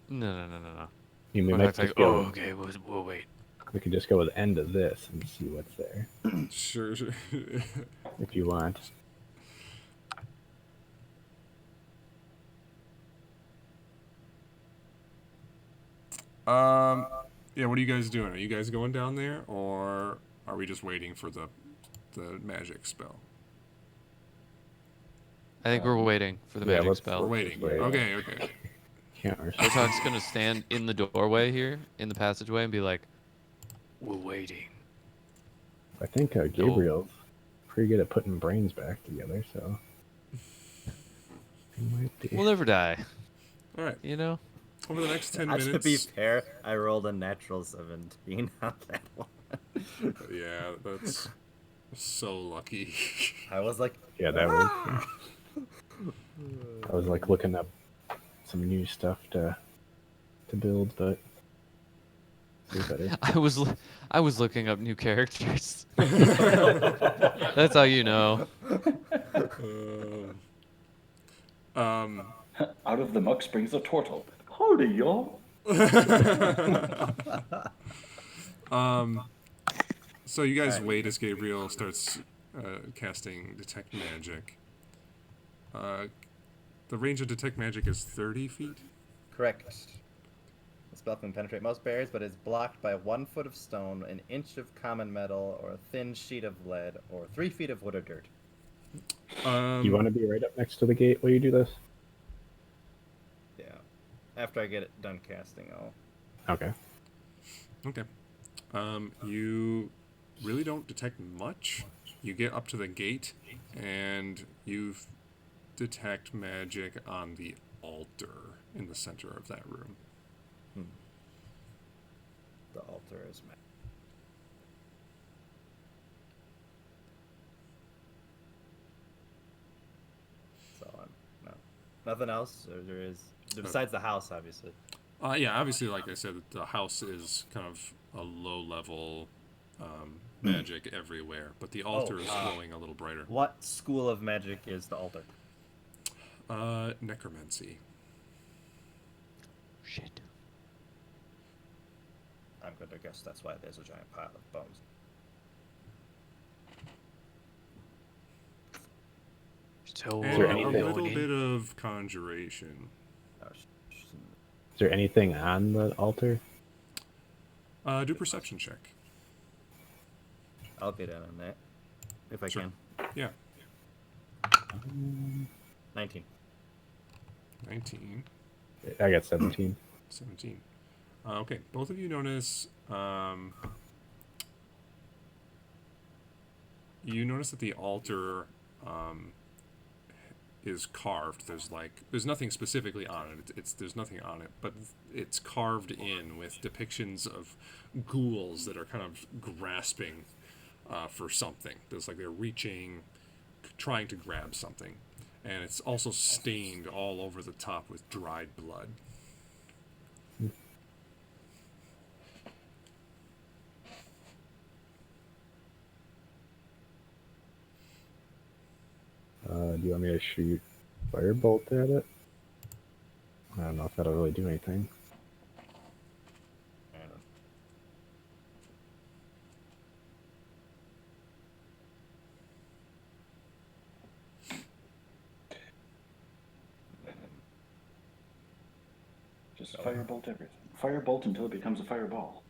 No. We We're might like, just oh, go. okay, we'll wait. We could just go with the end of this and see what's there, Sure. if you want. Yeah, what are you guys doing? Are you guys going down there, or are we just waiting for the magic spell? I think we're waiting for the Yeah, magic let's- We're spell. waiting. Wait. Okay. Can't rush. Botox gonna stand in the doorway here, in the passageway, and be like, We're waiting. I think Gabriel's pretty good at putting brains back together, so he might be. We'll never die. All right. You know. Over the next 10 To be minutes. fair, I rolled a natural 17 on that one. Yeah, that's so lucky. I was like, Yeah, that was. I was like looking up some new stuff to build, but way better. I was looking up new characters. That's how you know. Out of the muck springs a turtle. Howdy, y'all. So you guys Alright. wait as Gabriel starts casting Detect Magic. The range of Detect Magic is 30 feet. correct. The spell can penetrate most barriers, but is blocked by 1 foot of stone, an inch of common metal, or a thin sheet of lead, or 3 feet of wood or dirt. Do you want to be right up next to the gate while you do this? Yeah. After I get it done casting, I'll... Okay. Okay. You really don't detect much. You get up to the gate, and you detect magic on the altar in the center of that room. The altar is mad. So nothing else, or there is besides the house, obviously. Yeah, obviously, like I said, the house is kind of a low-level magic everywhere, but the altar is glowing a little brighter. What school of magic is the altar? Necromancy. Shit. I'm going to guess that's why there's a giant pile of bones. So And there a anything- little bit of conjuration. Oh, Is there anything on the altar? Do perception check. I'll get in on that if I Sure. can. Yeah. 19. 19. I got 17. 17. Okay, both of you notice. You notice that the altar is carved. There's nothing specifically on it. There's nothing on it, but it's carved in with depictions of ghouls that are kind of grasping for something. There's like they're reaching, trying to grab something, and it's also stained all over the top with dried blood. Do you want me to shoot firebolt at it? I don't know if that'll really do anything. Just firebolt everything. Firebolt until it becomes a fireball.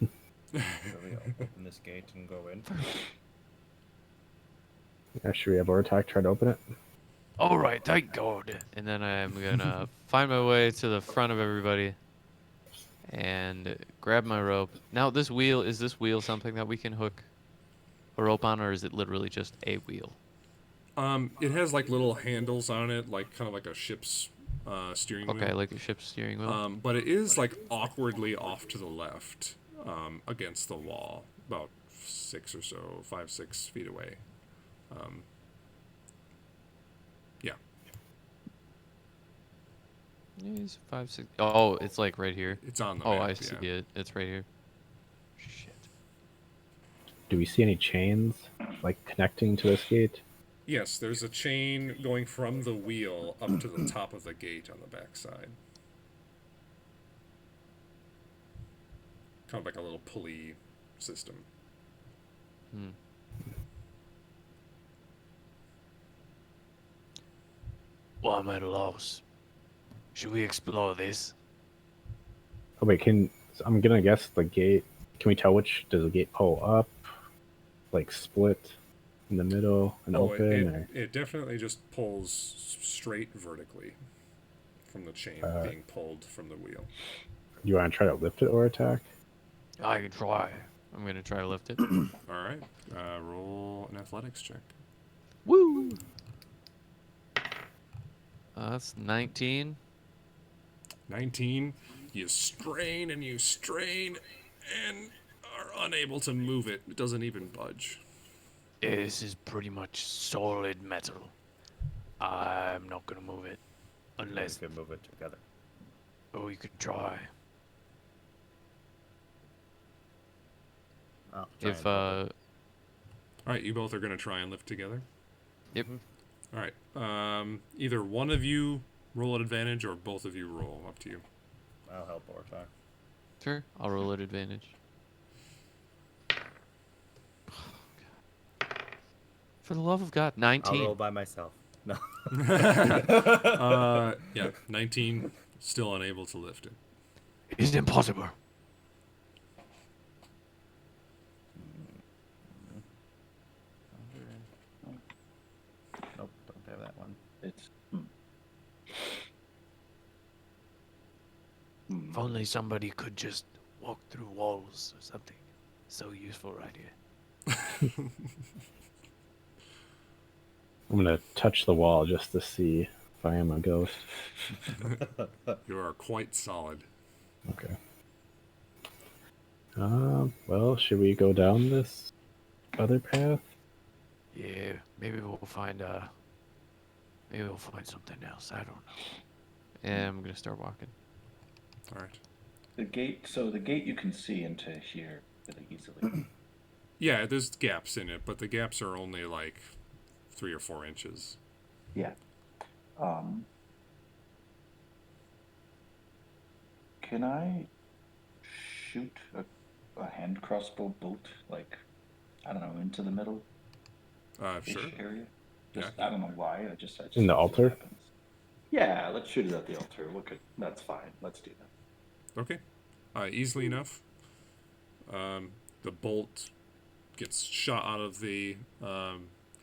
So we open this gate and go in. Yeah, should we have Ortak try to open it? all right, thank God. And then I'm gonna find my way to the front of everybody and grab my rope. Now, is this wheel something that we can hook a rope on, or is it literally just a wheel? It has like little handles on it, like kind of like a ship's steering wheel. Okay, like a ship's steering wheel. But it is like awkwardly off to the left, against the wall, about 5, 6 feet away. Yeah. It's 5, 6. Oh, it's like right here. It's on the Oh, map, I see yeah. it. It's right here. Shit. Do we see any chains like connecting to this gate? Yes, there's a chain going from the wheel up to the top of the gate on the backside. Kind of like a little pulley system. Hmm. Well, I'm at a loss. Should we explore this? Oh wait, I'm gonna guess the gate. Can we tell does the gate pull up, like split in the middle and open? Or? It definitely just pulls straight vertically from the chain being pulled from the wheel. Do you want to try to lift it or attack? I can try. I'm gonna try to lift it. All right. Roll an athletics check. Woo! That's 19. 19. You strain and are unable to move it. It doesn't even budge. This is pretty much solid metal. I'm not gonna move it. Unless... We could move it together. Oh, you could try. I'll try If and help it. All right, you both are going to try and lift together. Yep. All right. Either one of you roll at advantage or both of you roll. Up to you. I'll help Ortar. Sure, I'll roll at advantage. For the love of God, I'll 19. roll by myself. No. Yeah, 19. Still unable to lift it. It's impossible. Nope, don't have that one. It's. If only somebody could just walk through walls or something. So useful right here. I'm gonna touch the wall just to see if I am a ghost. You are quite solid. Okay. Well, should we go down this other path? Yeah, maybe we'll find something else. I don't know. Yeah, I'm gonna start walking. All right. The gate. So the gate you can see into here really easily. Yeah, there's gaps in it, but the gaps are only like 3 or 4 inches. Yeah. Can I shoot a hand crossbow bolt, like, I don't know, into the middle Sure. area? Just, Yeah. I don't know why. I just In the see what altar? happens. Yeah, let's shoot it at the altar. That's fine. Let's do that. Okay. Easily enough. The bolt gets shot out of the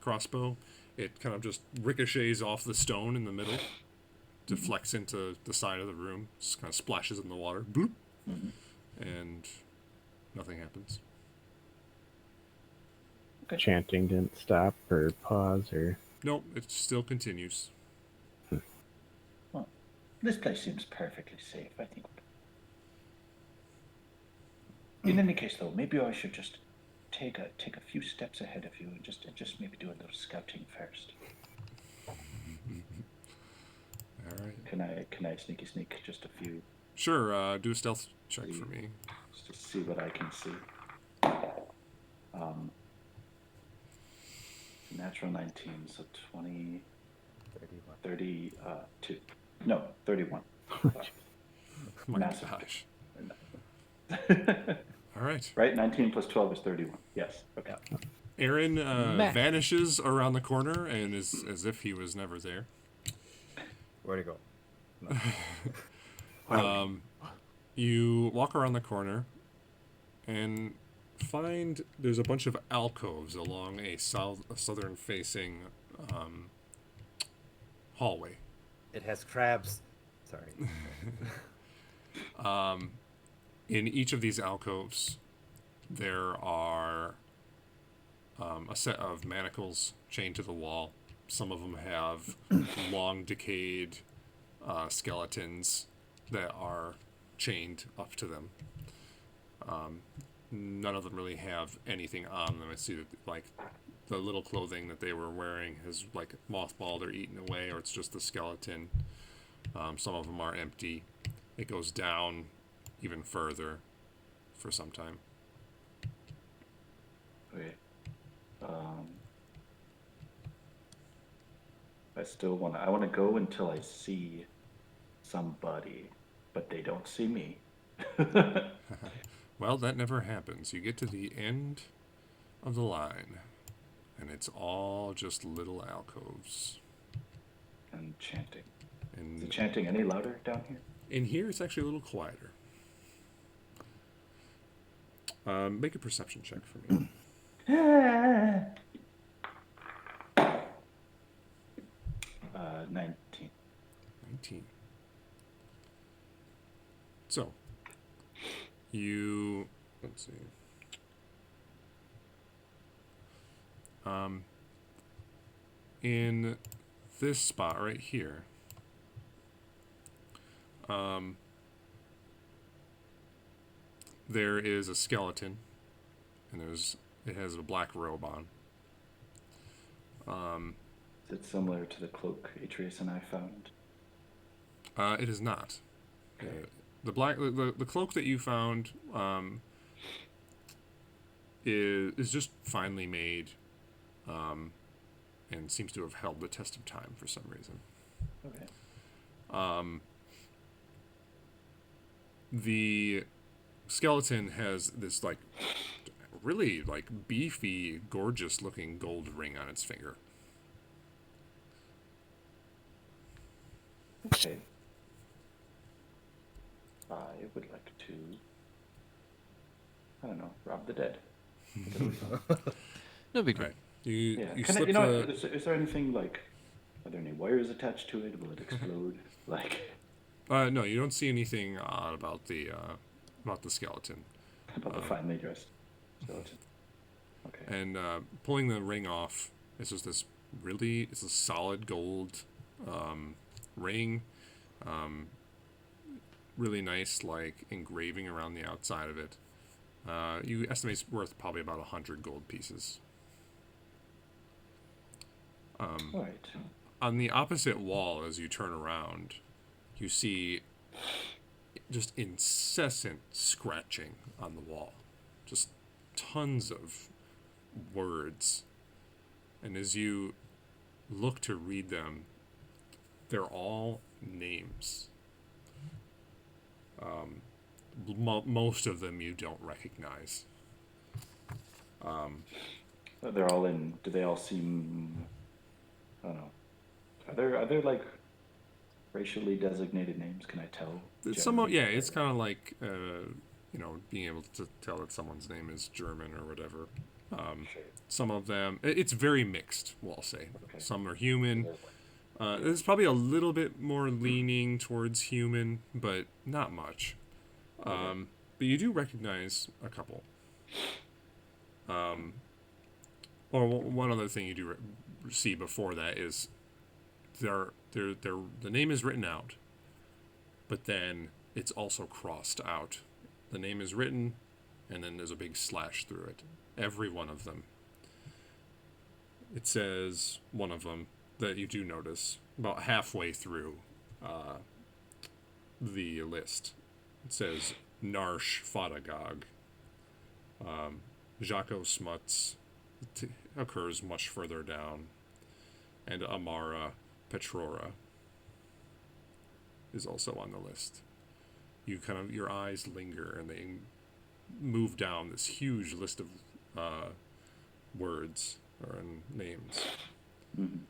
crossbow. It kind of just ricochets off the stone in the middle, deflects into the side of the room, just kind of splashes in the water, bloop, and nothing happens. Okay. Chanting didn't stop or pause or. Nope, it still continues. Well, this place seems perfectly safe, I think. In any case, though, maybe I should just take a few steps ahead of you and just maybe do a little scouting first. All right. Can I sneak just a few Sure, do a stealth check for me. just to see what I can see? Natural 19, so 20, 31. 32. No, 31. My Massive. gosh. All right. Right? 19 plus 12 is 31. Yes. Okay. Aaron vanishes around the corner and is as if he was never there. Where'd it go? No. You walk around the corner and find there's a bunch of alcoves along a southern facing hallway. It has crabs. Sorry. In each of these alcoves, there are a set of manacles chained to the wall. Some of them have long decayed skeletons that are chained up to them. None of them really have anything on them. I see that like the little clothing that they were wearing has like mothballed or eaten away, or it's just the skeleton. Some of them are empty. It goes down even further for some time. Okay. I want to go until I see somebody, but they don't see me. Well, that never happens. You get to the end of the line, and it's all just little alcoves. And chanting. Is And the chanting any louder down here? in here, it's actually a little quieter. Make a perception check for me. 19. 19. So, you... Let's see. In this spot right here, there is a skeleton, and it has a black robe on. Is it similar to the cloak Atreus and I found? It is not. Okay. The cloak that you found is just finely made, and seems to have held the test of time for some reason. Okay. The skeleton has this like really like beefy, gorgeous looking gold ring on its finger. Okay. I would like to, I don't know, rob the dead. No big deal. Right. You Yeah. you Can I, slip you know, the is there anything like, are there any wires attached to it? Will it explode? Like, no, you don't see anything odd about the skeleton. about the finely dressed skeleton? Okay. And pulling the ring off, it's just this it's a solid gold ring. Really nice, like, engraving around the outside of it. You estimate it's worth probably about 100 gold pieces. All right. On the opposite wall, as you turn around, you see just incessant scratching on the wall. Just tons of words. And as you look to read them, they're all names. Most of them you don't recognize. They're all in, do they all seem, I don't know. Are there like racially designated names? Can I tell? Somewhat, yeah. generally? It's kind of like being able to tell that someone's name is German or whatever. Sure. Some of them, it's very mixed. We'll say Okay. some are human. There's probably a little bit more leaning towards human, but not much. But you do recognize a couple. Or one other thing you do see before that is the name is written out, but then it's also crossed out. The name is written, and then there's a big slash through it. Every one of them. It says one of them that you do notice about halfway through the list. It says Narsh Fadagog. Jaco Smuts occurs much further down, and Amara Petrora is also on the list. Your eyes linger, and they move down this huge list of words or names. Mhm.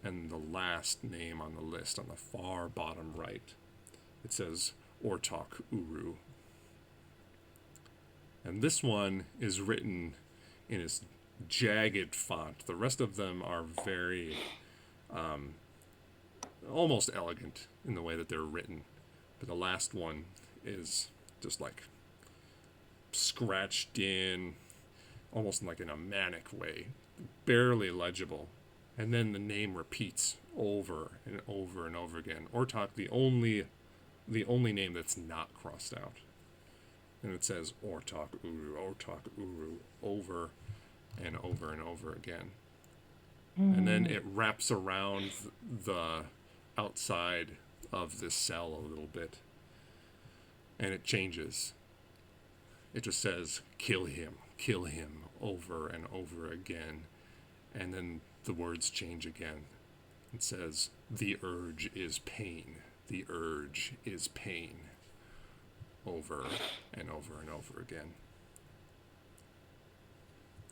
And the last name on the list, on the far bottom right, it says Ortok Uru. And this one is written in this jagged font. The rest of them are very almost elegant in the way that they're written. But the last one is just like scratched in, almost like in a manic way, barely legible. And then the name repeats over and over and over again. Ortok, the only name that's not crossed out. And it says Ortok Uru, over and over and over again. And then it wraps around the outside of this cell a little bit. And it changes. It just says, kill him, over and over again. And then the words change again. It says, the urge is pain. The urge is pain. Over and over and over again.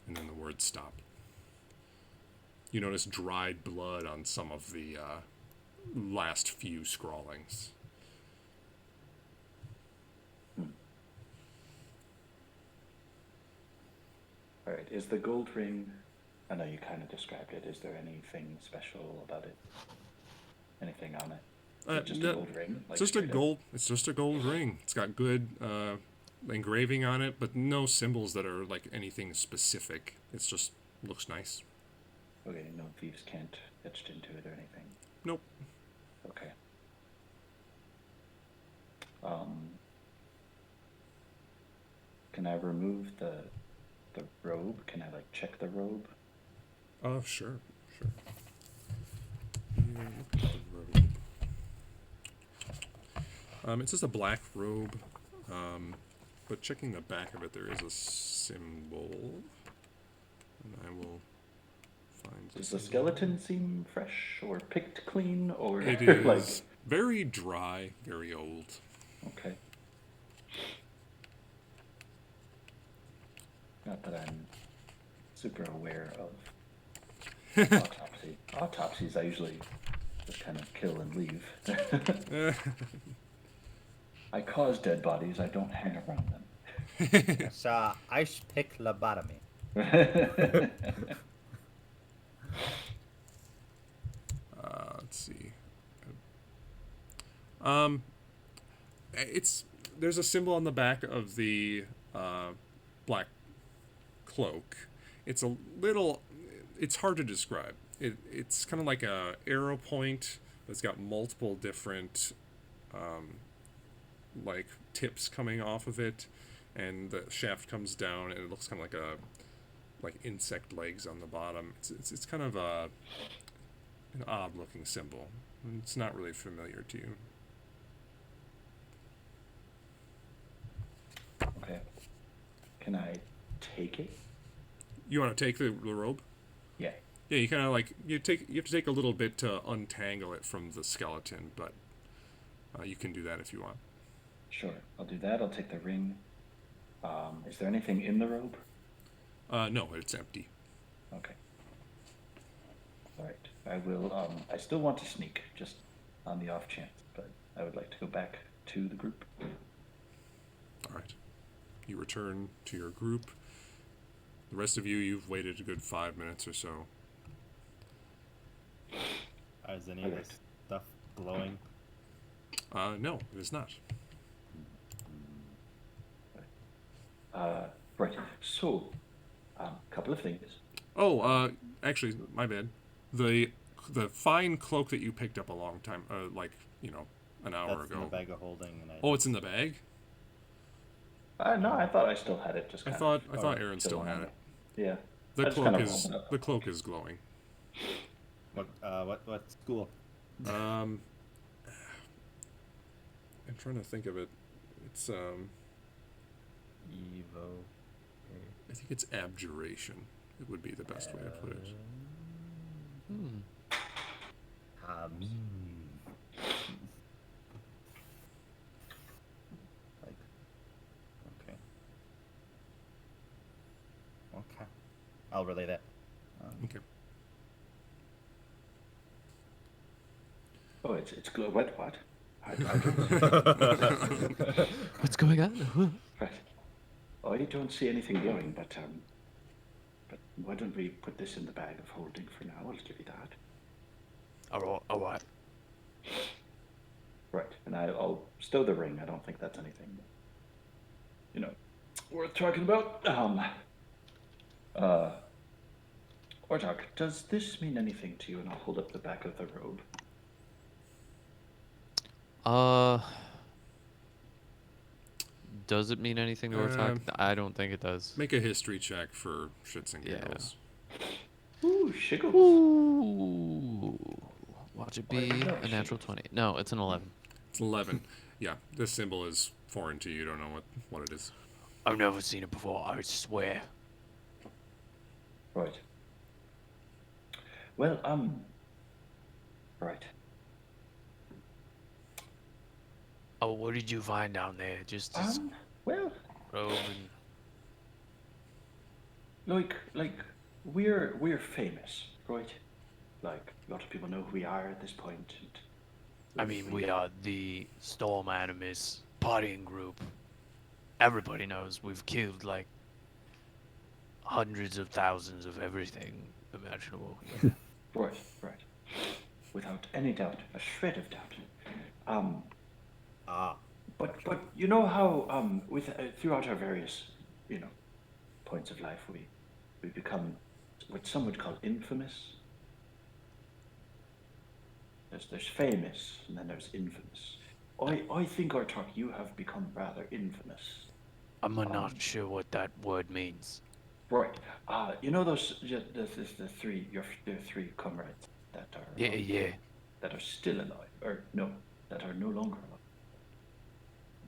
And then the words stop. You notice dried blood on some of the last few scrawlings. All right. Is the gold ring, I know you kind of described it. Is there anything special about it? Anything on it? Is it just a gold ring? Like It's just a straight up? gold. It's just a gold ring. It's got good engraving on it, but no symbols that are like anything specific. It's just looks nice. Okay, no thieves can't etched into it or anything. Nope. Okay. Can I remove the robe? Can I like check the robe? Sure. Look at the robe. It's just a black robe. But checking the back of it, there is a symbol. And I will find Does the the skeleton seem fresh or picked clean or It is like? very dry, very old. Okay. Not that I'm super aware of autopsy. Autopsies I usually just kind of kill and leave. I cause dead bodies. I don't hang around them. It's ice pick lobotomy. Let's see. There's a symbol on the back of the black cloak. It's a little. It's hard to describe. It's kind of like a arrow point, but it's got multiple different like tips coming off of it, and the shaft comes down, and it looks kind of like insect legs on the bottom. It's kind of an odd looking symbol. It's not really familiar to you. Okay. Can I take it? You want to take the robe? Yeah. Yeah, you kind of like you have to take a little bit to untangle it from the skeleton, but you can do that if you want. Sure. I'll do that. I'll take the ring. Is there anything in the robe? No, it's empty. Okay. All right. I will. I still want to sneak, just on the off chance, but I would like to go back to the group. All right. You return to your group. The rest of you've waited a good 5 minutes or so. Is any of this stuff glowing? No, it is not. Right. So, couple of things. Oh, actually, my bad. The fine cloak that you picked up a long time, like an hour That's ago. in the bag of holding. And Oh, it's in the bag. No, I thought I still had it. Just I kind thought of, Aaron still had it. Yeah. The I just cloak kinda is rolled it up. the cloak is glowing. What school? I'm trying to think of it. It's Evo. I think it's abjuration. It would be the best way to put it. Hobbs. Like, okay. Okay. I'll relay that. Okay. Oh, it's glow. What? What's going on? Right. Oh, I don't see anything glowing, but why don't we put this in the bag of holding for now? I'll give you that. All right. Right, and I'll stow the ring. I don't think that's anything, worth talking about. Ortok, does this mean anything to you? And I'll hold up the back of the robe. Does it mean anything to Ortok? I don't think it does. Make a history check for shits and Yeah. giggles. Ooh, shiggles. Ooh. Watch it be Why not a natural 20. No, it's an 11. It's 11. Yeah, this symbol is foreign to you. You don't know what it is. I've never seen it before, I swear. Right. Well, right. Oh, what did you find down there? Just this Well, robe and... like we're famous, right? Like a lot of people know who we are at this point. And I mean, we are the Storm Animus partying group. Everybody knows we've killed, like, hundreds of thousands of everything imaginable. Right. Without any doubt, a shred of doubt. But you know how throughout our various points of life we become what some would call infamous. There's famous, and then there's infamous. I think, Artok, you have become rather infamous. I'm not sure what that word means. Right. You know those the three comrades that are Yeah, yeah, that are still alive, or no, that are no longer alive.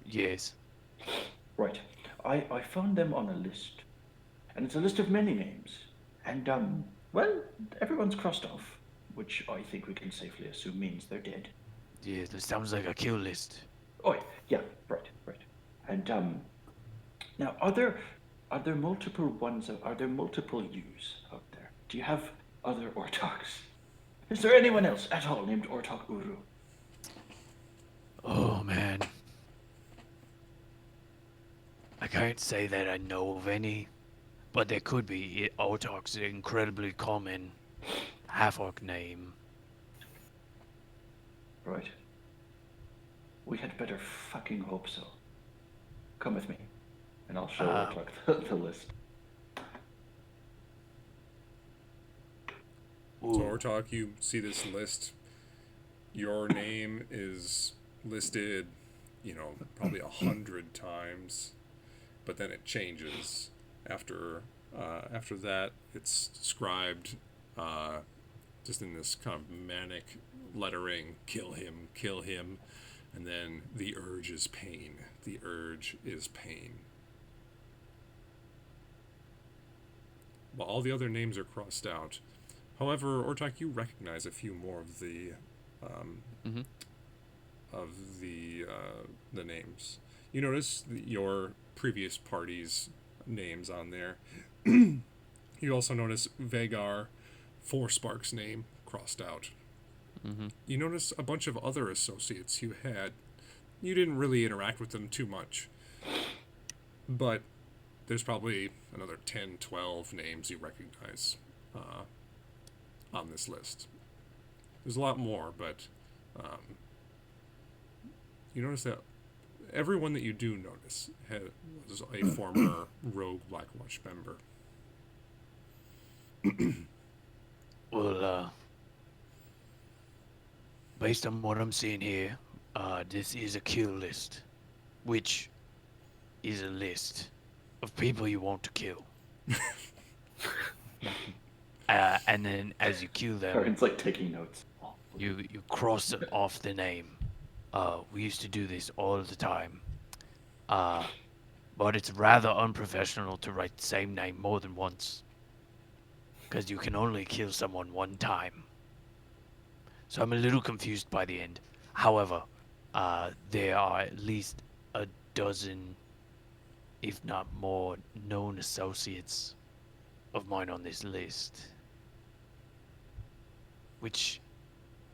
yes. Right. I found them on a list, and it's a list of many names, and well, everyone's crossed off, which I think we can safely assume means they're dead. Yeah, that sounds like a kill list. Oh yeah, right. And now are there multiple ones? Are there multiple yous out there? Do you have other Ortoks? Is there anyone else at all named Ortok Uru? Oh man. I can't say that I know of any, but there could be. Ortok's an incredibly common half-orc name. Right. We had better fucking hope so. Come with me, and I'll show Ortok the list. So Ortok, you see this list. Your name is listed, probably 100 times, but then it changes. After that, it's described just in this kind of manic lettering: kill him, and then the urge is pain. The urge is pain. Well, all the other names are crossed out. However, Ortok, you recognize a few more of the the names. You notice your previous party's names on there. You also notice Vagar Forspark's name crossed out. You notice a bunch of other associates you had. You didn't really interact with them too much, but there's probably another 10, 12 names you recognize on this list. There's a lot more, but you notice that everyone that you do notice was a former Rogue Blackwatch member. Well, based on what I'm seeing here, this is a kill list, which is a list of people you want to kill. And then as you kill them, Karen's like taking notes. you cross off the name. We used to do this all the time. But it's rather unprofessional to write the same name more than once, because you can only kill someone one time. So I'm a little confused by the end. However, there are at least a dozen, if not more, known associates of mine on this list. Which,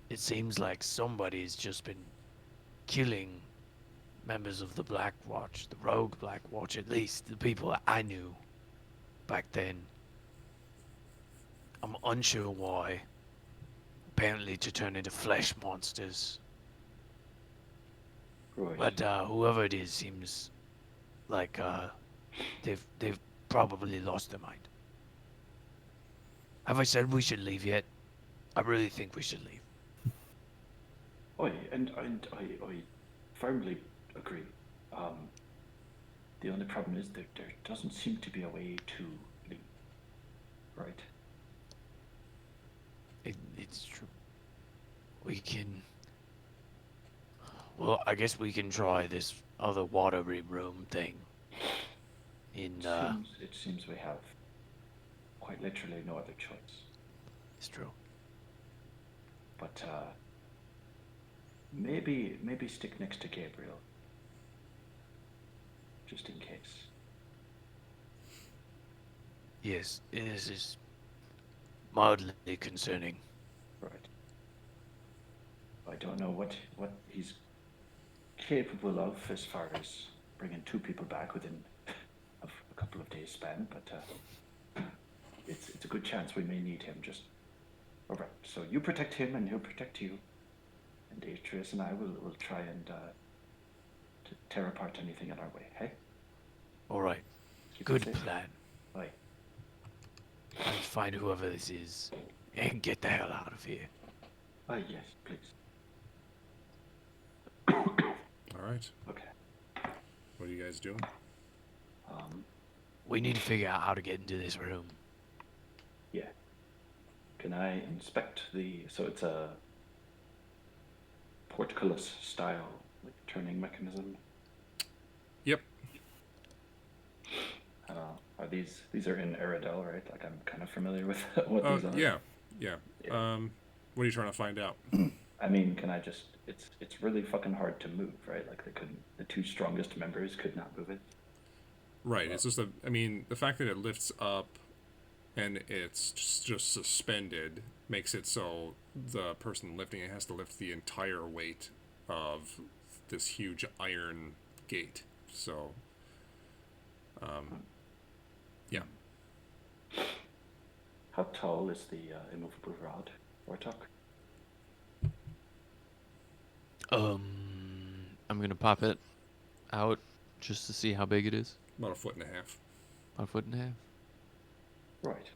it seems like somebody's just been killing members of the Black Watch, the Rogue Black Watch, at least the people that I knew back then. I'm unsure why. Apparently to turn into flesh monsters. Right. But whoever it is seems like they've probably lost their mind. Have I said we should leave yet? I really think we should leave. And I firmly agree. The only problem is that there doesn't seem to be a way to leave. Right. It's true. We can... Well, I guess we can try this other watery room thing. It seems we have quite literally no other choice. It's true. But maybe stick next to Gabriel, just in case. Yes, this is mildly concerning. Right. I don't know what he's capable of as far as bringing two people back within a couple of days span, but it's a good chance we may need him. Just all right. So you protect him, and he'll protect you. And Atreus and I will try and to tear apart anything in our way. Hey. All right. Keep it Good safe. plan. Bye. and find whoever this is and get the hell out of here. Yes, please. All right. Okay. What are you guys doing? We need to figure out how to get into this room. Yeah. Can I inspect the? So it's a portcullis style, like turning mechanism. Yep. Are these are in Aradel, right? Like I'm kind of familiar with what Oh, these are. yeah. Yeah. What are you trying to find out? I mean, can I just? It's really fucking hard to move, right? Like they couldn't. The two strongest members could not move it. Right. It's just the fact that it lifts up and it's just suspended makes it so the person lifting it has to lift the entire weight of this huge iron gate. So, yeah. How tall is the immovable rod, Wartok? I'm gonna pop it out just to see how big it is. About 1.5 feet. About 1.5 feet. Right.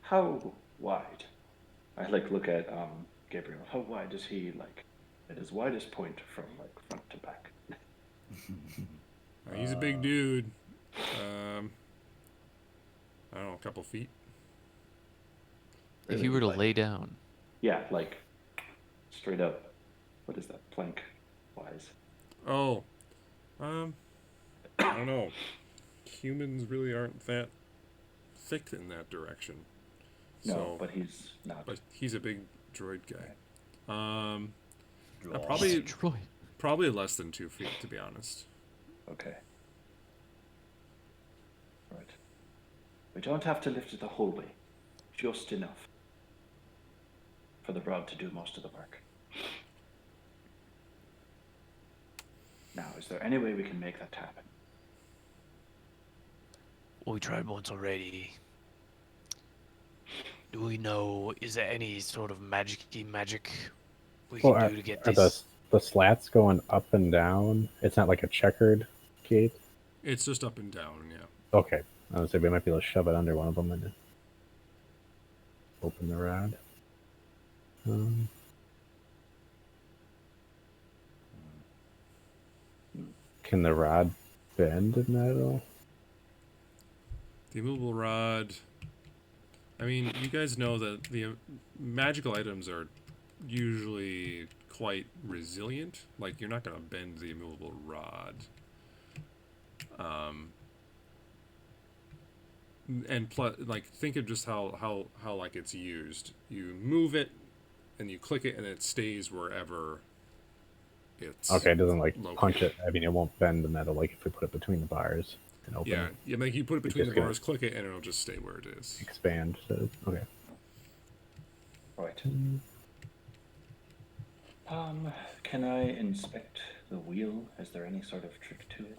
How wide? I look at Gabriel. How wide is he at his widest point from front to back? He's a big dude. I don't know, a couple feet. If you were to lay down, Yeah, straight up. What is that, plank wise? Oh, I don't know. Humans really aren't that thick in that direction. No, So, but he's not. but he's a big droid guy. Draw. Probably less than 2 feet, to be honest. Okay. Right. We don't have to lift it the whole way. Just enough for the rod to do most of the work. Now, is there any way we can make that happen? Well, we tried once already. Do we know, is there any sort of magic we can do to get are this? the slats going up and down? It's not like a checkered gate? It's just up and down, yeah. Okay. I was say we might be able to shove it under one of them and open the rod. Can the rod bend in metal? The immovable rod. I mean, you guys know that the magical items are usually quite resilient. Like, you're not going to bend the immovable rod. And think of just how like it's used. You move it, and you click it, and it stays wherever it's Okay, it doesn't located. punch it. I mean, it won't bend the metal like if we put it between the bars and open Yeah, it. yeah. Like you put it between the just gonna- bars, click it, and it'll just stay where it is. Expand. So, okay. Right. Can I inspect the wheel? Is there any sort of trick to it?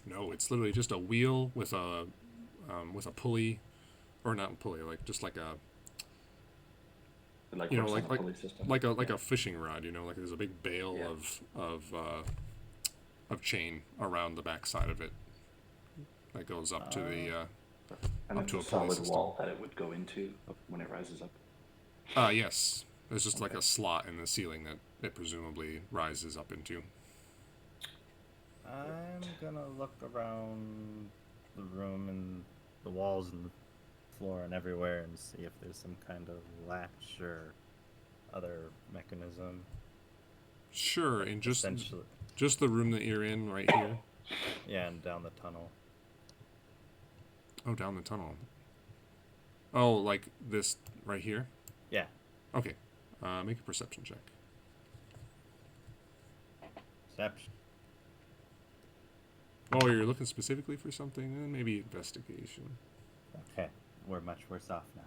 No, it's literally just a wheel with a pulley, or not a pulley, just like a Like you know works on like a like pulley system? like a fishing rod. Like there's a big bale Yeah. of chain around the back side of it that goes up to the And up it's to a a pulley solid system. wall that it would go into when it rises up. Yes. There's just like Okay. a slot in the ceiling that it presumably rises up into. I'm gonna look around the room and the walls and the floor and everywhere and see if there's some kind of latch or other mechanism. Sure, and Essentially, just the room that you're in right here. yeah, and down the tunnel. Oh, down the tunnel. Oh, like this right here? Yeah. Okay. Make a perception check. Perception. Oh, you're looking specifically for something? Maybe investigation. Okay, we're much worse off now.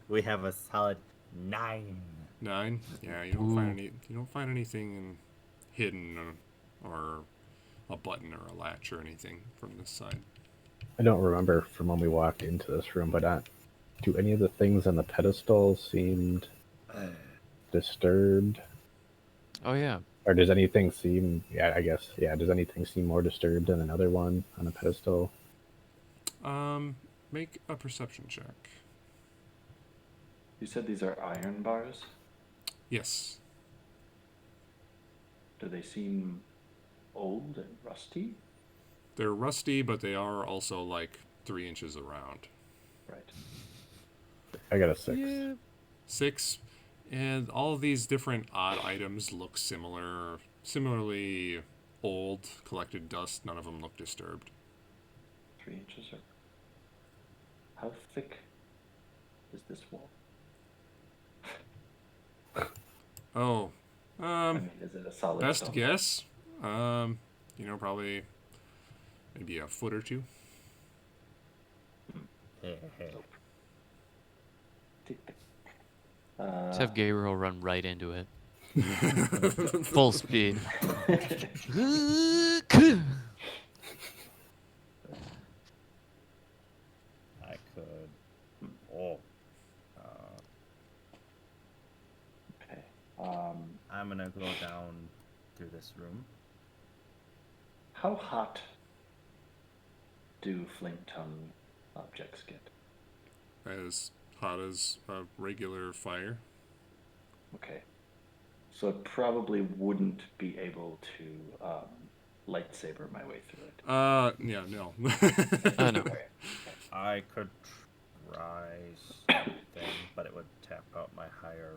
We have a solid 9. 9? Yeah, you don't find anything hidden or a button or a latch or anything from this side. I don't remember from when we walked into this room, but do any of the things on the pedestal seemed disturbed? Oh yeah, Or does anything seem? Yeah, I guess. Yeah. Does anything seem more disturbed than another one on a pedestal? Make a perception check. You said these are iron bars. Yes. Do they seem old and rusty? They're rusty, but they are also like 3 inches around. Right. I got a 6. Yeah. 6, and all of these different odd items look similarly old, collected dust. None of them look disturbed. 3 inches. Or... How thick is this wall? Oh, I mean, is it a solid best stone? guess, probably maybe a foot or two. Let's have Gabriel run right into it. Full speed. I could. Oh. Okay. I'm gonna go down through this room. How hot do flame tongue objects get? As hot as a regular fire. Okay. So I probably wouldn't be able to lightsaber my way through it. Yeah, no. No. I could try something, but it would tap out my higher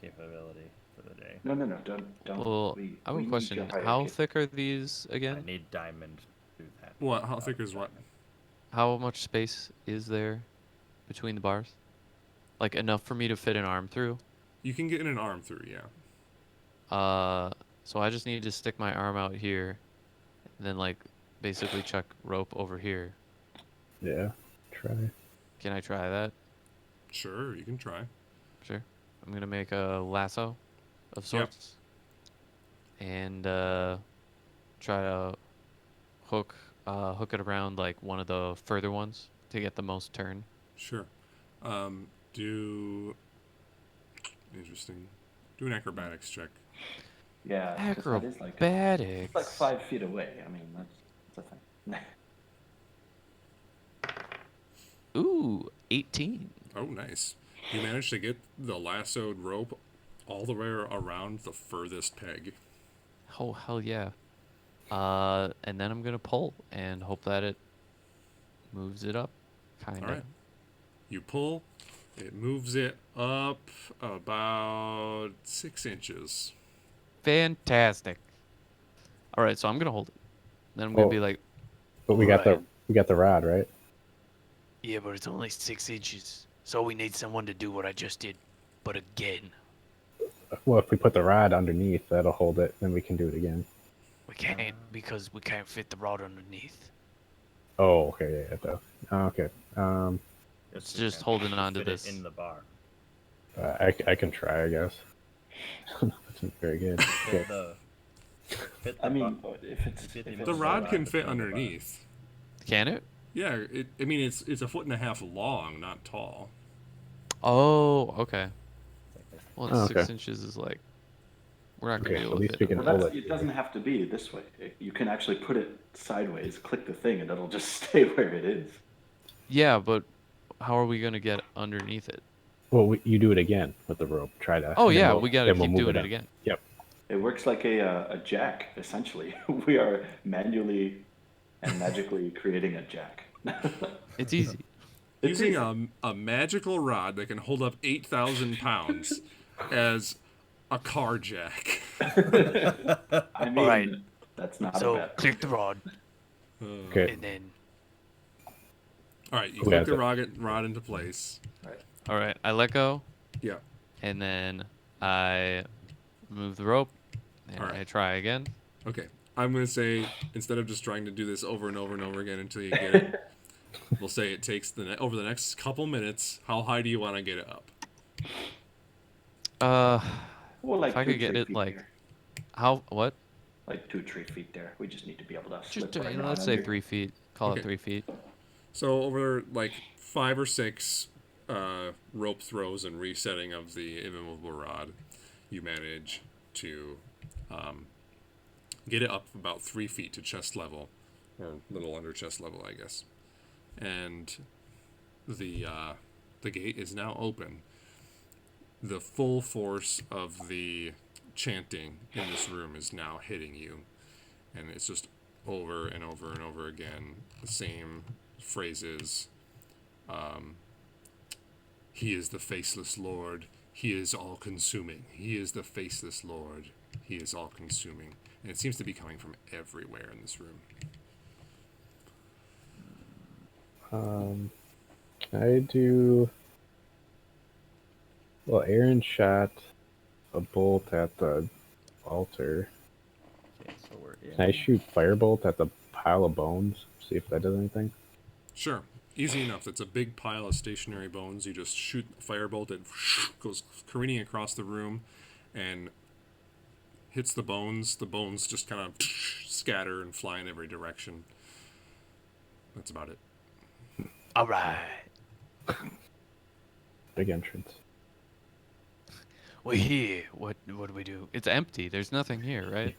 capability for the day. No, don't. Well, I have a need question. your higher How thick are these I again? need diamond to do that. What? How thick is what? How much space is there between the bars? Like enough for me to fit an arm through? You can get in an arm through, yeah. So I just need to stick my arm out here, and then like basically chuck rope over here. Yeah. Try. Can I try that? Sure, you can try. Sure. I'm gonna make a lasso of sorts, and try to hook it around like one of the further ones to get the most turn. Sure. Interesting. Do an acrobatics check. Yeah, 'cause that is like Acrobatics. it's like 5 feet away. I mean, that's a thing. Ooh, 18. Oh, nice. You managed to get the lassoed rope all the way around the furthest peg. Oh, hell yeah. And then I'm gonna pull and hope that it moves it up, kind of. All right. You pull. It moves it up about 6 inches. Fantastic. All right, so I'm gonna hold it. Then I'm gonna be like, But we got the rod, right? Yeah, but it's only 6 inches. So we need someone to do what I just did, but again. Well, if we put the rod underneath, that'll hold it. Then we can do it again. We can't because we can't fit the rod underneath. Oh, okay, yeah, it does. Oh, okay. It's just holding on to fit it this. in the bar. I can try, I guess. That's very good. Okay. I mean, if it's The rod can fit underneath. Can it? Yeah, it's a foot and a half long, not tall. Oh, okay. Well, Oh, 6 okay. inches is like, we're not Okay, gonna be so able at to least fit we it. can well, hold it. it doesn't have to be this way. You can actually put it sideways, click the thing, and it'll just stay where it is. Yeah, but how are we gonna get underneath it? Well, you do it again with the rope. Try to. Oh and then yeah, we'll- we gotta then we'll keep move doing it up. again. Yep. It works like a jack, essentially. We are manually and magically creating a jack. It's easy. It's Using easy. a magical rod that can hold up 8,000 pounds as a car jack. I mean, Alright. that's not a So bad click the rod, Okay. and then All right, you Who click has the it? rod into place. All right, I let go, Yeah. and then I move the rope, and All right. I try again. Okay. I'm going to say, instead of just trying to do this over and over and over again until you get it, we'll say it takes over the next couple minutes. How high do you want to get it up? Well, like If I 2, could get 3 it feet like, there. what? Like 2, 3 feet there. We just need to be able to Just slip right on let's say under. 3 feet. Call Okay. it 3 feet. So over like 5 or 6 rope throws and resetting of the immovable rod, you manage to get it up about 3 feet to chest level, or a little under chest level, I guess. And the gate is now open. The full force of the chanting in this room is now hitting you, and it's just over and over and over again the same phrases. He is the faceless lord. He is all consuming. He is the faceless lord. He is all consuming. And it seems to be coming from everywhere in this room. Can I do... Well, Aaron shot a bolt at the altar. Okay, so we're in. Can I shoot firebolt at the pile of bones? See if that does anything? Sure. Easy enough. It's a big pile of stationary bones. You just shoot a firebolt. It goes careening across the room and hits the bones. The bones just kind of scatter and fly in every direction. That's about it. All right. Big entrance. We're here. What do we do? It's empty. There's nothing here, right?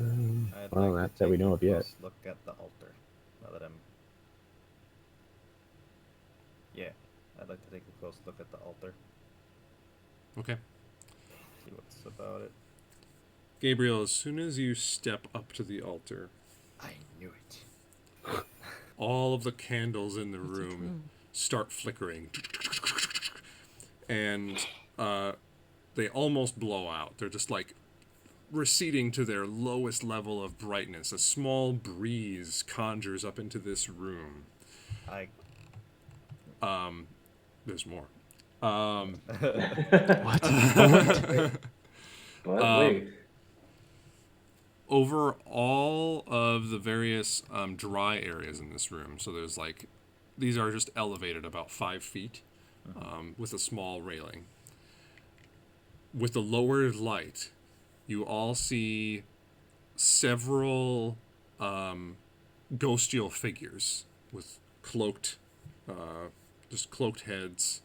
I'd Well, like not to that we take know a of yet. close look at the altar. Now that I'm. Yeah, I'd like to take a close look at the altar. Okay. See what's about it. Gabriel, as soon as you step up to the altar, I knew it. all of the candles in the room start flickering. And they almost blow out. They're just like receding to their lowest level of brightness. A small breeze conjures up into this room. There's more. But wait. Over all of the various dry areas in this room, so there's like, these are just elevated about 5 feet with a small railing. With the lowered light, you all see several ghostial figures with cloaked, just cloaked heads,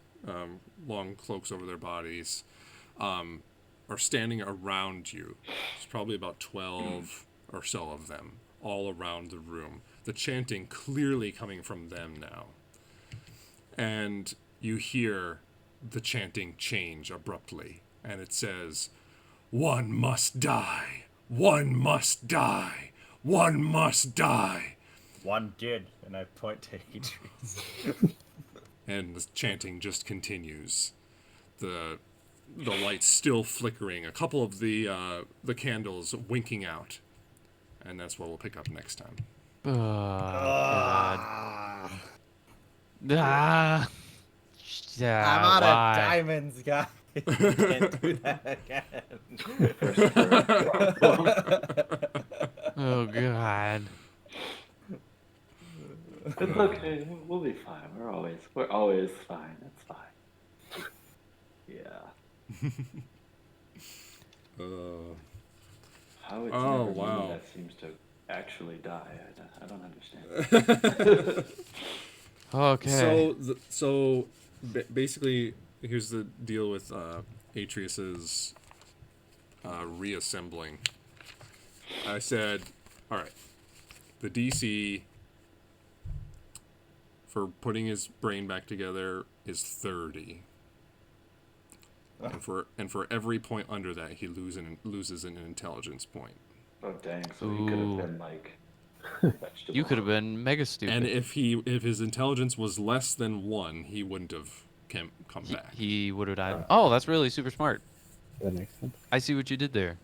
long cloaks over their bodies, are standing around you. There's probably about 12 or so of them all around the room. The chanting clearly coming from them now. And you hear the chanting change abruptly, and it says, "One must die. One must die. One must die." One did, and I point to Adrian's. And the chanting just continues. The light's still flickering. A couple of the candles winking out, and that's what we'll pick up next time. Oh, God. Ah. Yeah, I'm out why? of diamonds, guys. Can't do that again. Oh, God. It's okay. We'll be fine. We're always fine. It's fine. Yeah. How it's Oh, never wow. me that seems to actually die. I don't understand. Okay. So basically, here's the deal with Atreus's reassembling. I said, all right, the DC for putting his brain back together is 30. And for every point under that, he loses an intelligence point. Oh dang! So he could Ooh. have been like. Vegetable. You could have been mega stupid. And if his intelligence was less than 1, he wouldn't have come back. He would have died. Oh, that's really super smart. That makes sense. I see what you did there.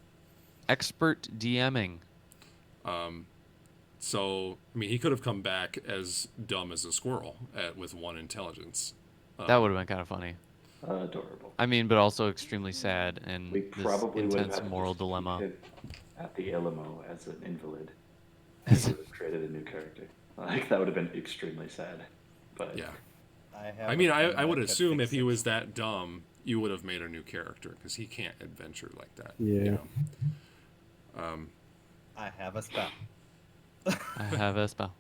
Expert DMing. So, I mean, he could have come back as dumb as a squirrel with 1 intelligence. That would have been kind of funny. Adorable. I mean, but also extremely sad and We this probably would have intense had to moral just keep dilemma. him at the Alamo as an invalid. And we would have created a new character. Like that would have been extremely sad. But Yeah. I I mean, a feeling I would could assume if fix he it. was that dumb, you would have made a new character, because he can't adventure like that. Yeah. You know? I have a spell. I have a spell.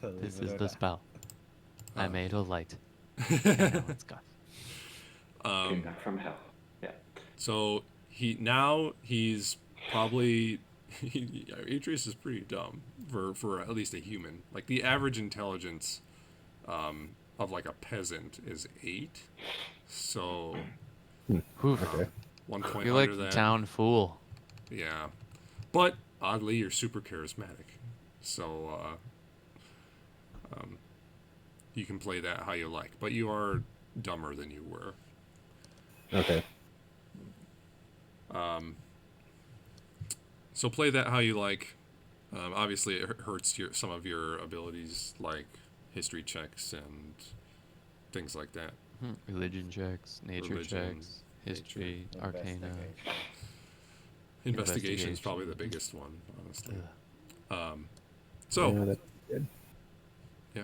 Believe This it is or the not. spell. I made a light. And now it's gone. came back from hell. Yeah. So he's probably Atreus is pretty dumb for at least a human. Like the average intelligence of like a peasant is 8. So Oof. Okay. 1 point You're under like the that. town fool. Yeah. But oddly you're super charismatic. So you can play that how you like. But you are dumber than you were. Okay. So play that how you like. Obviously, it hurts some of your abilities, like history checks and things like that. Religion checks, nature Religion, checks, history, arcana. Investigation is probably the Investigation. biggest one, honestly. Ugh. So, Yeah, that's good. yeah,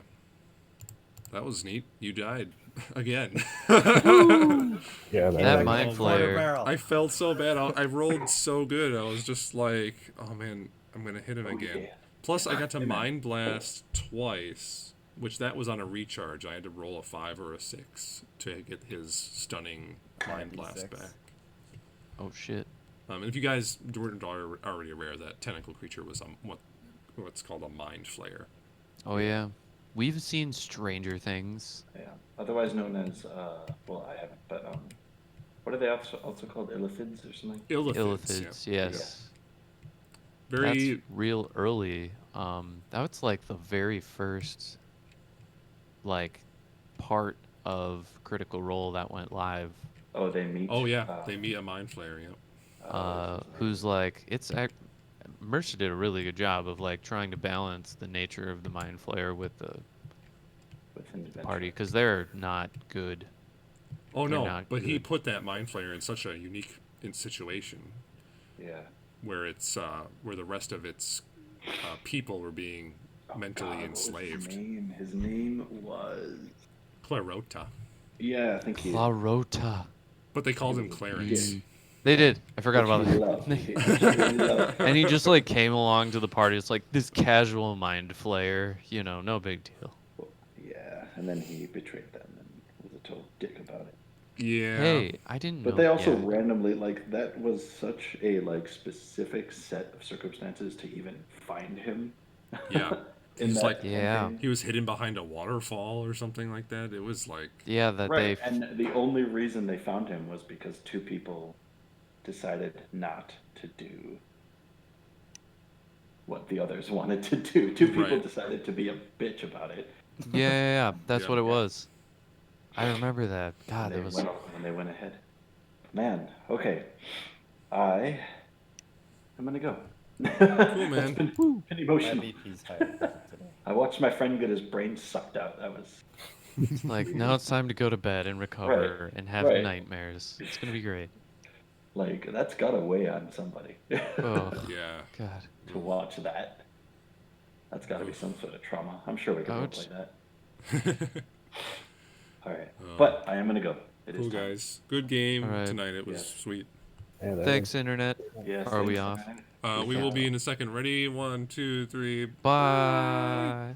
that was neat. You died again. Yeah, That that mind flare. I felt so bad. I rolled so good. I was just like, oh man, I'm gonna hit him again. yeah. Plus, I got to Amen. mind blast twice, which that was on a recharge. I had to roll a 5 or a 6 to get his stunning mind blast 96. back. Oh shit. And if you guys weren't already aware, that tentacle creature was what's called a mind flayer. Oh yeah. We've seen stranger things. Yeah. Otherwise known as, well, I haven't, but what are they also called? Illithids or something? Illithids, Illithids, yeah. yes. Very That's real early. That was like the very first like part of Critical Role that went live. Oh, they meet. Oh yeah, they meet a mind flayer. Yeah. Who's like Mercer did a really good job of like trying to balance the nature of the mind flayer with the Within the party adventure. because they're not good. Oh They're no, not but he good. put that mind flayer in such a unique situation Yeah. where it's where the rest of its people were being mentally God, what was enslaved. His name was. Clarota, Yeah, I think he. Clarota. but they called him was a Clarence. dick. They did. I forgot Which about he that. loved. He absolutely loved. And he just like came along to the party. It's like this casual mind flayer, no big deal. Yeah, and then he betrayed them and was a total dick about it. Yeah. Hey, I didn't know. But they also yeah. randomly, like, that was such a, like, specific set of circumstances to even find him. Yeah. in He's that like- Yeah. campaign. He was hidden behind a waterfall or something like that. It was like Yeah, that Right, they. and the only reason they found him was because 2 people decided not to do what the others wanted to do. 2 people Right. decided to be a bitch about it. Yeah. That's Yeah. what it was. I remember that. God, and that they was. they went ahead. Man, okay. I'm gonna go. Cool, man. Been My emotional. BP's higher today. I watched my friend get his brain sucked out. That was Like, now it's time to go to bed and recover and have right. nightmares. It's gonna be great. like that's gotta weigh on somebody Oh, yeah. God. to watch that. That's gotta be some sort of trauma. I'm sure we can Ouch. play that. All right, but I am gonna go. It is Cool time. guys. Good game All right. tonight. It was Yes. sweet. Yeah, that Thanks, Internet. Yes, Are we thanks, off? man. We will be in a second. Ready? 1, 2, 3. Bye.